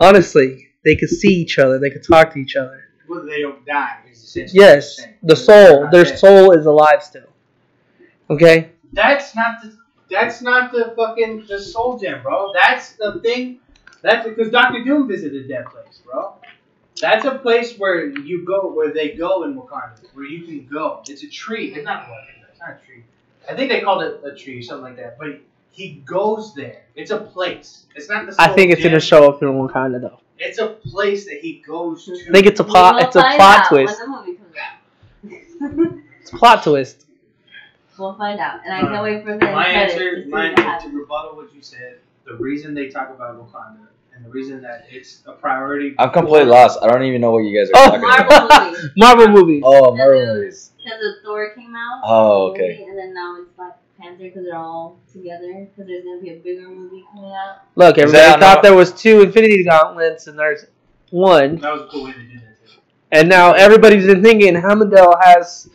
Honestly, they could see each other. They could talk to each other. Well, they don't die. Is essentially Yes, what I'm saying. the They're soul. not Their dead. soul is alive still. Okay. That's not the fucking the soul gem, bro. That's the thing. That's because Doctor Doom visited that place, bro. That's a place where you go, where they go in Wakanda, where you can go. It's a tree. It's not what? It's not a tree. I think they called it a tree, something like that. But he goes there. It's a place. It's not the soul I think it's gem. gonna show up in Wakanda though. It's a place that he goes to. I think it's a We plot. will It's a find plot out twist. when the movie comes out. It's a plot twist. We'll find out, and I can't wait for the My credits answer, to see my what answer happens. to rebuttal what you said, the reason they talk about Wakanda and the reason that it's a priority. I'm completely lost. I don't even know what you guys are Oh, talking about. Marvel movie. Marvel movie. Oh, Marvel movies. Because the Thor came out. Oh, the okay. movie, and then now it's Black Panther because they're all together. Because there's gonna be a bigger movie coming out. Look, Is everybody that thought not- there was 2 Infinity Gauntlets, and there's 1. That was a cool way they did that too. And now everybody's been thinking Heimdall has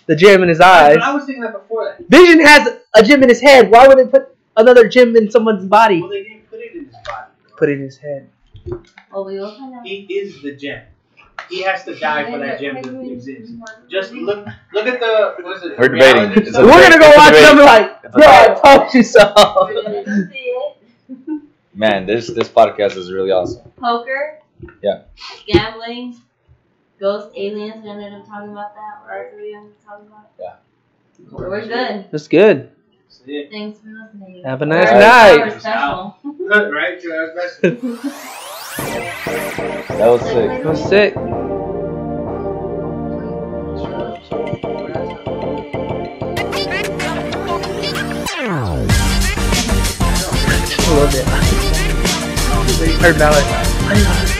the gem in his eyes. But I was thinking that before that. Vision has a gem in his head. Why would they put another gem in someone's body? Well, they didn't put it in his body. Put it in his head. Well, we will find out. He is the gem. He has to die for that gem to exist. Just look at the what is it? We're debating. reality It's stuff? a We're gonna go It's a watch it debate. and be like, It's a bro, I debate. told you so. We're gonna go see it. Man, this podcast is really awesome. Poker. Yeah. Gambling. Ghost aliens. We ended up talking about that. What else are we gonna talk about? Yeah. We're good. That's good. That's it. Thanks for listening. Have a nice We're night. special. Good, right? That was best. That was sick. That was sick. A little bit. Heard about it.